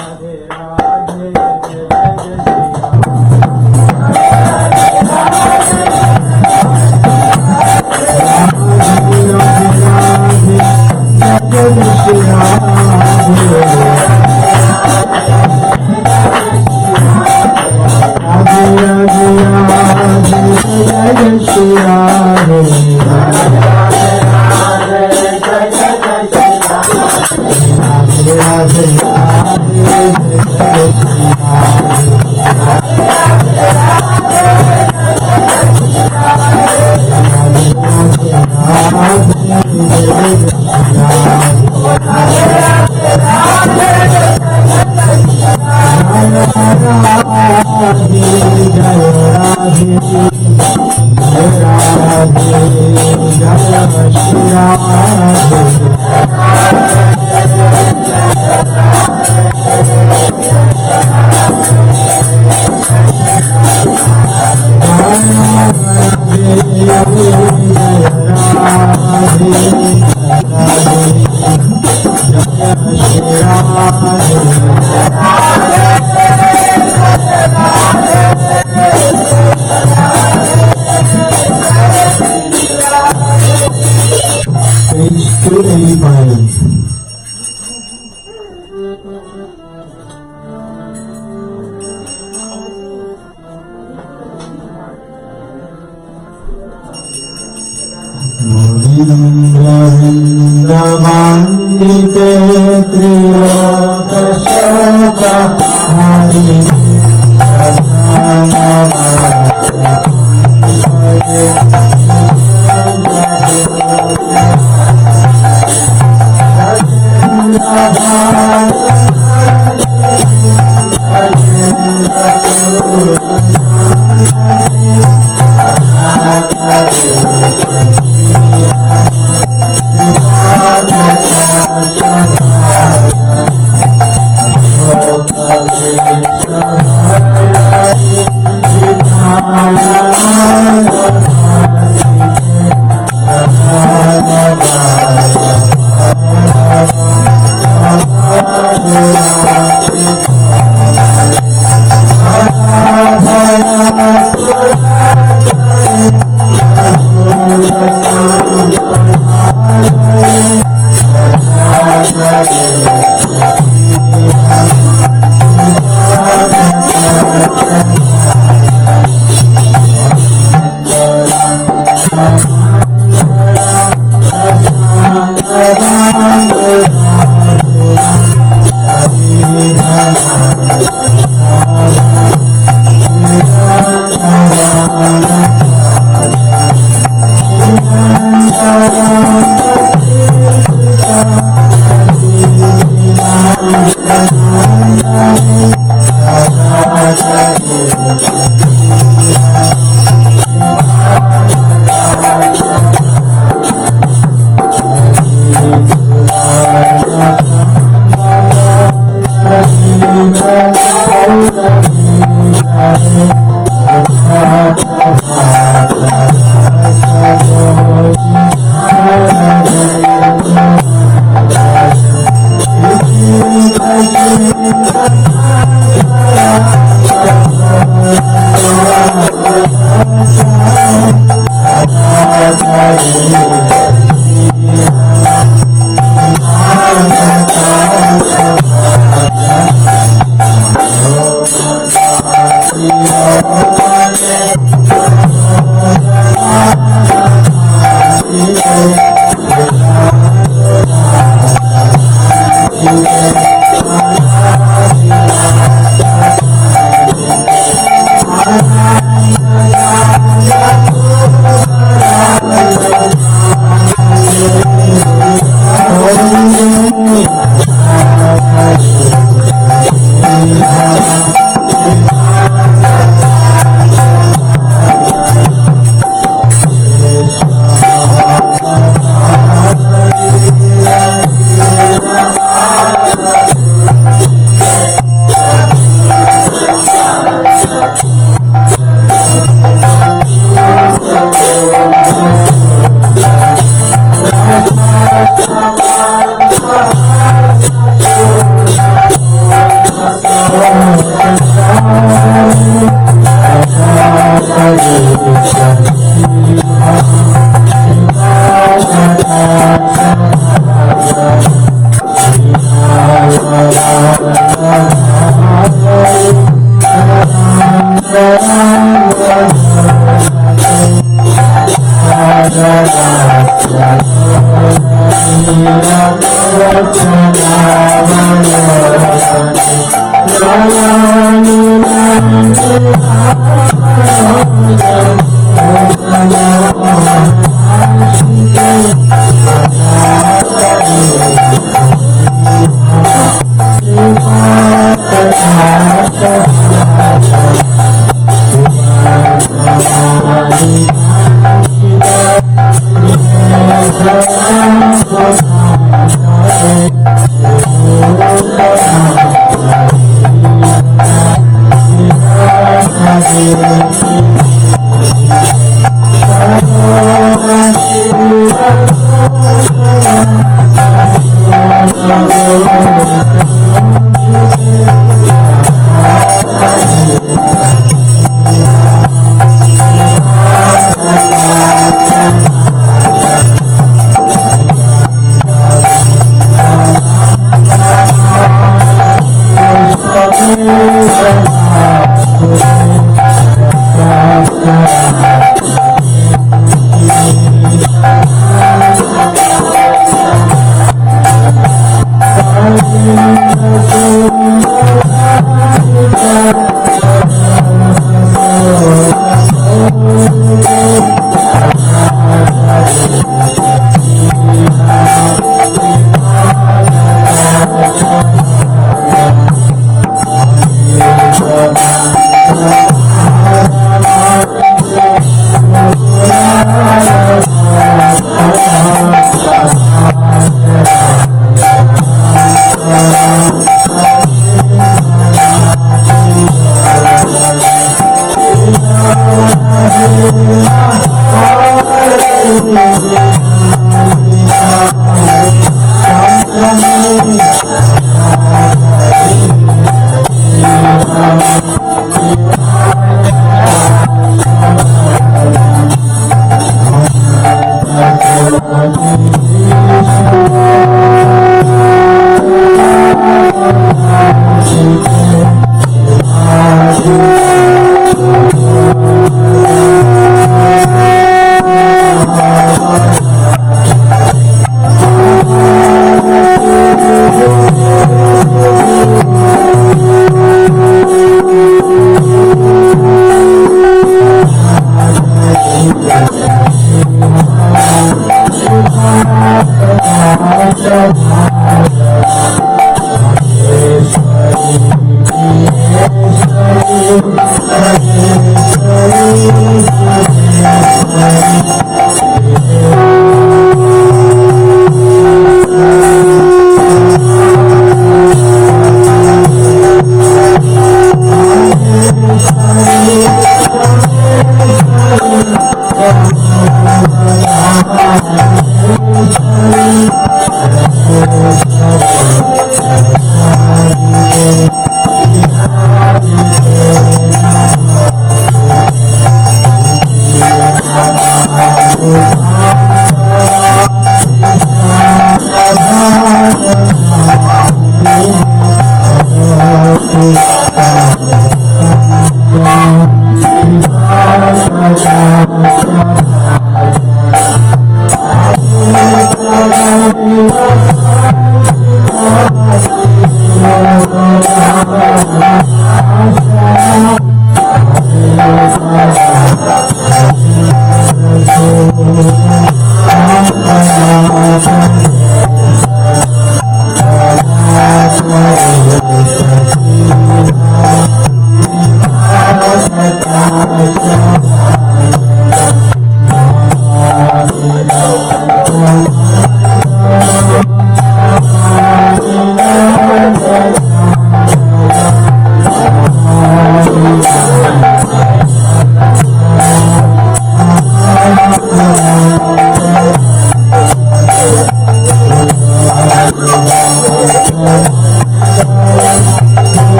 Radhe Jai Shri Radhe Hare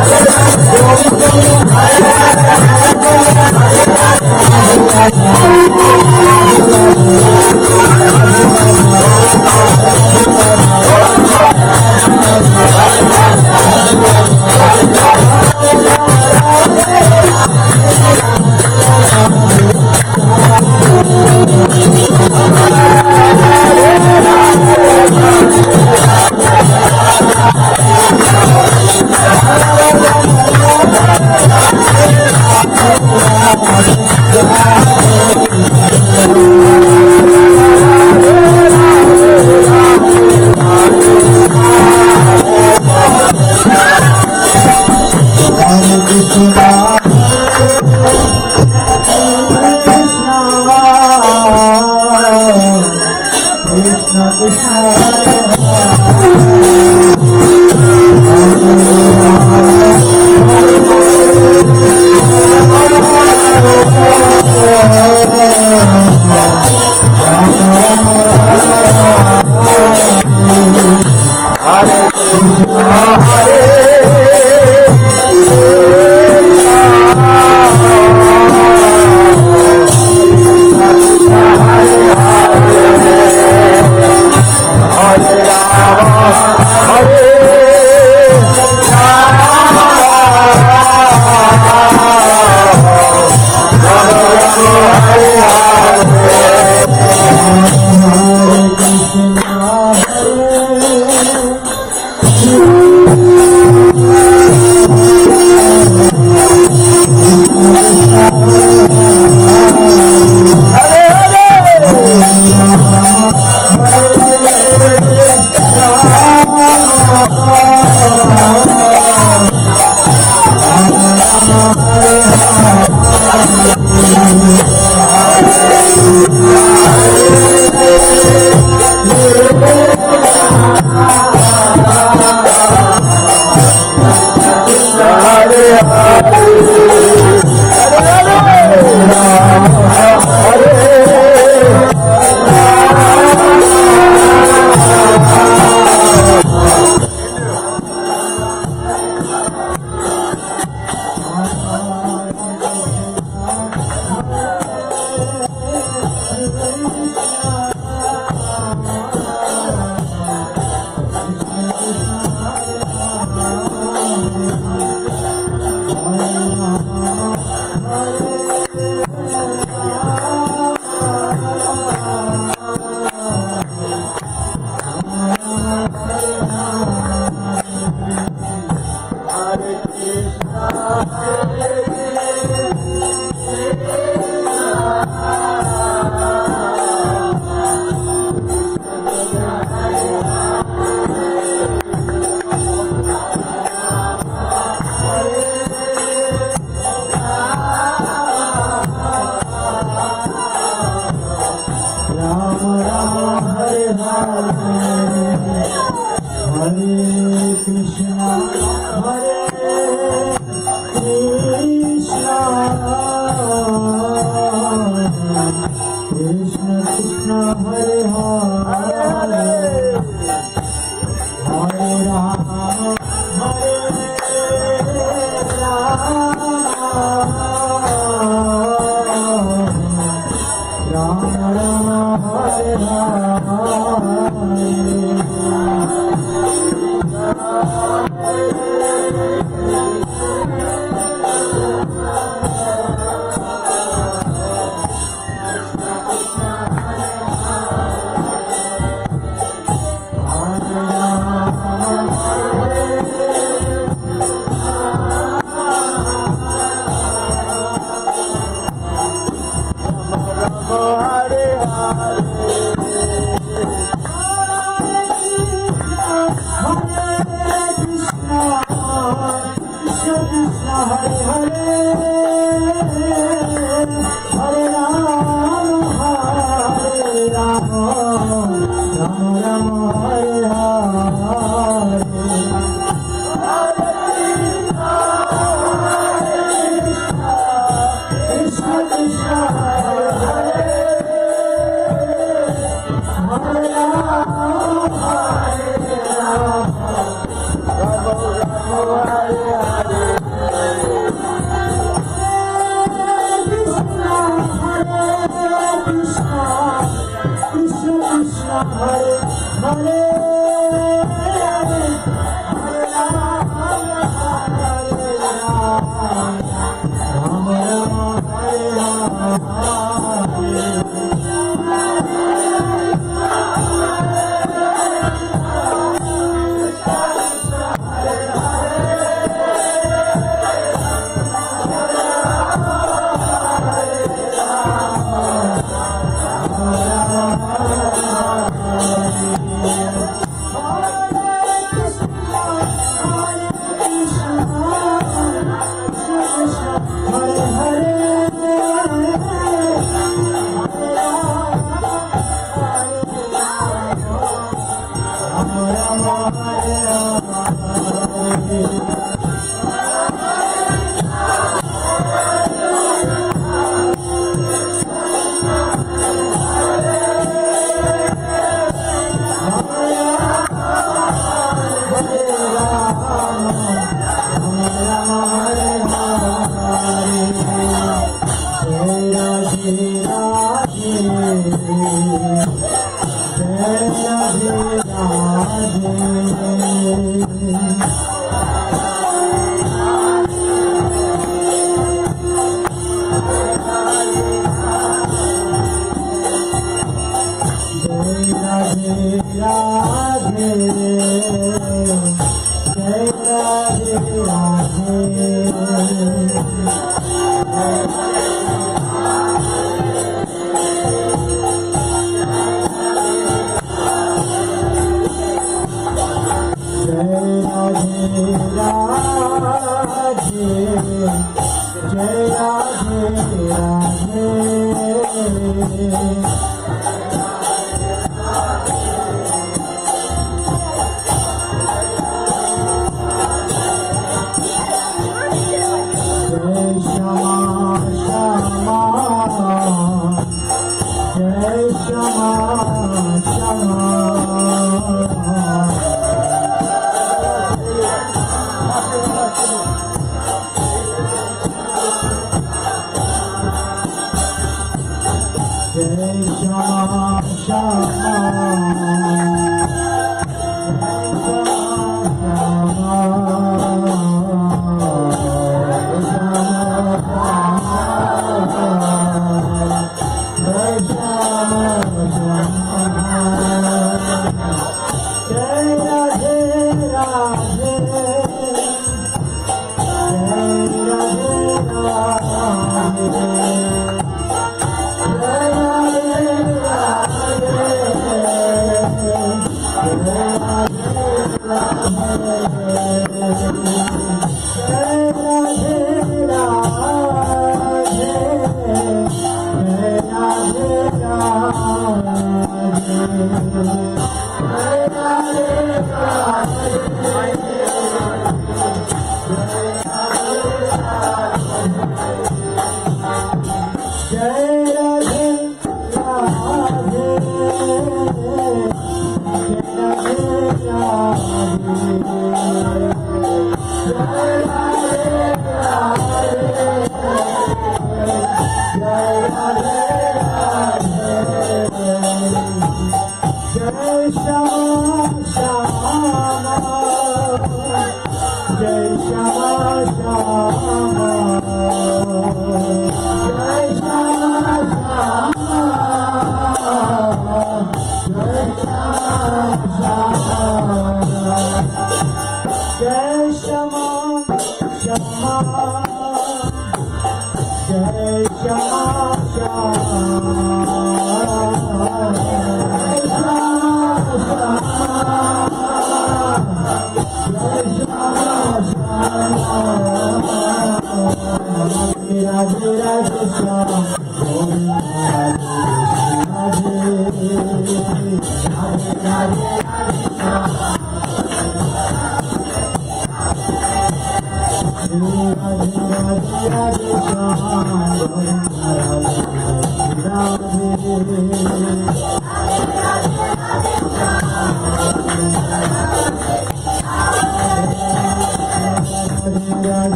Hare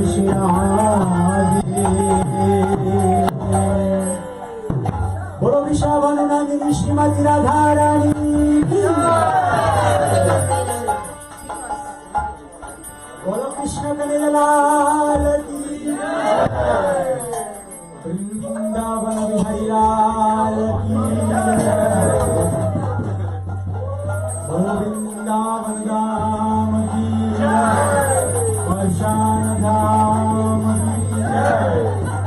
Shri Radhe. Bolo Vrishabhanandini Srimati Radharani ki Bolo Krishna Kanhaiya ki Vrindavan Bihari Lal ki Bolo Vrindavan Dham ki Varshan Dham ki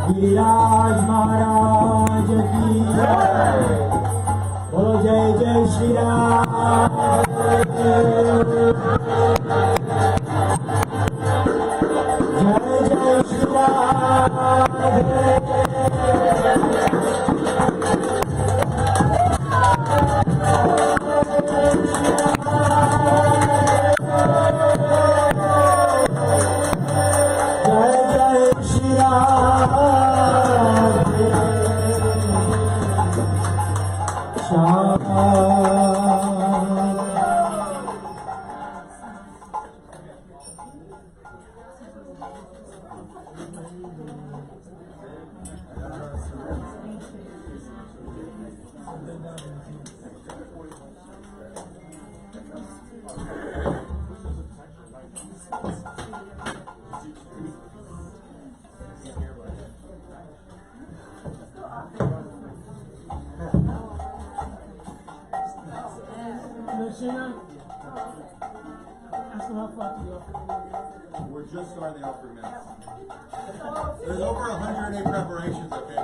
Giriraj Maharaj ki Bolo Jai Jai Shri Radhe. Jai Jai Shri Radhe. We're just starting the offering now. There's over 108 preparations up here.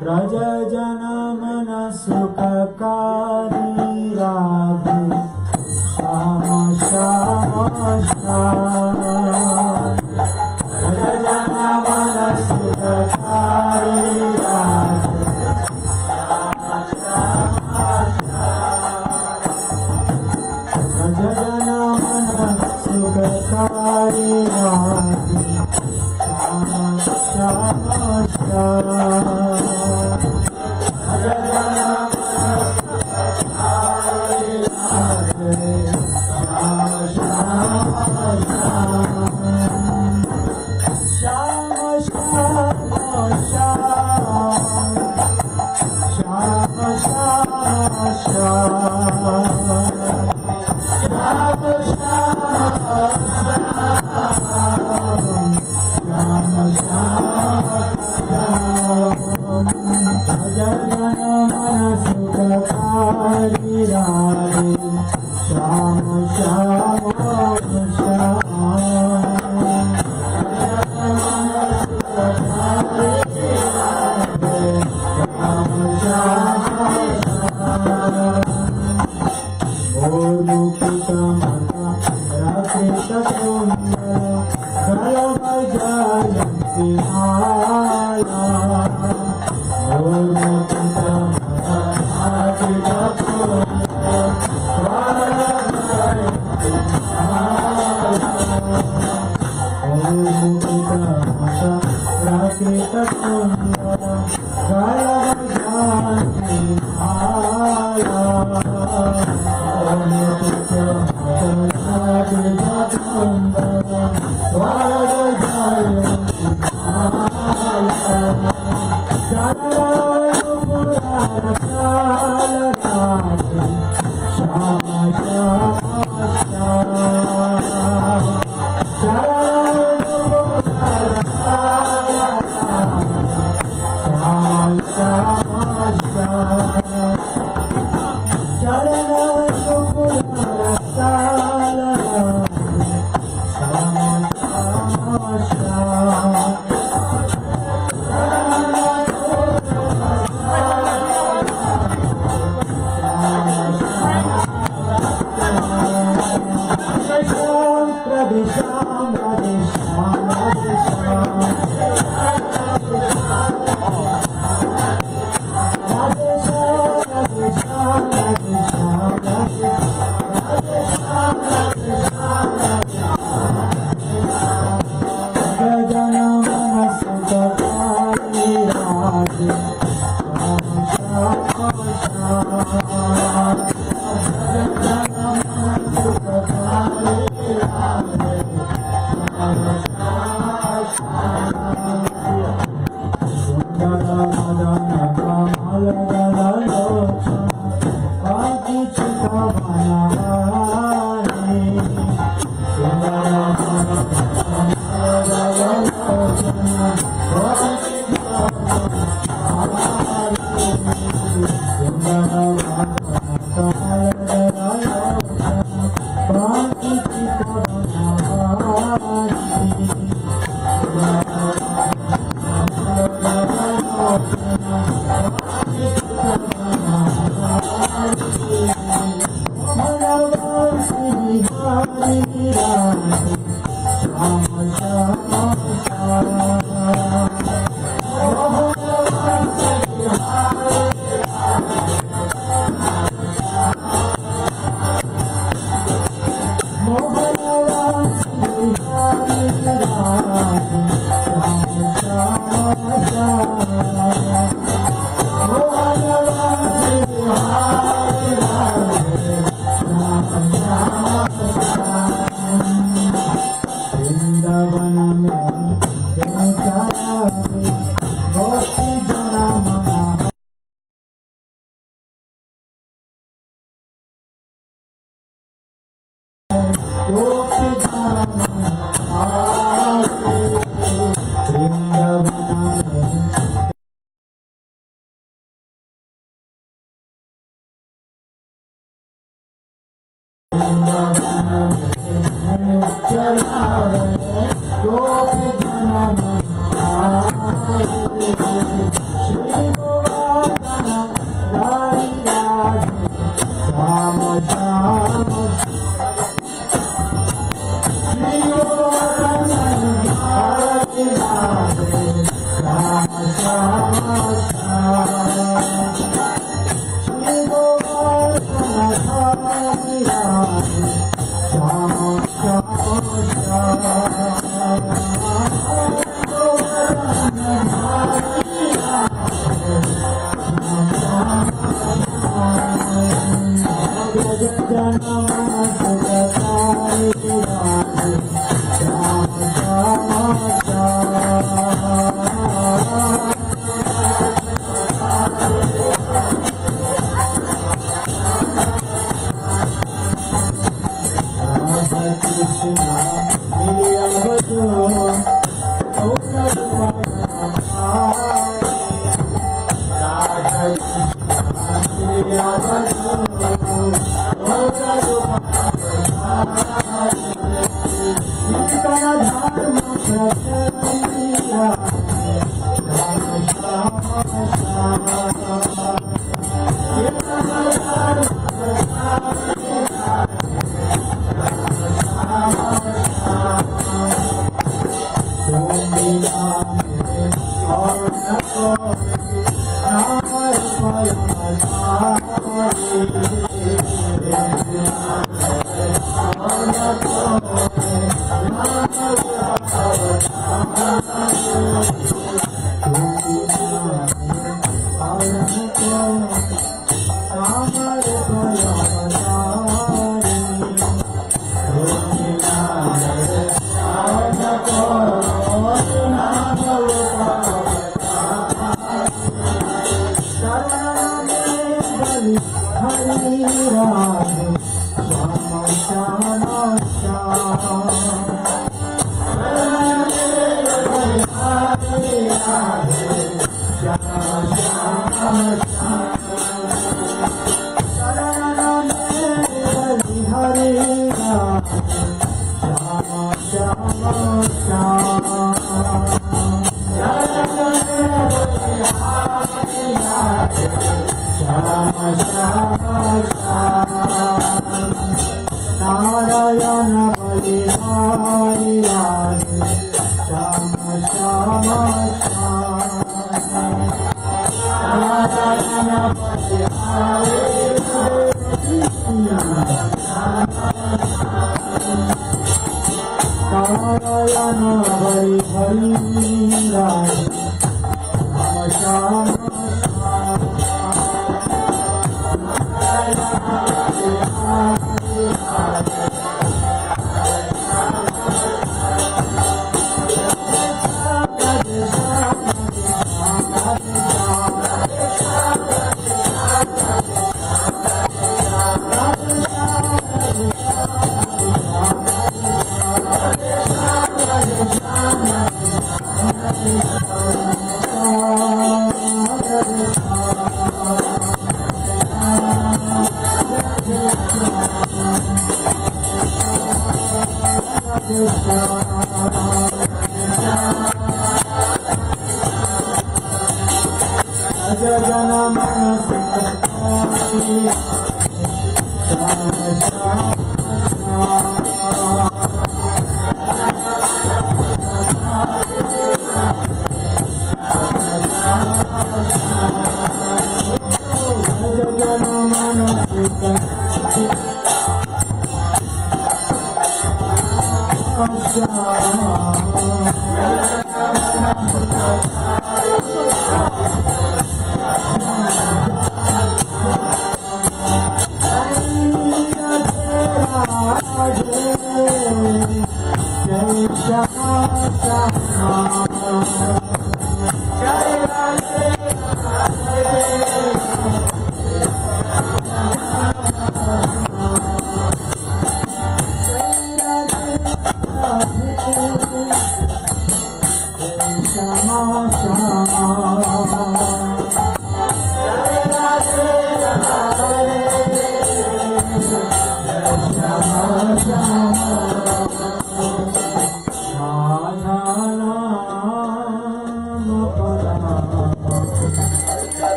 Raja Jana Mana Sukhakari Radhe Shama Shama Shama Raja Jana Mana Sukhakari Radhe Shama Shama Raja Jana Mana Sukhakari Radhe Shama Shama Shama Radhe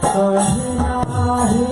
कहीं नाही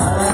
Hare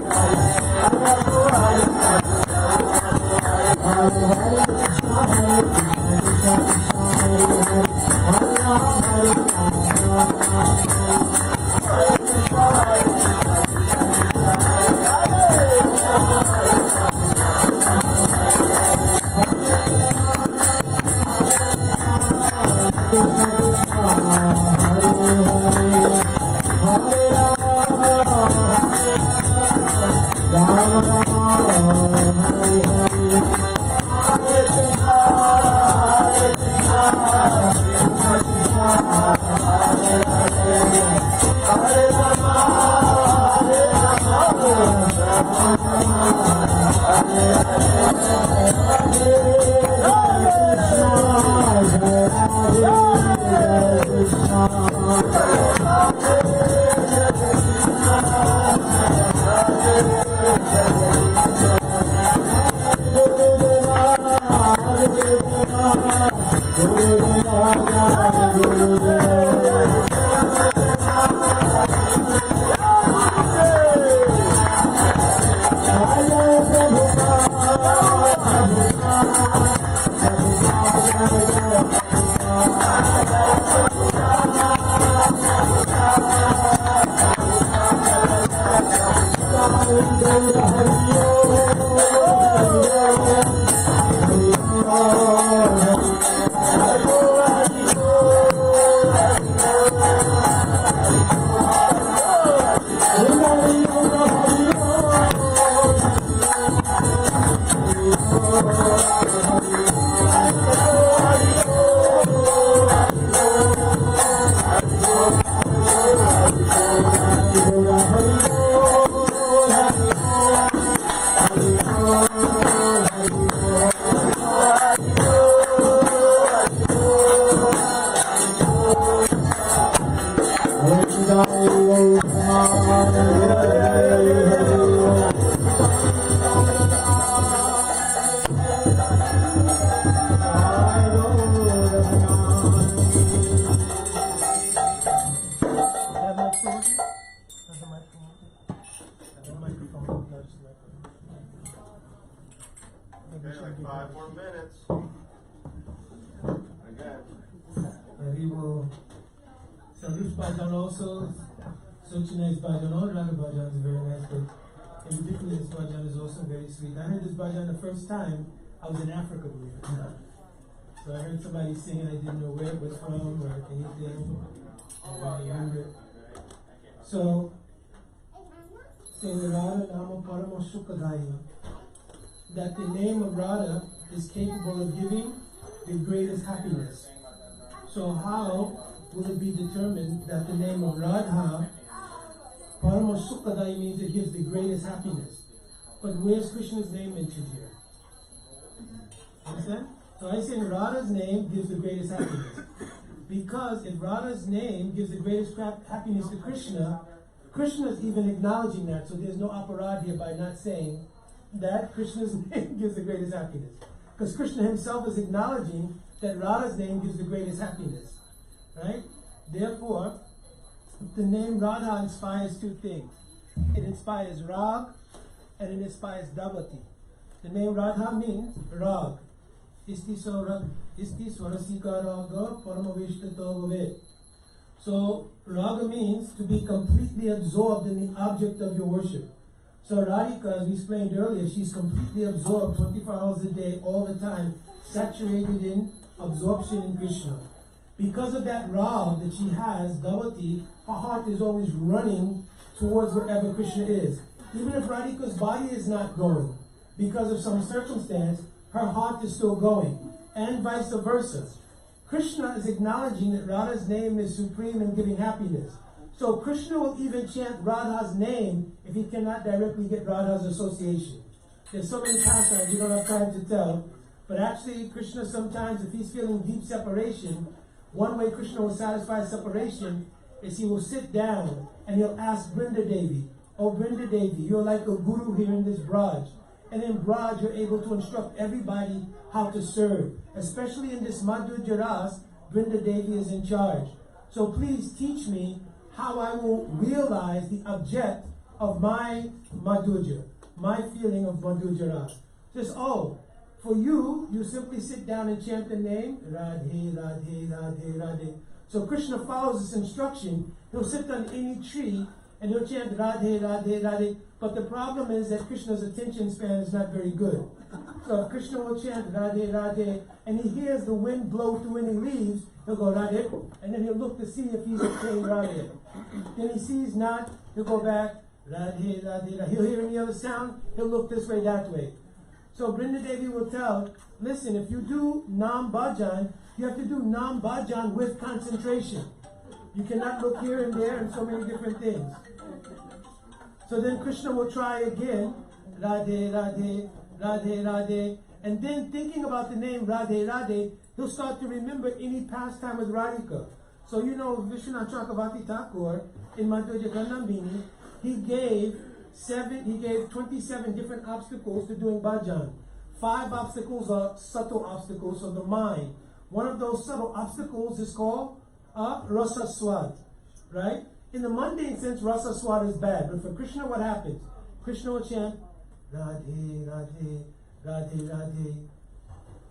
Time I was in Africa, believe it or not. So I heard somebody singing, I didn't know where it was from or anything. I remember it. So, that the name of Radha is capable of giving the greatest happiness. So how will it be determined that the name of Radha, Paramasukkadai, means it gives the greatest happiness? But where's Krishna's name mentioned here? Understand? So I say Radha's name gives the greatest happiness. Because if Radha's name gives the greatest happiness to Krishna, Krishna is even acknowledging that. So there's no aparad here by not saying that Krishna's name gives the greatest happiness. Because Krishna himself is acknowledging that Radha's name gives the greatest happiness. Right? Therefore, the name Radha inspires two things. It inspires Rag and it inspires Davati. The name Radha means Rag. So Raga means to be completely absorbed in the object of your worship. So Radhika, as we explained earlier, she's completely absorbed 24 hours a day, all the time, saturated in absorption in Krishna. Because of that Rag that she has, Davati, her heart is always running towards wherever Krishna is. Even if Radhika's body is not going, because of some circumstance, her heart is still going, and vice versa. Krishna is acknowledging that Radha's name is supreme in giving happiness. So Krishna will even chant Radha's name if he cannot directly get Radha's association. There's so many concepts we don't have time to tell, but actually Krishna sometimes, if he's feeling deep separation, one way Krishna will satisfy separation is he will sit down and he'll ask Brinda Devi, "Oh Brinda Devi, you're like a guru here in this Braj." And in Braj, you're able to instruct everybody how to serve. Especially in this Madhurya Ras, Brinda Devi is in charge. So please teach me how I will realize the object of my Madhurya, my feeling of Madhurya Ras. Just, for you, you simply sit down and chant the name, Radhe, Radhe, Radhe, Radhe. So Krishna follows this instruction. He'll sit on any tree and he'll chant Radhe, Radhe, Radhe. But the problem is that Krishna's attention span is not very good. So if Krishna will chant Radhe, Radhe, and he hears the wind blow through any leaves, he'll go Radhe, and then he'll look to see if he's saying Radhe. Then he sees not, he'll go back, Radhe, Radhe, Radhe. He'll hear any other sound, he'll look this way, that way. So Brinda Devi will tell, listen, if you do Nam Bhajan, you have to do Nam Bhajan with concentration. You cannot look here and there and so many different things. So then Krishna will try again, Radhe, Radhe, Radhe, Radhe. And then thinking about the name Radhe, Radhe, he'll start to remember any pastime with Radhika. So you know Vishwanath Chakravarti Thakur in Madhurya Gandhambini, he gave 27 different obstacles to doing bhajan. 5 obstacles are subtle obstacles of the mind. One of those subtle obstacles is called rasa swad, right? In the mundane sense, rasa swad is bad, but for Krishna, what happens? Krishna will chant Radhe, Radhe, Radhe, Radhe.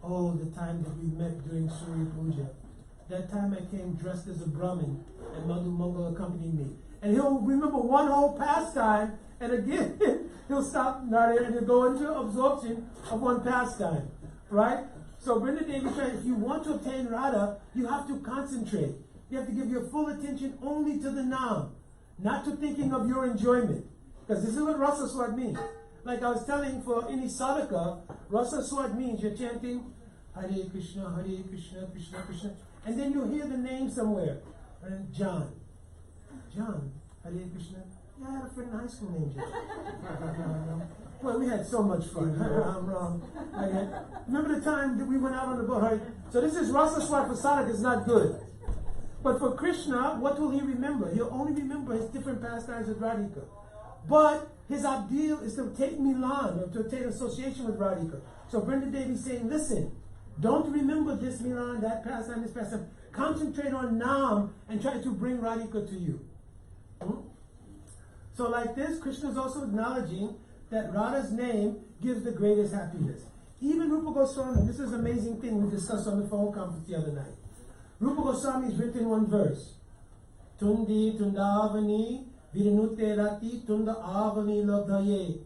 Oh, the time that we met during Surya Puja. That time I came dressed as a Brahmin and Madhu Mangal accompanied me. And he'll remember one whole pastime, and again, he'll stop Radhe and he'll go into absorption of one pastime, right? So Brinda Devi said, if you want to obtain Radha, you have to concentrate. You have to give your full attention only to the Naam, not to thinking of your enjoyment. Because this is what Rasa Swad means. Like I was telling, for any sadhaka, Rasa Swad means you're chanting Hare Krishna, Krishna Krishna. And then you'll hear the name somewhere. John, Hare Krishna. Yeah, I had a friend in high school named John. Well, we had so much fun. Remember the time that we went out on the boat? Right? So this is Rasa Swad for sadhaka is not good. But for Krishna, what will he remember? He'll only remember his different pastimes with Radhika. But his ideal is to take Milan, or to take association with Radhika. So Brinda Devi is saying, listen, don't remember this Milan, that pastime, this pastime. Concentrate on Nam and try to bring Radhika to you. So like this, Krishna is also acknowledging that Radha's name gives the greatest happiness. Even Rupa Goswami, this is an amazing thing we discussed on the phone conference the other night. Rupa Goswami has written one verse. Tundi tundavani virinute rati tunda avani labdhaye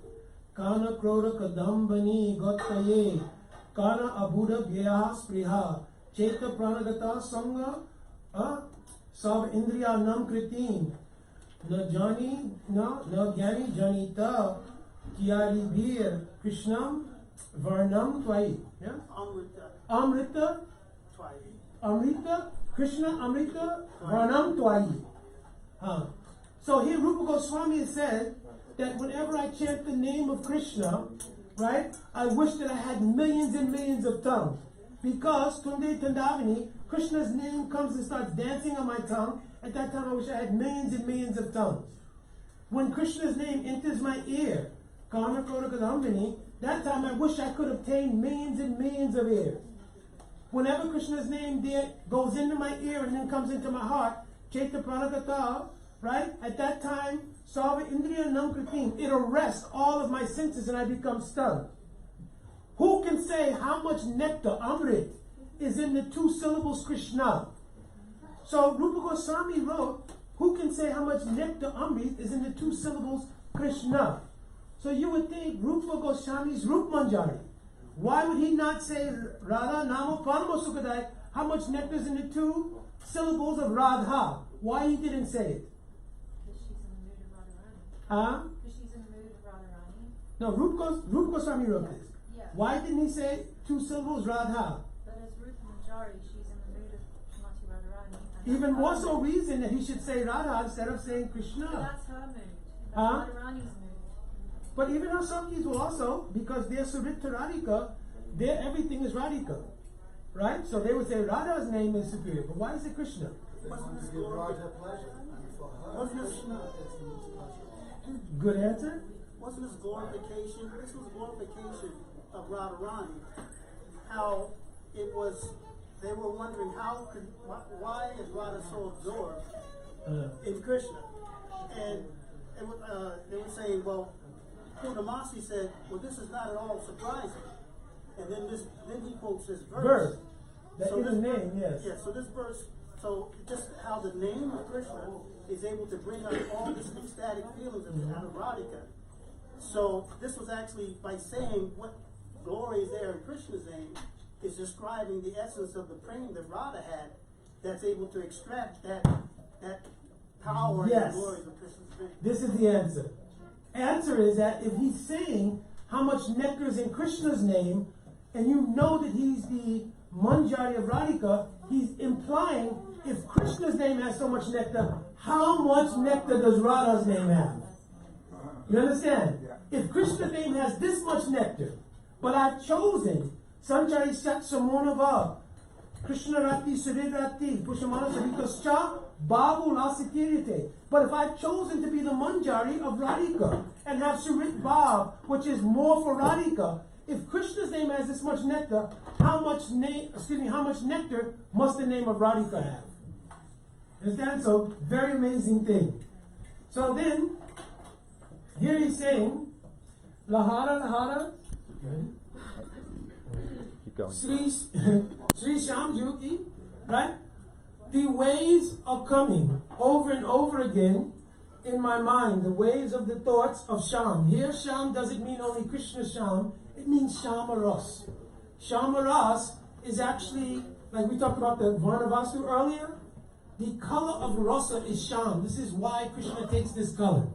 kana kroda kadambani gottaye kana abuddha bhya spriha cheta pranagata sanga sav indriya nam kritin na jani na gyani janita kiari bhir krishnam varnam tvai. Yeah? Amrita tvai. Amrita, Krishna, Amrita, Varnam Twai. So here Rupa Goswami has said that whenever I chant the name of Krishna, right, I wish that I had millions and millions of tongues. Because Tunde Tandavani, Krishna's name comes and starts dancing on my tongue. At that time I wish I had millions and millions of tongues. When Krishna's name enters my ear, Kana Koda Kadambani, that time I wish I could obtain millions and millions of ears. Whenever Krishna's name there goes into my ear and then comes into my heart, Chaita Pranagata, right? At that time, Sarva Indriya Nam Kritim, it arrests all of my senses and I become stunned. Who can say how much nectar, Amrit, is in the 2 syllables Krishna? So Rupa Goswami wrote, who can say how much nectar, Amrit, is in the 2 syllables Krishna? So you would think Rupa Goswami's Rup Manjari. Why would he not say Radha Nama Parama Sukadai? How much nectar is in the 2 syllables of Radha? Why he didn't say it? Because she's in the mood of Radharani. Huh? Because she's in the mood of Radharani. No, Rupa Goswami wrote this. Yeah. Why didn't he say 2 syllables Radha? But as Rupa Manjari, she's in the mood of Srimati Radharani. Even more so reason that he should say Radha instead of saying Krishna. But that's her mood. That's Huh? Radharani's mood. But even our Sankis will also, because they're Sarita Radhika, everything is Radhika. Right? So they would say Radha's name is superior. But why is it Krishna? Good answer? Wasn't this glorification? This was glorification of Radharani. How it was, they were wondering why is Radha so absorbed in Krishna? And they were saying, well, Purnamasi said, well, this is not at all surprising. And then he quotes this verse. That is his name, yes. Yeah, so this verse, so just how the name of Krishna is able to bring out all these ecstatic feelings out of Radhika. So this was actually, by saying what glory is there in Krishna's name, is describing the essence of the prema that Radha had, that's able to extract that power and glory of Krishna's name. This is the answer. Answer is that if he's saying how much nectar is in Krishna's name, and you know that he's the Manjari of Radhika, he's implying if Krishna's name has so much nectar, how much nectar does Radha's name have? You understand? If Krishna's name has this much nectar, but I've chosen Sanchari Sat Samonava, Krishna Rati Surirati, Pushamana Sarikascha, Babu Lasikirite. But if I've chosen to be the Manjari of Radhika and have Surit Bhav, which is more for Radhika, if Krishna's name has this much nectar, how much nectar must the name of Radhika have? Understand? So, very amazing thing. So then, here he's saying, Lahara, Keep going. Sri Shamjuki, right? The waves are coming over and over again in my mind, the waves of the thoughts of Sham. Here, Sham doesn't mean only Krishna Sham, it means Shamaras. Shamaras is actually, like we talked about the Varnavastu earlier, the color of rasa is Sham. This is why Krishna takes this color.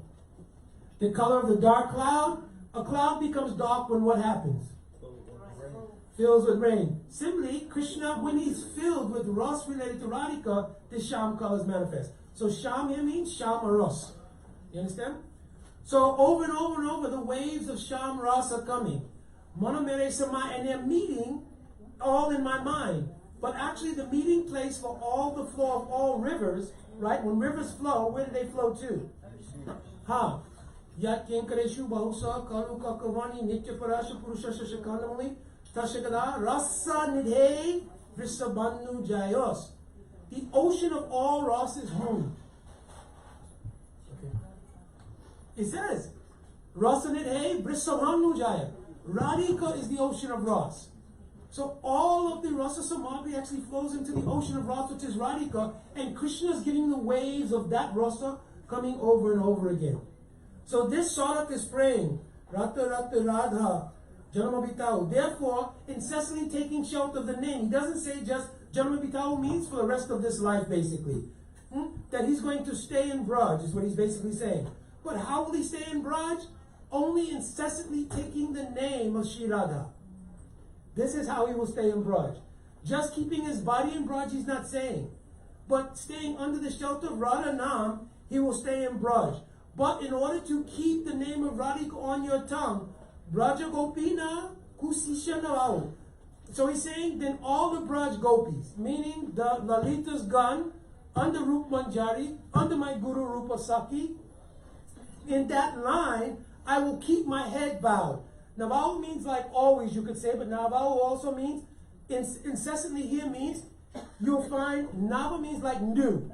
The color of the dark cloud, a cloud becomes dark when what happens? Fills with rain. Simply, Krishna, when he's filled with ras related to Radhika, the Sham colors manifest. So Sham here means Shama Ras. You understand? So over and over and over, the waves of Sham Ras are coming. Mana Mere Sama, and they're meeting all in my mind. But actually the meeting place for all the flow of all rivers, right? When rivers flow, where do they flow to? Ha. Yat Yankareshu Bahusa, Kalu Kakavani, Nitya Parasha Purusha Shashakanamali, Tashakada, Rasa Nidhe, Vrisabannu Jayos. The ocean of all Ras is home. Okay. It says, Rasa Nidhe, Vrisabannu Jaya. Radhika is the ocean of Ras. So all of the Rasa Samadhi actually flows into the ocean of Rasa, which is Radhika, and Krishna is getting the waves of that Rasa coming over and over again. So this Sarak is praying, Rata Rata Radha, Janamabhitau. Therefore, incessantly taking shelter of the name. He doesn't say just Janamabhitau means for the rest of this life, basically. That he's going to stay in Braj, is what he's basically saying. But how will he stay in Braj? Only incessantly taking the name of Shri Radha. This is how he will stay in Braj. Just keeping his body in Braj, he's not saying. But staying under the shelter of Radha Nam, he will stay in Braj. But in order to keep the name of Radhika on your tongue, Braja Gopina Kusisha Navau. So he's saying, then all the Braj Gopis, meaning the Lalita's Gan, under Rup Manjari, under my Guru Rupa Saki, in that line, I will keep my head bowed. Navau means like always, you could say, but Navau also means, incessantly here means, you'll find, Nava means like new.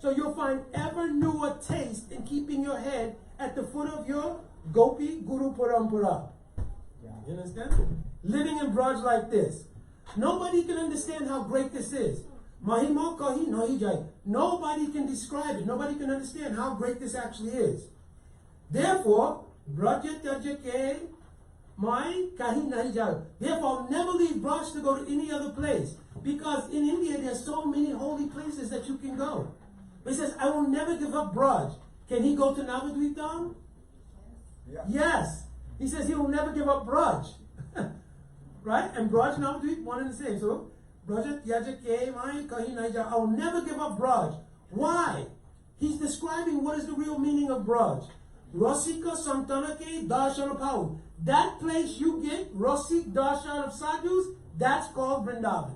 So you'll find ever newer taste in keeping your head at the foot of your Gopi Guru Parampara. You understand? Living in Braj like this. Nobody can understand how great this is. Mahima kahi nahi jai. Nobody can describe it. Nobody can understand how great this actually is. Therefore, Braja Taja Ke Mai kahi nahi jai. Therefore, I'll never leave Braj to go to any other place. Because in India, there's so many holy places that you can go. But he says, I will never give up Braj. Can he go to Navadvitam? Yeah. Yes. He says he will never give up Braj. Right? And Braj and Navadvip, one and the same. So, Braj Yaja Ke Mai Kahi Naija. I will never give up Braj. Why? He's describing what is the real meaning of Braj. Rasika Santanake Darshan of Pau. That place you get, Rasik Darshan of Sadhus, that's called Vrindavan.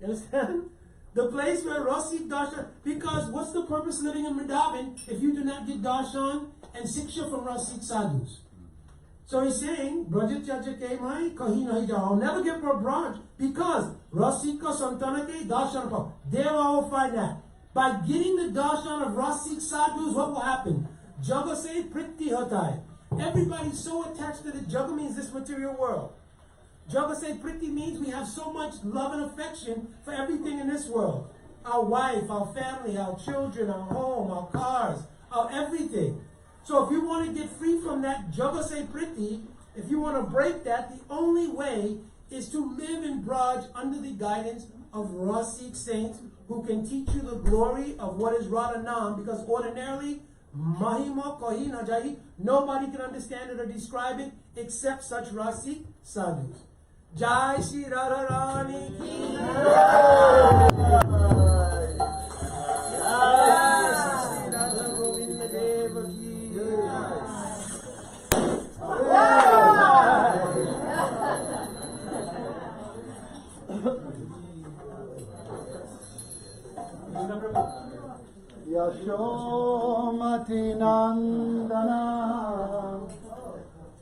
You understand? The place where Rasik Darshan, because what's the purpose of living in Vrindavan if you do not get Darshan and Siksha from Rasik Sadhus? So he's saying, Brajit Chachake Mai Kahi Nahi Jao. I'll never give up Braj because Rasika Santanake Darshan Pao. There I will find that. By getting the Darshan of Rasik Sadhus, what will happen? Jaga se Priti Hatai. Everybody's so attached to the Jaga means this material world. Jaga se Priti means we have so much love and affection for everything in this world. Our wife, our family, our children, our home, our cars, our everything. So if you want to get free from that Jaga se Priti, if you want to break that, the only way is to live in Braj under the guidance of Rasik saints who can teach you the glory of what is Radha Nam, because ordinarily, Mahima Kahi Najai, nobody can understand it or describe it except such Rasik sadhus. Jai Shri Radharani Ki Jai. Jai Shri Radha Govinda Deva Ki Jai. Yashomati Nandana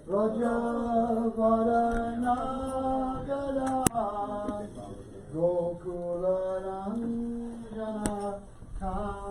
Raja Varana Gada Gokula Ranjana Kana.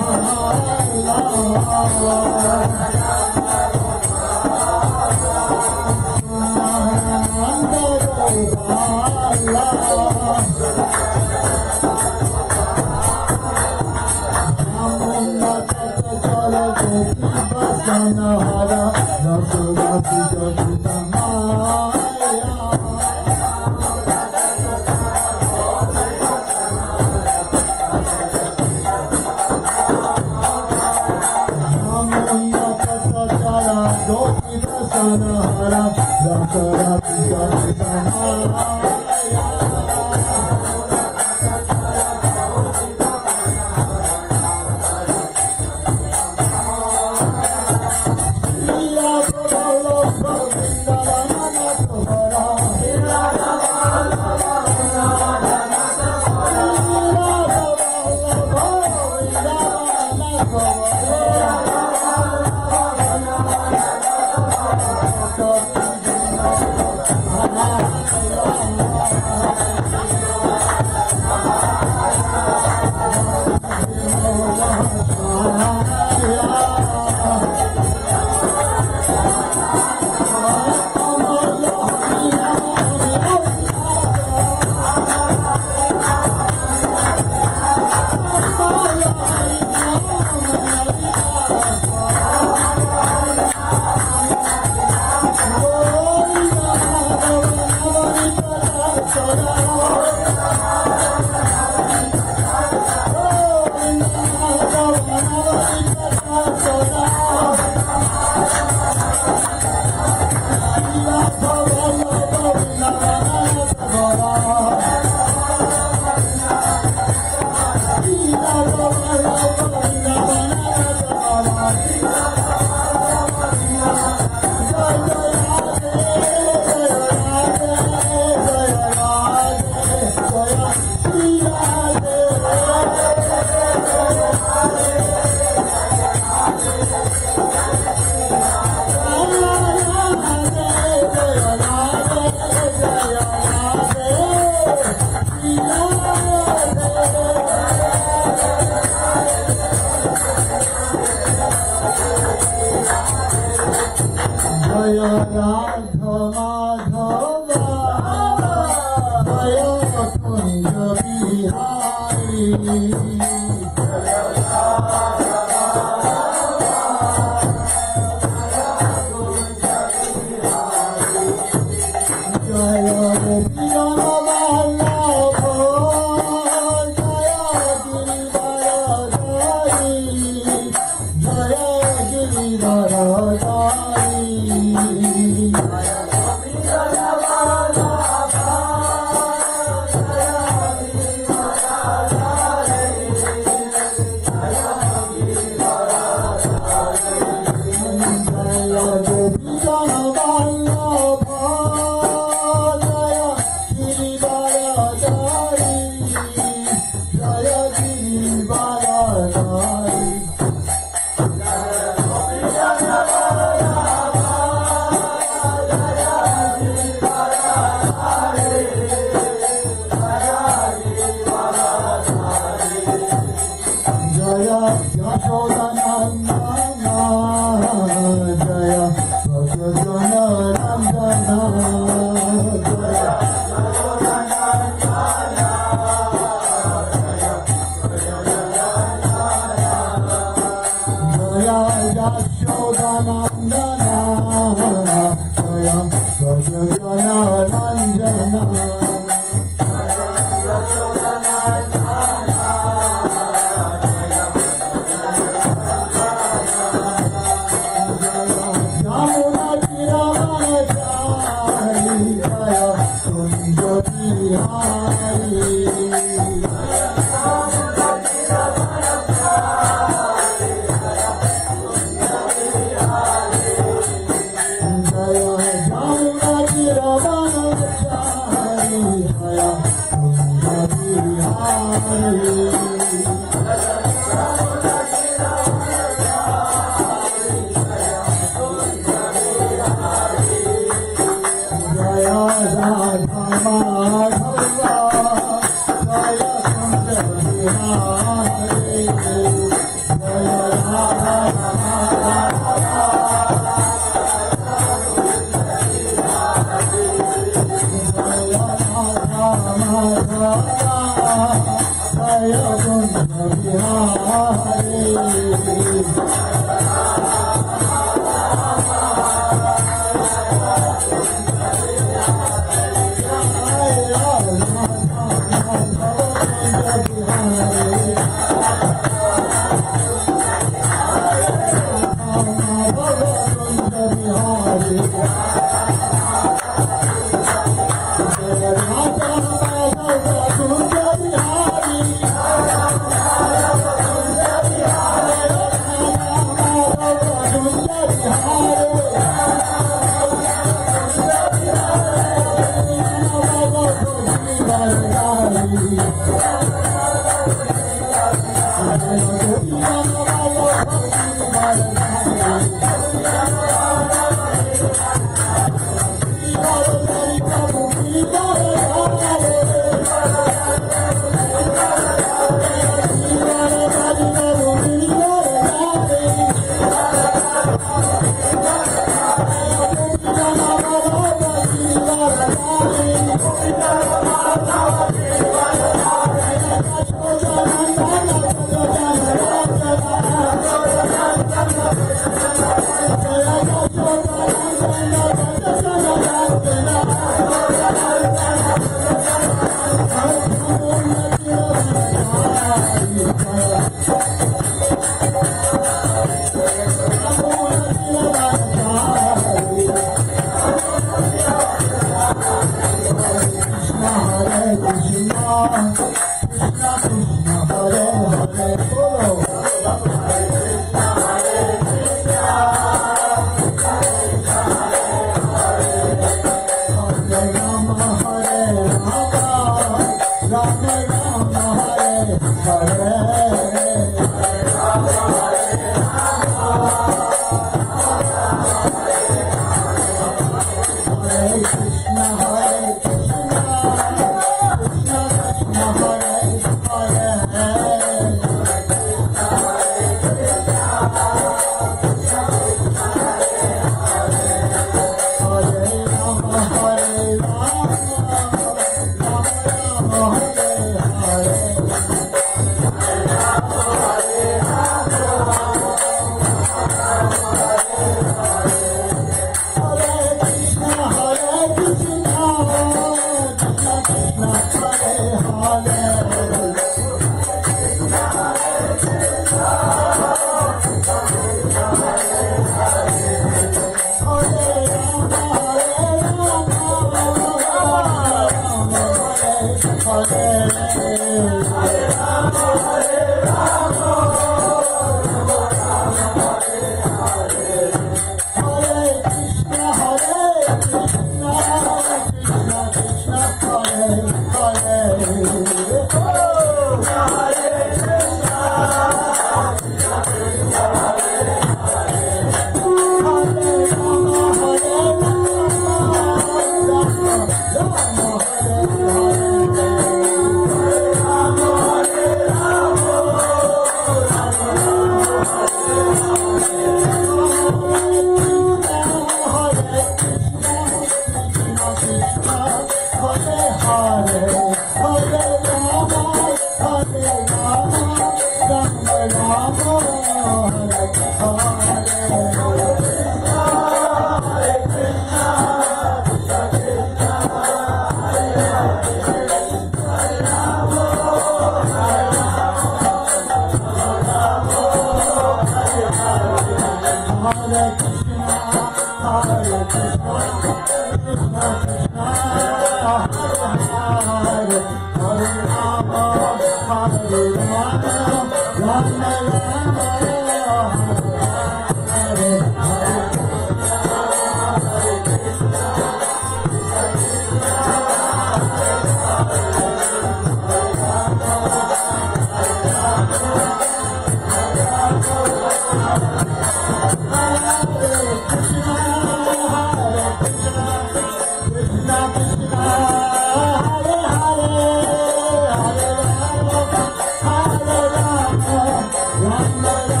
Rama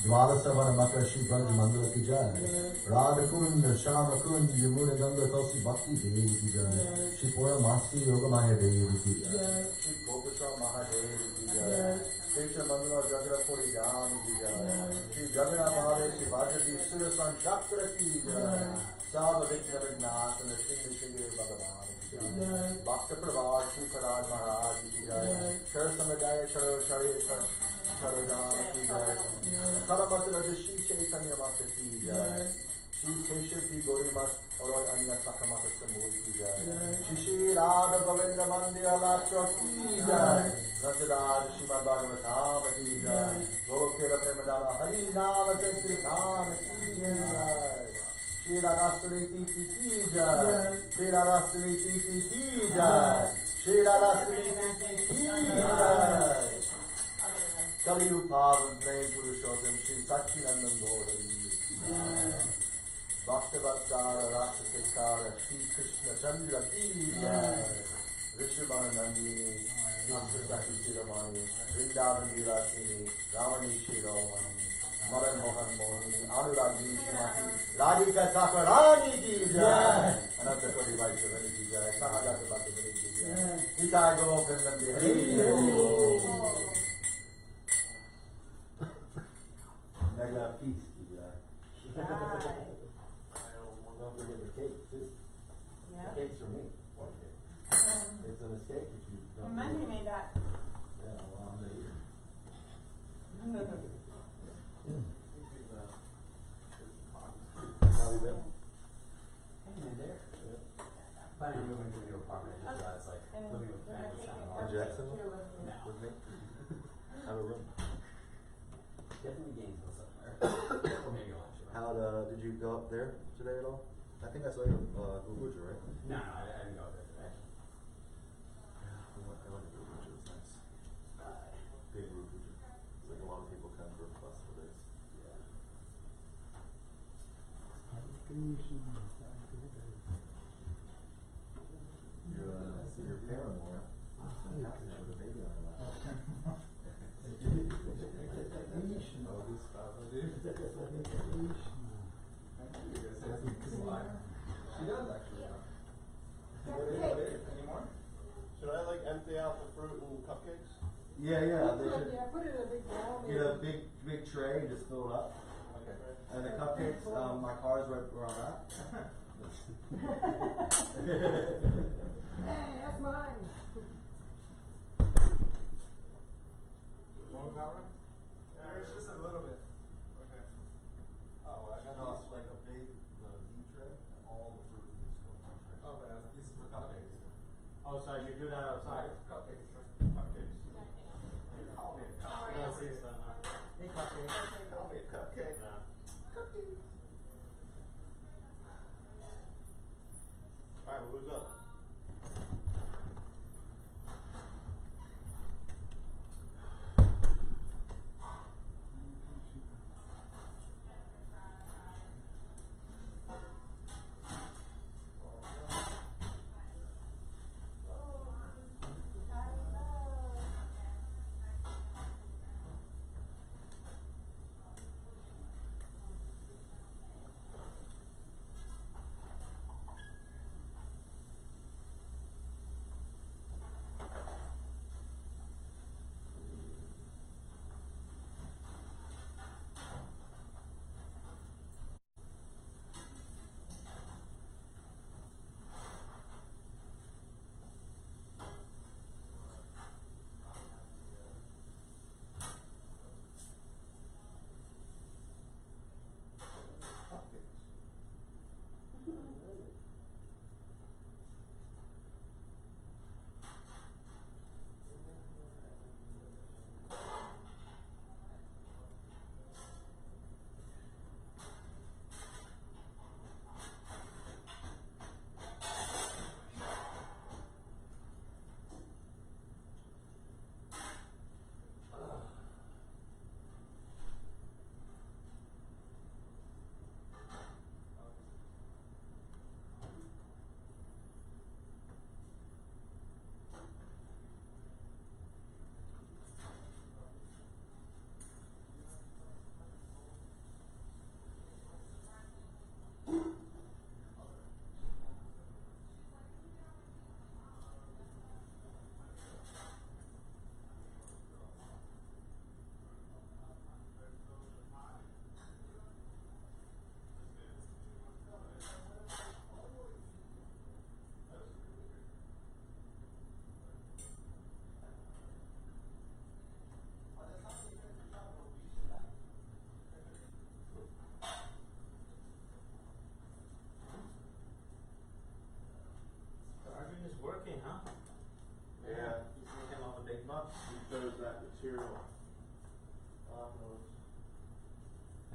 Dvalasavana Makra Shri Braj Mandala ki jai. Radha Kund, Shama Kund, Yamuna Ganga Tulsi Bhakti Devi ki jai. Shri Pura Masi Yoga Maya Devi ki jai. Shri Gopusha Mahadevi ki jai. Krishna Mandala Jagra Puri Jam ki jai. Shri Jagannath Mahadev Shri Vajati Surasan Chakra ki jai. Sava Vikna Vignasana Shri Shri Bhagavan ki jai. Bhakta Prabhat Shri Parad Maharaj ki jai. Shar Samadaya Sharo Shari Sharodana ki jai. Karamatra Shri Chaitanya Mata ki jai. Shri Kesha Ki Gauri Mat Aur Anya Sakamata Samur ki jai. Shri Radha Govinda Mandir Latra ki jai. Rajadar Shrimad Bhagavatam ki jai. Gokila Premadala Hari Nama Chaitri ki jai. Shri Radhastri Titi ki jai. Shri Radhastri Titi ki jai. Shri Radhastri Titi ki jai. Kali Upavan Play Purushottam Shri Satchidanand Gauri Bhaktavatsara Rasa Sekara Shri Krishna Chandra ki jai. Rishabhana Nandini Saki Siromani Vrindavan Vilasini Ramani Siromani Madan Mohan Mohini Anuragini Shrimati Radhika Thakurani ki jai. Ananta Kodi Vaishavani ki jai. Sahagata Bhattavani ki jai. Hita Govardhan Hari Mega peace ki jai. Don't forget the cake too. Yeah. The cake's for me. One cake. It's a mistake if you don't. Monday made that. Yeah, well, I'm the eater. How you been? Hanging in there. Planning on moving to a new apartment. It's like living with family. In Jacksonville? No. With me? Have a room. Definitely Gainesville somewhere. Or maybe lunch. How did you go up there today at all? I think I saw you Guguja, right? No, I didn't go there today. I went to Guguja, it was nice. Big Guguja. It's like a lot of people come for festival days. Yeah. Your paramour. I'm happy to put a baby on her lap. She does actually. Any more? Should I like empty out the fruit and cupcakes? Yeah. They should Put it in a big bowl. get a big tray and just fill it up. Okay. And the cupcakes, my car's right where I'm at. Hey, that's mine. More power? There's just a little bit. Okay. Oh, well, I got No, it's like a big deep tray and all the fruit is just going on tray. Oh, but this is for cupcakes. Oh, sorry, you do that outside. Cupcakes, right? Cupcakes. Call me a cupcake. Yeah, see, so, Hey, cupcake. Call me a cupcake. yeah. Cupcake. Alright, well, who's up?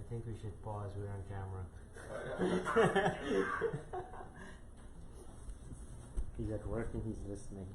think we should pause. We're on camera. He's at work and he's listening.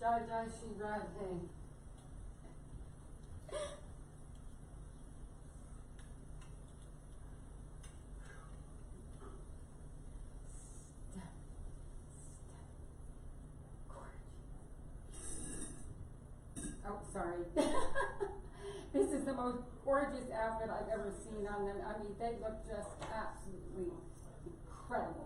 Jai Jai Shri Radhe. Oh, sorry. This is the most gorgeous outfit I've ever seen on them. I mean, they look just absolutely incredible.